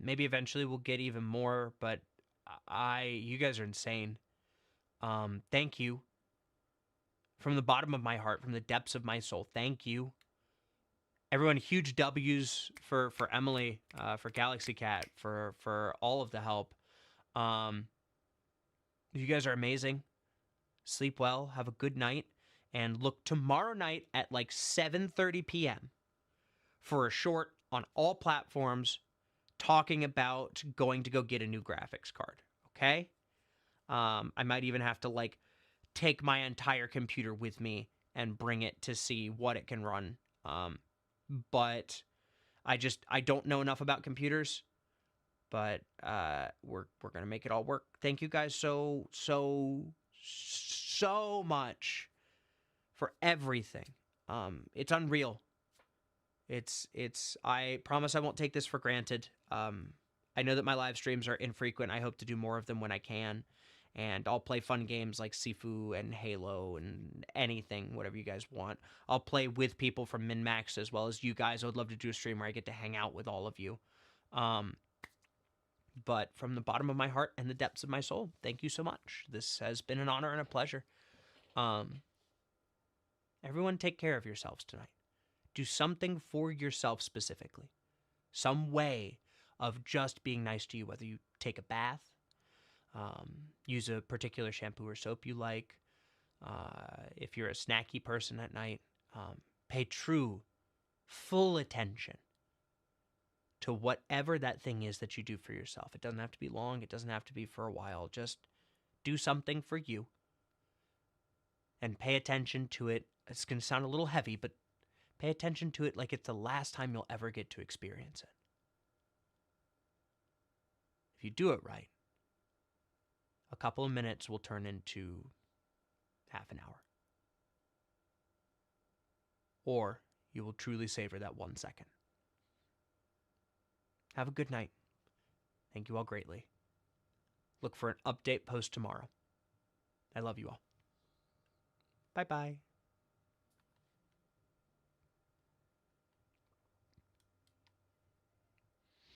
Maybe eventually we'll get even more, but you guys are insane. Thank you. From the bottom of my heart, from the depths of my soul, thank you. Everyone, huge W's for Emily, for Galaxy Cat, for all of the help. You guys are amazing. Sleep well, have a good night, and look tomorrow night at like 7:30 p.m. for a short on all platforms talking about going to go get a new graphics card, okay? I might even have to like take my entire computer with me and bring it to see what it can run. But I don't know enough about computers, but we're gonna make it all work. Thank you guys so much for everything. It's unreal. I promise I won't take this for granted. I know that my live streams are infrequent. I hope to do more of them when I can. And I'll play fun games like Sifu and Halo and anything, whatever you guys want. I'll play with people from MinMax as well as you guys. I would love to do a stream where I get to hang out with all of you. But from the bottom of my heart and the depths of my soul, thank you so much. This has been an honor and a pleasure. Everyone take care of yourselves tonight. Do something for yourself specifically. Some way of just being nice to you, whether you take a bath, use a particular shampoo or soap you like. If you're a snacky person at night, pay true, full attention to whatever that thing is that you do for yourself. It doesn't have to be long. It doesn't have to be for a while. Just do something for you and pay attention to it. It's going to sound a little heavy, but pay attention to it like it's the last time you'll ever get to experience it. If you do it right, a couple of minutes will turn into half an hour. Or you will truly savor that 1 second. Have a good night. Thank you all greatly. Look for an update post tomorrow. I love you all. Bye-bye.